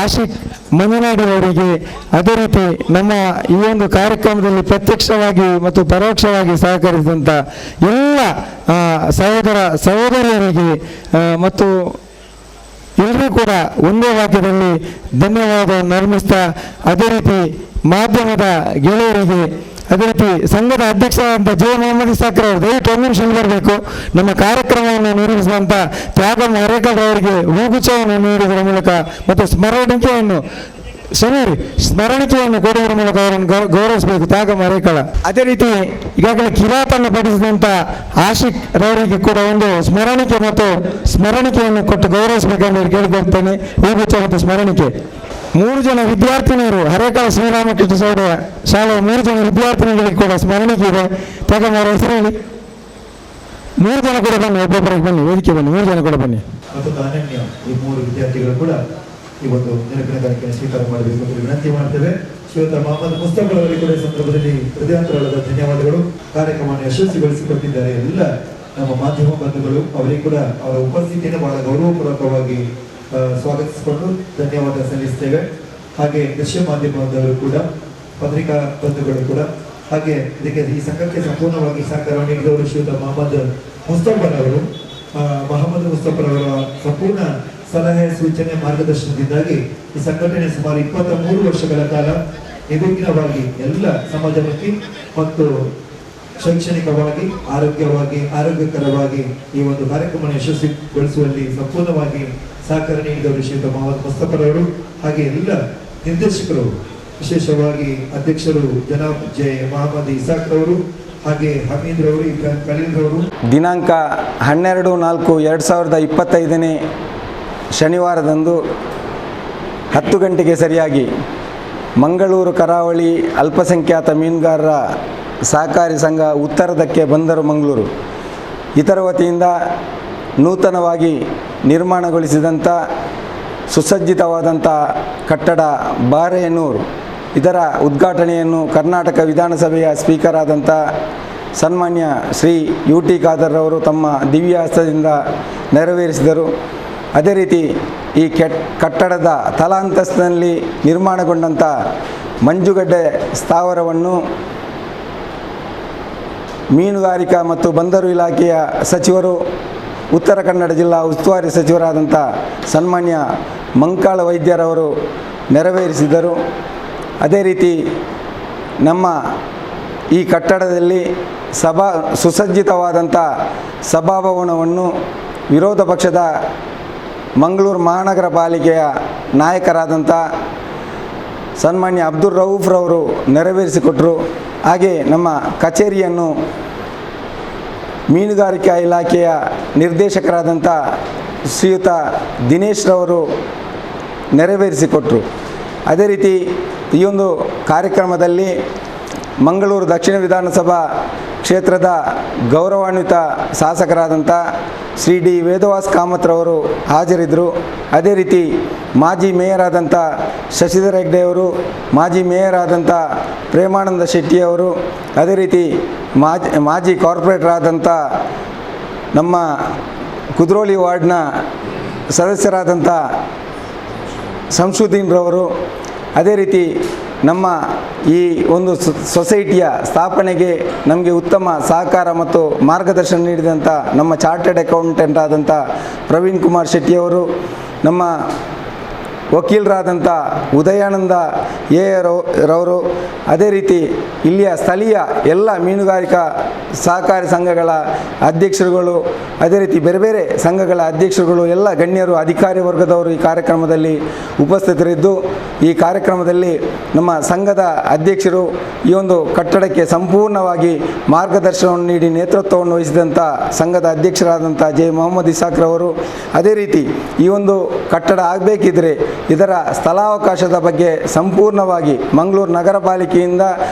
Speaker 6: ಆಶಿಕ್ ಮಂಜನಾಡಿಯವರಿಗೆ, ಅದೇ ರೀತಿ ನಮ್ಮ ಈ ಒಂದು ಕಾರ್ಯಕ್ರಮದಲ್ಲಿ ಪ್ರತ್ಯಕ್ಷವಾಗಿ ಮತ್ತು ಪರೋಕ್ಷವಾಗಿ ಸಹಕರಿಸಿದಂಥ ಎಲ್ಲ ಸಹೋದರಿಯರಿಗೆ ಮತ್ತು ಎಲ್ಲರೂ ಕೂಡ ಒಂದೇ ವಾಕ್ಯದಲ್ಲಿ ಧನ್ಯವಾದವನ್ನು ಅರ್ಪಿಸ್ತಾ, ಅದೇ ರೀತಿ ಮಾಧ್ಯಮದ ಗೆಳೆಯರಿಗೆ, ಅದೇ ರೀತಿ ಸಂಘದ ಅಧ್ಯಕ್ಷರಾದಂಥ ಜೆ ಮೊಹಮ್ಮದ್ ಇಸಾಕ್ ಅವರು ದಯವಿಟ್ಟು 1 ನಿಮಿಷ ಬರಬೇಕು. ನಮ್ಮ ಕಾರ್ಯಕ್ರಮವನ್ನು ನಿರ್ವಹಿಸುವಂಥ ತ್ಯಾಗಂ ಹರೇಕಲ್ ಅವರಿಗೆ ಹೂಗುಚ್ಛವನ್ನು ನೀಡುವುದರ ಮೂಲಕ ಮತ್ತು ಸ್ಮರಣಿಕೆಯನ್ನು ಕೊಡುವುದರ ಮೂಲಕ ಅವರನ್ನು ಗೌರವಿಸಬೇಕು ತ್ಯಾಗಂ ಹರೇಕಳ. ಅದೇ ರೀತಿ ಈಗಾಗಲೇ ಕಿರಾತನ್ನು ಪಡಿಸಿದಂಥ ಆಶಿಕ್ ರವರಿಗೆ ಕೂಡ ಒಂದು ಸ್ಮರಣಿಕೆಯನ್ನು ಕೊಟ್ಟು ಗೌರವಿಸಬೇಕೆಂದು ಕೇಳಿಕೊಳ್ತೇನೆ. ಹೂಗುಚ್ಛ ಮತ್ತು ಸ್ಮರಣಿಕೆ. 3 ಜನ ವಿದ್ಯಾರ್ಥಿನಿಯರು, ಹರೇಕಳ ಶ್ರೀರಾಮಕೃಷ್ಣ ಶಾಲೆಯ 3 ಜನ ವಿದ್ಯಾರ್ಥಿನಿಗಳಿಗೆ ಕೂಡ ಸ್ಮರಣಿಕೆ ಇದೆ. ತ್ಯಾಗಂ ಅವರ ಹೆಸರು ಹೇಳಿ. 3 ಜನ ಕೂಡ ಬನ್ನಿ, ಒಬ್ಬೊಬ್ಬರಿಗೆ ಬನ್ನಿ, ವೇದಿಕೆ ಬನ್ನಿ, 3 ಜನ ಕೂಡ ಬನ್ನಿ.
Speaker 2: ಮತ್ತು ಅನನ್ಯ ಈ 3 ವಿದ್ಯಾರ್ಥಿಗಳು ಕೂಡ ಈ ಒಂದು ನೆನಪಿನ ಕಾರ್ಯಕ್ರಮ ಸ್ವೀಕಾರ ಮಾಡಬೇಕು ಎಂದು ವಿನಂತಿ ಮಾಡ್ತೇವೆ. ಶ್ರೀಯುತ ಮೊಹಮ್ಮದ್ ಮುಸ್ತಫರ್ ಅವರಿಗೆ ಕೂಡ ಈ ಸಂದರ್ಭದಲ್ಲಿ ಹೃದಯಾಂತರಾಳದ ಧನ್ಯವಾದಗಳು. ಕಾರ್ಯಕ್ರಮವನ್ನು ಯಶಸ್ವಿಗೊಳಿಸಿಕೊಟ್ಟಿದ್ದಾರೆ ಎಲ್ಲ ನಮ್ಮ ಮಾಧ್ಯಮ ಬಂಧುಗಳು. ಅವರಿಗೆ ಕೂಡ ಅವರ ಉಪಸ್ಥಿತಿಯನ್ನು ಬಹಳ ಗೌರವಪೂರ್ವಕವಾಗಿ ಸ್ವಾಗತಿಸಿಕೊಂಡು ಧನ್ಯವಾದ ಸಲ್ಲಿಸ್ತೇವೆ. ಹಾಗೆ ದೃಶ್ಯ ಮಾಧ್ಯಮದವರು ಕೂಡ, ಪತ್ರಿಕಾ ಬಂಧುಗಳು ಕೂಡ, ಹಾಗೆ ಇದಕ್ಕೆ ಈ ಸಂಘಕ್ಕೆ ಸಂಪೂರ್ಣವಾಗಿ ಸಹಕಾರ ನೀಡಿದವರು ಶ್ರೀಯುತ ಮೊಹಮ್ಮದ್ ಮುಸ್ತಫರ್ ಅವರ ಸಂಪೂರ್ಣ ಸಲಹೆ ಸೂಚನೆ ಮಾರ್ಗದರ್ಶನದಿಂದಾಗಿ ಈ ಸಂಘಟನೆ ಸುಮಾರು 23 ವರ್ಷಗಳ ಕಾಲ ನಿರ್ವಿಘ್ನವಾಗಿ ಎಲ್ಲ ಸಮಾಜಮುಖಿ ಮತ್ತು ಶೈಕ್ಷಣಿಕವಾಗಿ ಆರೋಗ್ಯಕರವಾಗಿ ಈ ಒಂದು ಕಾರ್ಯಕ್ರಮ ಯಶಸ್ವಿಗೊಳಿಸುವಲ್ಲಿ ಸಂಪೂರ್ಣವಾಗಿ ಸಹಕಾರ ನೀಡಿದವರು ಶ್ರೀಯುತ ಮೊಹಮ್ಮದ್ ಮುಸ್ತಫರ್ ಅವರು. ಹಾಗೆ ಎಲ್ಲ ನಿರ್ದೇಶಕರು, ವಿಶೇಷವಾಗಿ ಅಧ್ಯಕ್ಷರು ಜನಾಬ್ ಜೆ ಮೊಹಮ್ಮದ್ ಇಸಾಕ್ ಅವರು, ಹಾಗೆ ಹಮೀದ್ ರವರು, ಖಲೀಲ್ ರವರು.
Speaker 6: ದಿನಾಂಕ 12/4/2025 ಶನಿವಾರದಂದು 10 ಗಂಟೆಗೆ ಸರಿಯಾಗಿ ಮಂಗಳೂರು ಕರಾವಳಿ ಅಲ್ಪಸಂಖ್ಯಾತ ಮೀನುಗಾರರ ಸಹಕಾರಿ ಸಂಘ ಉತ್ತರದಕ್ಕೆ ಬಂದರು ಮಂಗಳೂರು ಇದರ ವತಿಯಿಂದ ನೂತನವಾಗಿ ನಿರ್ಮಾಣಗೊಳಿಸಿದಂಥ ಸುಸಜ್ಜಿತವಾದಂಥ ಕಟ್ಟಡ ಬಾರೆಹೆನ್ನೂರು ಇದರ ಉದ್ಘಾಟನೆಯನ್ನು ಕರ್ನಾಟಕ ವಿಧಾನಸಭೆಯ ಸ್ಪೀಕರ್ ಆದಂಥ ಸನ್ಮಾನ್ಯ ಶ್ರೀ UT ಖಾದರ್ ಅವರು ತಮ್ಮ ದಿವ್ಯ ಹಸ್ತದಿಂದ ನೆರವೇರಿಸಿದರು. ಅದೇ ರೀತಿ ಈ ಕಟ್ಟಡದ ತಲಾಂತಸ್ತಿನಲ್ಲಿ ನಿರ್ಮಾಣಗೊಂಡಂಥ ಮಂಜುಗಡ್ಡೆ ಸ್ಥಾವರವನ್ನು ಮೀನುಗಾರಿಕಾ ಮತ್ತು ಬಂದರು ಇಲಾಖೆಯ ಸಚಿವರು, ಉತ್ತರ ಕನ್ನಡ ಜಿಲ್ಲಾ ಉಸ್ತುವಾರಿ ಸಚಿವರಾದಂಥ ಸನ್ಮಾನ್ಯ ಮಂಕಾಳ ವೈದ್ಯರವರು ನೆರವೇರಿಸಿದರು. ಅದೇ ರೀತಿ ನಮ್ಮ ಈ ಕಟ್ಟಡದಲ್ಲಿ ಸುಸಜ್ಜಿತವಾದಂಥ ಸಭಾಭವನವನ್ನು ವಿರೋಧ ಪಕ್ಷದ ಮಂಗಳೂರು ಮಹಾನಗರ ಪಾಲಿಕೆಯ ನಾಯಕರಾದಂಥ ಸನ್ಮಾನ್ಯ ಅಬ್ದುಲ್ ರೌಫ್ ರವರು ನೆರವೇರಿಸಿಕೊಟ್ಟರು. ಹಾಗೆ ನಮ್ಮ ಕಚೇರಿಯನ್ನು ಮೀನುಗಾರಿಕಾ ಇಲಾಖೆಯ ನಿರ್ದೇಶಕರಾದಂಥ ಶ್ರೀಯುತ ದಿನೇಶ್ ರವರು ನೆರವೇರಿಸಿಕೊಟ್ಟರು. ಅದೇ ರೀತಿ ಈ ಒಂದು ಕಾರ್ಯಕ್ರಮದಲ್ಲಿ ಮಂಗಳೂರು ದಕ್ಷಿಣ ವಿಧಾನಸಭಾ ಕ್ಷೇತ್ರದ ಗೌರವಾನ್ವಿತ ಶಾಸಕರಾದಂಥ ಶ್ರೀ ಡಿ ವೇದವಾಸ್ ಕಾಮತ್ರವರು ಹಾಜರಿದ್ದರು. ಅದೇ ರೀತಿ ಮಾಜಿ ಮೇಯರ್ ಆದಂಥ ಶಶಿಧರ ಹೆಗ್ಡೆಯವರು, ಮಾಜಿ ಮೇಯರ್ ಆದಂಥ ಪ್ರೇಮಾನಂದ ಶೆಟ್ಟಿಯವರು, ಅದೇ ರೀತಿ ಮಾಜಿ ಕಾರ್ಪೊರೇಟರ್ ಆದಂಥ ನಮ್ಮ ಕುದ್ರೋಳಿ ವಾರ್ಡ್ನ ಸದಸ್ಯರಾದಂಥ ಸಂಶುದ್ದೀನ್ ರವರು, ಅದೇ ರೀತಿ ನಮ್ಮ ಈ ಒಂದು ಸೊಸೈಟಿಯ ಸ್ಥಾಪನೆಗೆ ನಮಗೆ ಉತ್ತಮ ಸಹಕಾರ ಮತ್ತು ಮಾರ್ಗದರ್ಶನ ನೀಡಿದಂಥ ನಮ್ಮ ಚಾರ್ಟರ್ಡ್ ಅಕೌಂಟೆಂಟ್ ಆದಂಥ ಪ್ರವೀಣ್ ಕುಮಾರ್ ಶೆಟ್ಟಿಯವರು, ನಮ್ಮ
Speaker 11: ವಕೀಲರಾದಂಥ ಉದಯಾನಂದ ರವರು, ಅದೇ ರೀತಿ ಇಲ್ಲಿಯ ಸ್ಥಳೀಯ ಎಲ್ಲ ಮೀನುಗಾರಿಕಾ ಸಹಕಾರಿ ಸಂಘಗಳ ಅಧ್ಯಕ್ಷರುಗಳು, ಅದೇ ರೀತಿ ಬೇರೆ ಬೇರೆ ಸಂಘಗಳ ಅಧ್ಯಕ್ಷರುಗಳು, ಎಲ್ಲ ಗಣ್ಯರು, ಅಧಿಕಾರಿ ವರ್ಗದವರು ಈ ಕಾರ್ಯಕ್ರಮದಲ್ಲಿ ಉಪಸ್ಥಿತರಿದ್ದು, ಈ ಕಾರ್ಯಕ್ರಮದಲ್ಲಿ ನಮ್ಮ ಸಂಘದ ಅಧ್ಯಕ್ಷರು ಈ ಒಂದು ಕಟ್ಟಡಕ್ಕೆ ಸಂಪೂರ್ಣವಾಗಿ ಮಾರ್ಗದರ್ಶನವನ್ನು ನೀಡಿ ನೇತೃತ್ವವನ್ನು ವಹಿಸಿದಂಥ ಸಂಘದ ಅಧ್ಯಕ್ಷರಾದಂಥ ಜೆ ಮೊಹಮ್ಮದ್ ಇಸಾಕ್ರವರು, ಅದೇ ರೀತಿ ಈ ಒಂದು ಕಟ್ಟಡ ಆಗಬೇಕಿದ್ರೆ ಇದರ ಸ್ಥಳಾವಕಾಶದ ಬಗ್ಗೆ ಸಂಪೂರ್ಣವಾಗಿ ಮಂಗಳೂರು ನಗರ ಪಾಲಿಕೆಯಿಂದ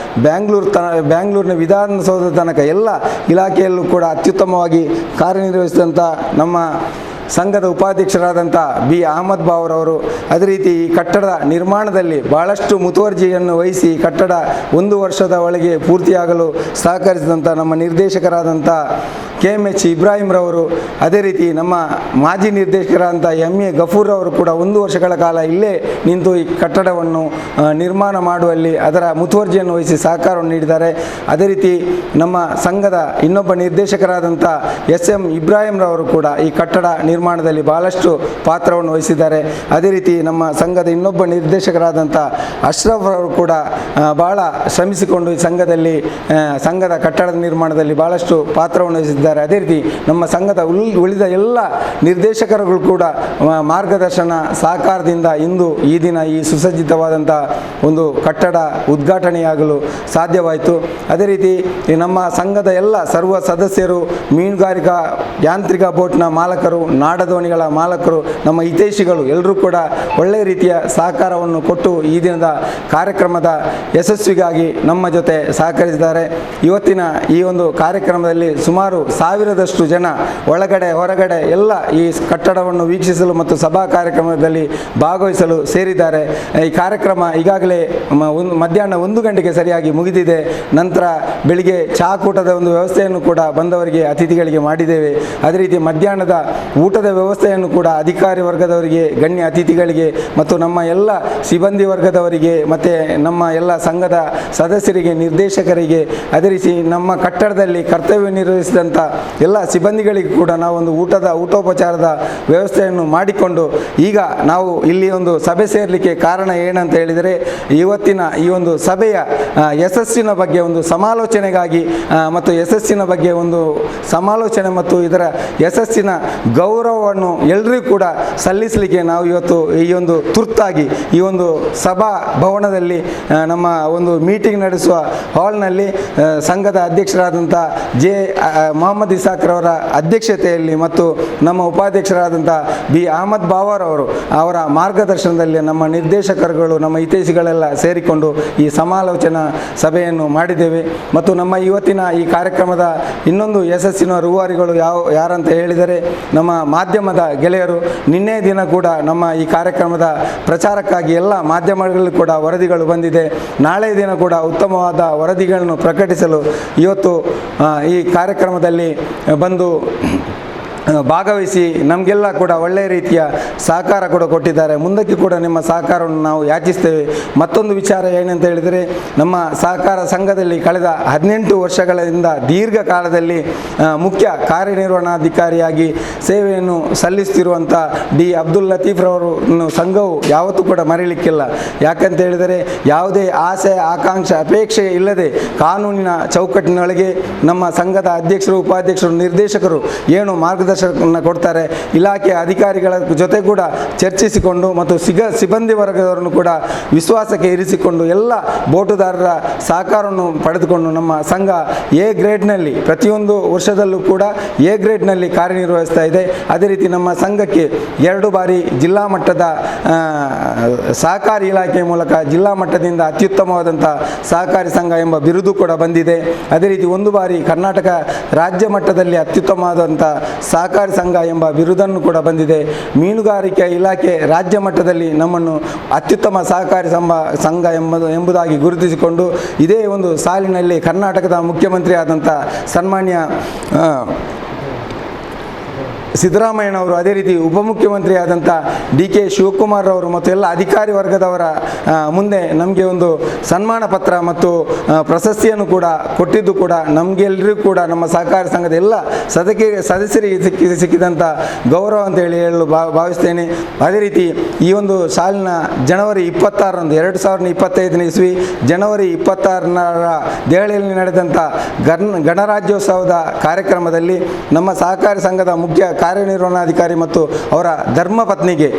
Speaker 11: ಬ್ಯಾಂಗ್ಳೂರಿನ ವಿಧಾನಸೌಧದ ತನಕ ಎಲ್ಲ ಇಲಾಖೆಯಲ್ಲೂ ಕೂಡ ಅತ್ಯುತ್ತಮವಾಗಿ ಕಾರ್ಯನಿರ್ವಹಿಸಿದಂಥ ನಮ್ಮ ಸಂಘದ ಉಪಾಧ್ಯಕ್ಷರಾದಂಥ ಬಿ ಅಹಮದ್ ಬಾವರವರು, ಅದೇ ರೀತಿ ಈ ಕಟ್ಟಡದ ನಿರ್ಮಾಣದಲ್ಲಿ ಬಹಳಷ್ಟು ಮುತುವರ್ಜಿಯನ್ನು ವಹಿಸಿ ಕಟ್ಟಡ 1 ವರ್ಷದ ಒಳಗೆ ಪೂರ್ತಿಯಾಗಲು ಸಹಕರಿಸಿದಂಥ ನಮ್ಮ ನಿರ್ದೇಶಕರಾದಂಥ KMH ಇಬ್ರಾಹಿಂರವರು, ಅದೇ ರೀತಿ ನಮ್ಮ ಮಾಜಿ ನಿರ್ದೇಶಕರಾದಂಥ MA ಗಫೂರ್ ಅವರು ಕೂಡ 1 ವರ್ಷಗಳ ಕಾಲ ಇಲ್ಲೇ ನಿಂತು ಈ ಕಟ್ಟಡವನ್ನು ನಿರ್ಮಾಣ ಮಾಡುವಲ್ಲಿ ಅದರ ಮುತುವರ್ಜಿಯನ್ನು ವಹಿಸಿ ಸಹಕಾರವನ್ನು ನೀಡಿದ್ದಾರೆ. ಅದೇ ರೀತಿ ನಮ್ಮ ಸಂಘದ ಇನ್ನೊಬ್ಬ ನಿರ್ದೇಶಕರಾದಂಥ SM ಇಬ್ರಾಹಿಂರವರು ಕೂಡ ಈ ಕಟ್ಟಡ ನಿರ್ಮಾಣದಲ್ಲಿ ಬಹಳಷ್ಟು ಪಾತ್ರವನ್ನು ವಹಿಸಿದ್ದಾರೆ. ಅದೇ ರೀತಿ ನಮ್ಮ ಸಂಘದ ಇನ್ನೊಬ್ಬ ನಿರ್ದೇಶಕರಾದಂಥ ಅಶ್ರಫ್ ಅವರು ಕೂಡ ಬಹಳ ಶ್ರಮಿಸಿಕೊಂಡು ಈ ಸಂಘದ ಕಟ್ಟಡದ ನಿರ್ಮಾಣದಲ್ಲಿ ಬಹಳಷ್ಟು ಪಾತ್ರವನ್ನು ವಹಿಸಿದ್ದಾರೆ. ಅದೇ ರೀತಿ ನಮ್ಮ ಸಂಘದ ಉಳಿದ ಎಲ್ಲ ನಿರ್ದೇಶಕರುಗಳು ಕೂಡ ಮಾರ್ಗದರ್ಶನ ಸಹಕಾರದಿಂದ ಇಂದು ಈ ದಿನ ಈ ಸುಸಜ್ಜಿತವಾದಂಥ ಒಂದು ಕಟ್ಟಡ ಉದ್ಘಾಟನೆಯಾಗಲು ಸಾಧ್ಯವಾಯಿತು. ಅದೇ ರೀತಿ ನಮ್ಮ ಸಂಘದ ಎಲ್ಲ ಸರ್ವ ಸದಸ್ಯರು, ಮೀನುಗಾರಿಕಾ ಯಾಂತ್ರಿಕ ಬೋಟ್ನ ಮಾಲಕರು, ನಾಡದೋಣಿಗಳ ಮಾಲಕರು, ನಮ್ಮ ಹಿತೈಷಿಗಳು ಎಲ್ಲರೂ ಕೂಡ ಒಳ್ಳೆಯ ರೀತಿಯ ಸಹಕಾರವನ್ನು ಕೊಟ್ಟು ಈ ದಿನದ ಕಾರ್ಯಕ್ರಮದ ಯಶಸ್ವಿಗಾಗಿ ನಮ್ಮ ಜೊತೆ ಸಹಕರಿಸಿದ್ದಾರೆ. ಇವತ್ತಿನ ಈ ಒಂದು ಕಾರ್ಯಕ್ರಮದಲ್ಲಿ ಸುಮಾರು 1000ದಷ್ಟು ಜನ ಒಳಗಡೆ ಹೊರಗಡೆ ಎಲ್ಲ ಈ ಕಟ್ಟಡವನ್ನು ವೀಕ್ಷಿಸಲು ಮತ್ತು ಸಭಾ ಕಾರ್ಯಕ್ರಮದಲ್ಲಿ ಭಾಗವಹಿಸಲು ಸೇರಿದ್ದಾರೆ. ಈ ಕಾರ್ಯಕ್ರಮ ಈಗಾಗಲೇ ಮಧ್ಯಾಹ್ನ 1 ಗಂಟೆಗೆ ಸರಿಯಾಗಿ ಮುಗಿದಿದೆ. ನಂತರ ಬೆಳಿಗ್ಗೆ ಚಹಾಕೂಟದ ಒಂದು ವ್ಯವಸ್ಥೆಯನ್ನು ಕೂಡ ಬಂದವರಿಗೆ ಅತಿಥಿಗಳಿಗೆ ಮಾಡಿದ್ದೇವೆ. ಅದೇ ರೀತಿ ಮಧ್ಯಾಹ್ನದ ಊಟದ ವ್ಯವಸ್ಥೆಯನ್ನು ಕೂಡ ಅಧಿಕಾರಿ ವರ್ಗದವರಿಗೆ, ಗಣ್ಯ ಅತಿಥಿಗಳಿಗೆ ಮತ್ತು ನಮ್ಮ ಎಲ್ಲ ಸಿಬ್ಬಂದಿ ವರ್ಗದವರಿಗೆ ಮತ್ತು ನಮ್ಮ ಎಲ್ಲ ಸಂಘದ ಸದಸ್ಯರಿಗೆ, ನಿರ್ದೇಶಕರಿಗೆ, ಅದೇ ರೀತಿ ನಮ್ಮ ಕಟ್ಟಡದಲ್ಲಿ ಕರ್ತವ್ಯ ನಿರ್ವಹಿಸಿದಂಥ ಎಲ್ಲ ಸಿಬ್ಬಂದಿಗಳಿಗೆ ಕೂಡ ನಾವೊಂದು ಊಟೋಪಚಾರದ ವ್ಯವಸ್ಥೆಯನ್ನು ಮಾಡಿಕೊಂಡು ಈಗ ನಾವು ಇಲ್ಲಿ ಒಂದು ಸಭೆ ಸೇರಲಿಕ್ಕೆ ಕಾರಣ ಏನಂತ ಹೇಳಿದರೆ, ಇವತ್ತಿನ ಈ ಒಂದು ಸಭೆಯ ಯಶಸ್ಸಿನ ಬಗ್ಗೆ ಒಂದು ಸಮಾಲೋಚನೆಗಾಗಿ ಮತ್ತು ಯಶಸ್ಸಿನ ಬಗ್ಗೆ ಒಂದು ಸಮಾಲೋಚನೆ ಮತ್ತು ಇದರ ಯಶಸ್ಸಿನ ಗೌರವವನ್ನು ಎಲ್ಲರಿಗೂ ಕೂಡ ಸಲ್ಲಿಸಲಿಕ್ಕೆ ನಾವು ಇವತ್ತು ಈ ಒಂದು ತುರ್ತಾಗಿ ಈ ಒಂದು ಸಭಾ ಭವನದಲ್ಲಿ ನಮ್ಮ ಒಂದು ಮೀಟಿಂಗ್ ನಡೆಸುವ ಹಾಲ್ನಲ್ಲಿ ಸಂಘದ ಅಧ್ಯಕ್ಷರಾದಂಥ ಜೆ ಮೊಹಮ್ಮದ್ ಇಸಾಕ್ರವರ ಅಧ್ಯಕ್ಷತೆಯಲ್ಲಿ ಮತ್ತು ನಮ್ಮ ಉಪಾಧ್ಯಕ್ಷರಾದಂಥ ಬಿ ಅಹಮದ್ ಬಾವರವರು ಅವರ ಮಾರ್ಗದರ್ಶನದಲ್ಲಿ ನಮ್ಮ ನಿರ್ದೇಶಕರುಗಳು, ನಮ್ಮ ಹಿತೈಷಿಗಳೆಲ್ಲ ಸೇರಿಕೊಂಡು ಈ ಸಮಾಲೋಚನಾ ಸಭೆಯನ್ನು ಮಾಡಿದ್ದೇವೆ. ಮತ್ತು ನಮ್ಮ ಇವತ್ತಿನ ಈ ಕಾರ್ಯಕ್ರಮದ ಇನ್ನೊಂದು ಯಶಸ್ಸಿನ ರೂವಾರಿಗಳು ಯಾರಂತ ಹೇಳಿದರೆ ನಮ್ಮ ಮಾಧ್ಯಮದ ಗೆಳೆಯರು. ನಿನ್ನೆ ದಿನ ಕೂಡ ನಮ್ಮ ಈ ಕಾರ್ಯಕ್ರಮದ ಪ್ರಚಾರಕ್ಕಾಗಿ ಎಲ್ಲ ಮಾಧ್ಯಮಗಳಲ್ಲಿ ಕೂಡ ವರದಿಗಳು ಬಂದಿದೆ. ನಾಳೆ ದಿನ ಕೂಡ ಉತ್ತಮವಾದ ವರದಿಗಳನ್ನು ಪ್ರಕಟಿಸಲು ಇವತ್ತು ಈ ಕಾರ್ಯಕ್ರಮದಲ್ಲಿ ಬಂದು ಭಾಗವಹಿಸಿ ನಮಗೆಲ್ಲ ಕೂಡ ಒಳ್ಳೆಯ ರೀತಿಯ ಸಹಕಾರ ಕೂಡ ಕೊಟ್ಟಿದ್ದಾರೆ. ಮುಂದಕ್ಕೆ ಕೂಡ ನಿಮ್ಮ ಸಹಕಾರವನ್ನು ನಾವು ಯಾಚಿಸ್ತೇವೆ. ಮತ್ತೊಂದು ವಿಚಾರ ಏನಂತ ಹೇಳಿದರೆ, ನಮ್ಮ ಸಹಕಾರ ಸಂಘದಲ್ಲಿ ಕಳೆದ 18 ವರ್ಷಗಳಿಂದ ದೀರ್ಘಕಾಲದಲ್ಲಿ ಮುಖ್ಯ ಕಾರ್ಯನಿರ್ವಹಣಾಧಿಕಾರಿಯಾಗಿ ಸೇವೆಯನ್ನು ಸಲ್ಲಿಸುತ್ತಿರುವಂಥ ಡಿ ಅಬ್ದುಲ್ ಲತೀಫ್ರವರನ್ನು ಸಂಘವು ಯಾವತ್ತೂ ಕೂಡ ಮರೀಲಿಕ್ಕಿಲ್ಲ. ಯಾಕಂತ ಹೇಳಿದರೆ, ಯಾವುದೇ ಆಸೆ, ಆಕಾಂಕ್ಷೆ, ಅಪೇಕ್ಷೆ ಇಲ್ಲದೆ ಕಾನೂನಿನ ಚೌಕಟ್ಟಿನೊಳಗೆ ನಮ್ಮ ಸಂಘದ ಅಧ್ಯಕ್ಷರು, ಉಪಾಧ್ಯಕ್ಷರು, ನಿರ್ದೇಶಕರು ಏನು ಮಾರ್ಗದರ್ಶನ ಕೊಡ್ತಾರೆ, ಇಲಾಖೆಯ ಅಧಿಕಾರಿಗಳ ಜೊತೆ ಕೂಡ ಚರ್ಚಿಸಿಕೊಂಡು ಮತ್ತು ಸಿಬ್ಬಂದಿ ವರ್ಗದವರನ್ನು ಕೂಡ ವಿಶ್ವಾಸಕ್ಕೆ ಇರಿಸಿಕೊಂಡು ಎಲ್ಲ ಬೋಟುದಾರರ ಸಹಕಾರವನ್ನು ಪಡೆದುಕೊಂಡು ನಮ್ಮ ಸಂಘ ಎ ಗ್ರೇಡ್ನಲ್ಲಿ ಪ್ರತಿಯೊಂದು ವರ್ಷದಲ್ಲೂ ಕೂಡ ಎ ಗ್ರೇಡ್ನಲ್ಲಿ ಕಾರ್ಯನಿರ್ವಹಿಸ್ತಾ ಇದೆ. ಅದೇ ರೀತಿ ನಮ್ಮ ಸಂಘಕ್ಕೆ 2 ಬಾರಿ ಜಿಲ್ಲಾ ಮಟ್ಟದ ಸಹಕಾರಿ ಇಲಾಖೆಯ ಮೂಲಕ ಜಿಲ್ಲಾ ಮಟ್ಟದಿಂದ ಅತ್ಯುತ್ತಮವಾದಂಥ ಸಹಕಾರಿ ಸಂಘ ಎಂಬ ಬಿರುದು ಕೂಡ ಬಂದಿದೆ. ಅದೇ ರೀತಿ 1 ಬಾರಿ ಕರ್ನಾಟಕ ರಾಜ್ಯ ಮಟ್ಟದಲ್ಲಿ ಅತ್ಯುತ್ತಮವಾದಂಥ ಸಹಕಾರಿ ಸಂಘ ಎಂಬ ಬಿರುದನ್ನು ಕೂಡ ಬಂದಿದೆ. ಮೀನುಗಾರಿಕೆ ಇಲಾಖೆ ರಾಜ್ಯ ಮಟ್ಟದಲ್ಲಿ ನಮ್ಮನ್ನು ಅತ್ಯುತ್ತಮ ಸಹಕಾರಿ ಸಂಘ ಎಂಬುದಾಗಿ ಗುರುತಿಸಿಕೊಂಡು ಇದೇ ಒಂದು ಸಾಲಿನಲ್ಲಿ ಕರ್ನಾಟಕದ ಮುಖ್ಯಮಂತ್ರಿ ಆದಂಥ ಸನ್ಮಾನ್ಯ ಸಿದ್ದರಾಮಯ್ಯನವರು, ಅದೇ ರೀತಿ ಉಪಮುಖ್ಯಮಂತ್ರಿ ಆದಂಥ ಡಿ.ಕೆ. ಶಿವಕುಮಾರ್ ಅವರು ಮತ್ತು ಎಲ್ಲ ಅಧಿಕಾರಿ ವರ್ಗದವರ ಮುಂದೆ ನಮಗೆ ಒಂದು ಸನ್ಮಾನ ಪತ್ರ ಮತ್ತು ಪ್ರಶಸ್ತಿಯನ್ನು ಕೂಡ ಕೊಟ್ಟಿದ್ದು ಕೂಡ ನಮಗೆಲ್ಲರಿಗೂ ಕೂಡ ನಮ್ಮ ಸಹಕಾರಿ ಸಂಘದ ಎಲ್ಲ ಸದಸ್ಯರಿಗೆ ಸಿಕ್ಕಿದಂಥ ಗೌರವ ಅಂತೇಳಿ ಹೇಳಲು ಭಾವಿಸ್ತೇನೆ. ಅದೇ ರೀತಿ ಈ ಒಂದು ಸಾಲಿನ ಜನವರಿ 26ರಂದು 2025ನೇ ಇಸ್ವಿ ಜನವರಿ 26ರ ದೆಹಲಿಯಲ್ಲಿ ನಡೆದಂಥ ಗಣರಾಜ್ಯೋತ್ಸವದ ಕಾರ್ಯಕ್ರಮದಲ್ಲಿ ನಮ್ಮ ಸಹಕಾರಿ ಸಂಘದ ಮುಖ್ಯ ಕಾರ್ಯನಿರ್ವಹಣಾಧಿಕಾರಿ ಮತ್ತು ಅವರ ಧರ್ಮಪತ್ನಿಗೆ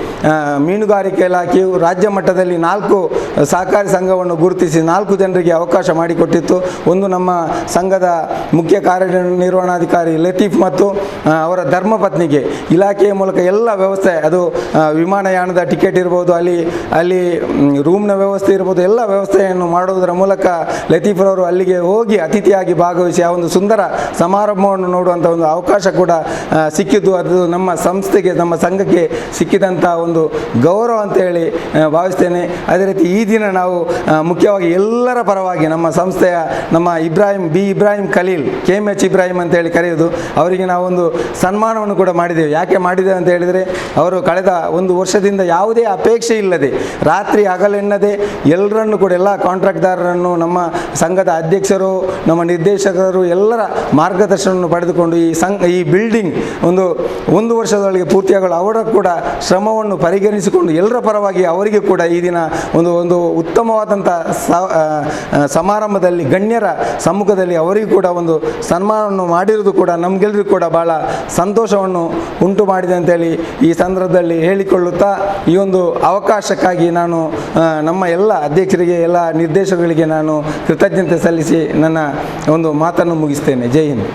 Speaker 11: ಮೀನುಗಾರಿಕೆ ಇಲಾಖೆಯು ರಾಜ್ಯ ಮಟ್ಟದಲ್ಲಿ 4 ಸಹಕಾರಿ ಸಂಘವನ್ನು ಗುರುತಿಸಿ 4 ಜನರಿಗೆ ಅವಕಾಶ ಮಾಡಿಕೊಟ್ಟಿತ್ತು. ಒಂದು ನಮ್ಮ ಸಂಘದ ಮುಖ್ಯ ಕಾರ್ಯನಿರ್ವಹಣಾಧಿಕಾರಿ ಲತೀಫ್ ಮತ್ತು ಅವರ ಧರ್ಮಪತ್ನಿಗೆ ಇಲಾಖೆಯ ಮೂಲಕ ಎಲ್ಲ ವ್ಯವಸ್ಥೆ, ಅದು ವಿಮಾನಯಾನದ ಟಿಕೆಟ್ ಇರ್ಬೋದು, ಅಲ್ಲಿ ರೂಮ್ನ ವ್ಯವಸ್ಥೆ ಇರ್ಬೋದು, ಎಲ್ಲ ವ್ಯವಸ್ಥೆಯನ್ನು ಮಾಡುವುದರ ಮೂಲಕ ಲತೀಫ್ರವರು ಅಲ್ಲಿಗೆ ಹೋಗಿ ಅತಿಥಿಯಾಗಿ ಭಾಗವಹಿಸಿ ಆ ಒಂದು ಸುಂದರ ಸಮಾರಂಭವನ್ನು ನೋಡುವಂಥ ಒಂದು ಅವಕಾಶ ಕೂಡ ಸಿಕ್ಕಿದ್ದು. ಅದು ನಮ್ಮ ಸಂಸ್ಥೆಗೆ, ನಮ್ಮ ಸಂಘಕ್ಕೆ ಸಿಕ್ಕಿದಂಥ ಒಂದು ಗೌರವ ಅಂತೇಳಿ ಭಾವಿಸ್ತೇನೆ. ಅದೇ ರೀತಿ ಈ ದಿನ ನಾವು ಮುಖ್ಯವಾಗಿ ಎಲ್ಲರ ಪರವಾಗಿ ನಮ್ಮ ಸಂಸ್ಥೆಯ ನಮ್ಮ ಇಬ್ರಾಹಿಂ ಖಲೀಲ್, KMH ಇಬ್ರಾಹಿಂ ಅಂತೇಳಿ ಕರೆಯೋದು, ಅವರಿಗೆ ನಾವೊಂದು ಸನ್ಮಾನವನ್ನು ಕೂಡ ಮಾಡಿದ್ದೇವೆ. ಯಾಕೆ ಮಾಡಿದ್ದೇವೆ ಅಂತ ಹೇಳಿದರೆ, ಅವರು ಕಳೆದ 1 ವರ್ಷದಿಂದ ಯಾವುದೇ ಅಪೇಕ್ಷೆ ಇಲ್ಲದೆ ರಾತ್ರಿ ಹಗಲೆನ್ನದೆ ಎಲ್ಲರನ್ನು ಕೂಡ, ಎಲ್ಲ ಕಾಂಟ್ರಾಕ್ಟ್ದಾರರನ್ನು, ನಮ್ಮ ಸಂಘದ ಅಧ್ಯಕ್ಷರು, ನಮ್ಮ ನಿರ್ದೇಶಕರು ಎಲ್ಲರ ಮಾರ್ಗದರ್ಶನವನ್ನು ಪಡೆದುಕೊಂಡು ಈ ಬಿಲ್ಡಿಂಗ್ ಒಂದು ವರ್ಷದೊಳಗೆ ಪೂರ್ತಿಯಾಗಲು ಅವರ ಕೂಡ ಶ್ರಮವನ್ನು ಪರಿಗಣಿಸಿಕೊಂಡು ಎಲ್ಲರ ಪರವಾಗಿ ಅವರಿಗೆ ಕೂಡ ಈ ದಿನ ಒಂದು ಉತ್ತಮವಾದಂಥ ಸಮಾರಂಭದಲ್ಲಿ ಗಣ್ಯರ ಸಮ್ಮುಖದಲ್ಲಿ ಅವರಿಗೂ ಕೂಡ ಒಂದು ಸನ್ಮಾನವನ್ನು ಮಾಡಿರುವುದು ಕೂಡ ನಮಗೆಲ್ಲರಿಗೂ ಕೂಡ ಭಾಳ ಸಂತೋಷವನ್ನು ಉಂಟು ಮಾಡಿದೆ ಅಂತೇಳಿ ಈ ಸಂದರ್ಭದಲ್ಲಿ ಹೇಳಿಕೊಳ್ಳುತ್ತಾ, ಈ ಒಂದು ಅವಕಾಶಕ್ಕಾಗಿ ನಾನು ನಮ್ಮ ಎಲ್ಲ ಅಧ್ಯಕ್ಷರಿಗೆ, ಎಲ್ಲ ನಿರ್ದೇಶಕರಿಗೆ ನಾನು ಕೃತಜ್ಞತೆ ಸಲ್ಲಿಸಿ ನನ್ನ ಒಂದು ಮಾತನ್ನು ಮುಗಿಸ್ತೇನೆ. ಜೈ ಹಿಂದ್.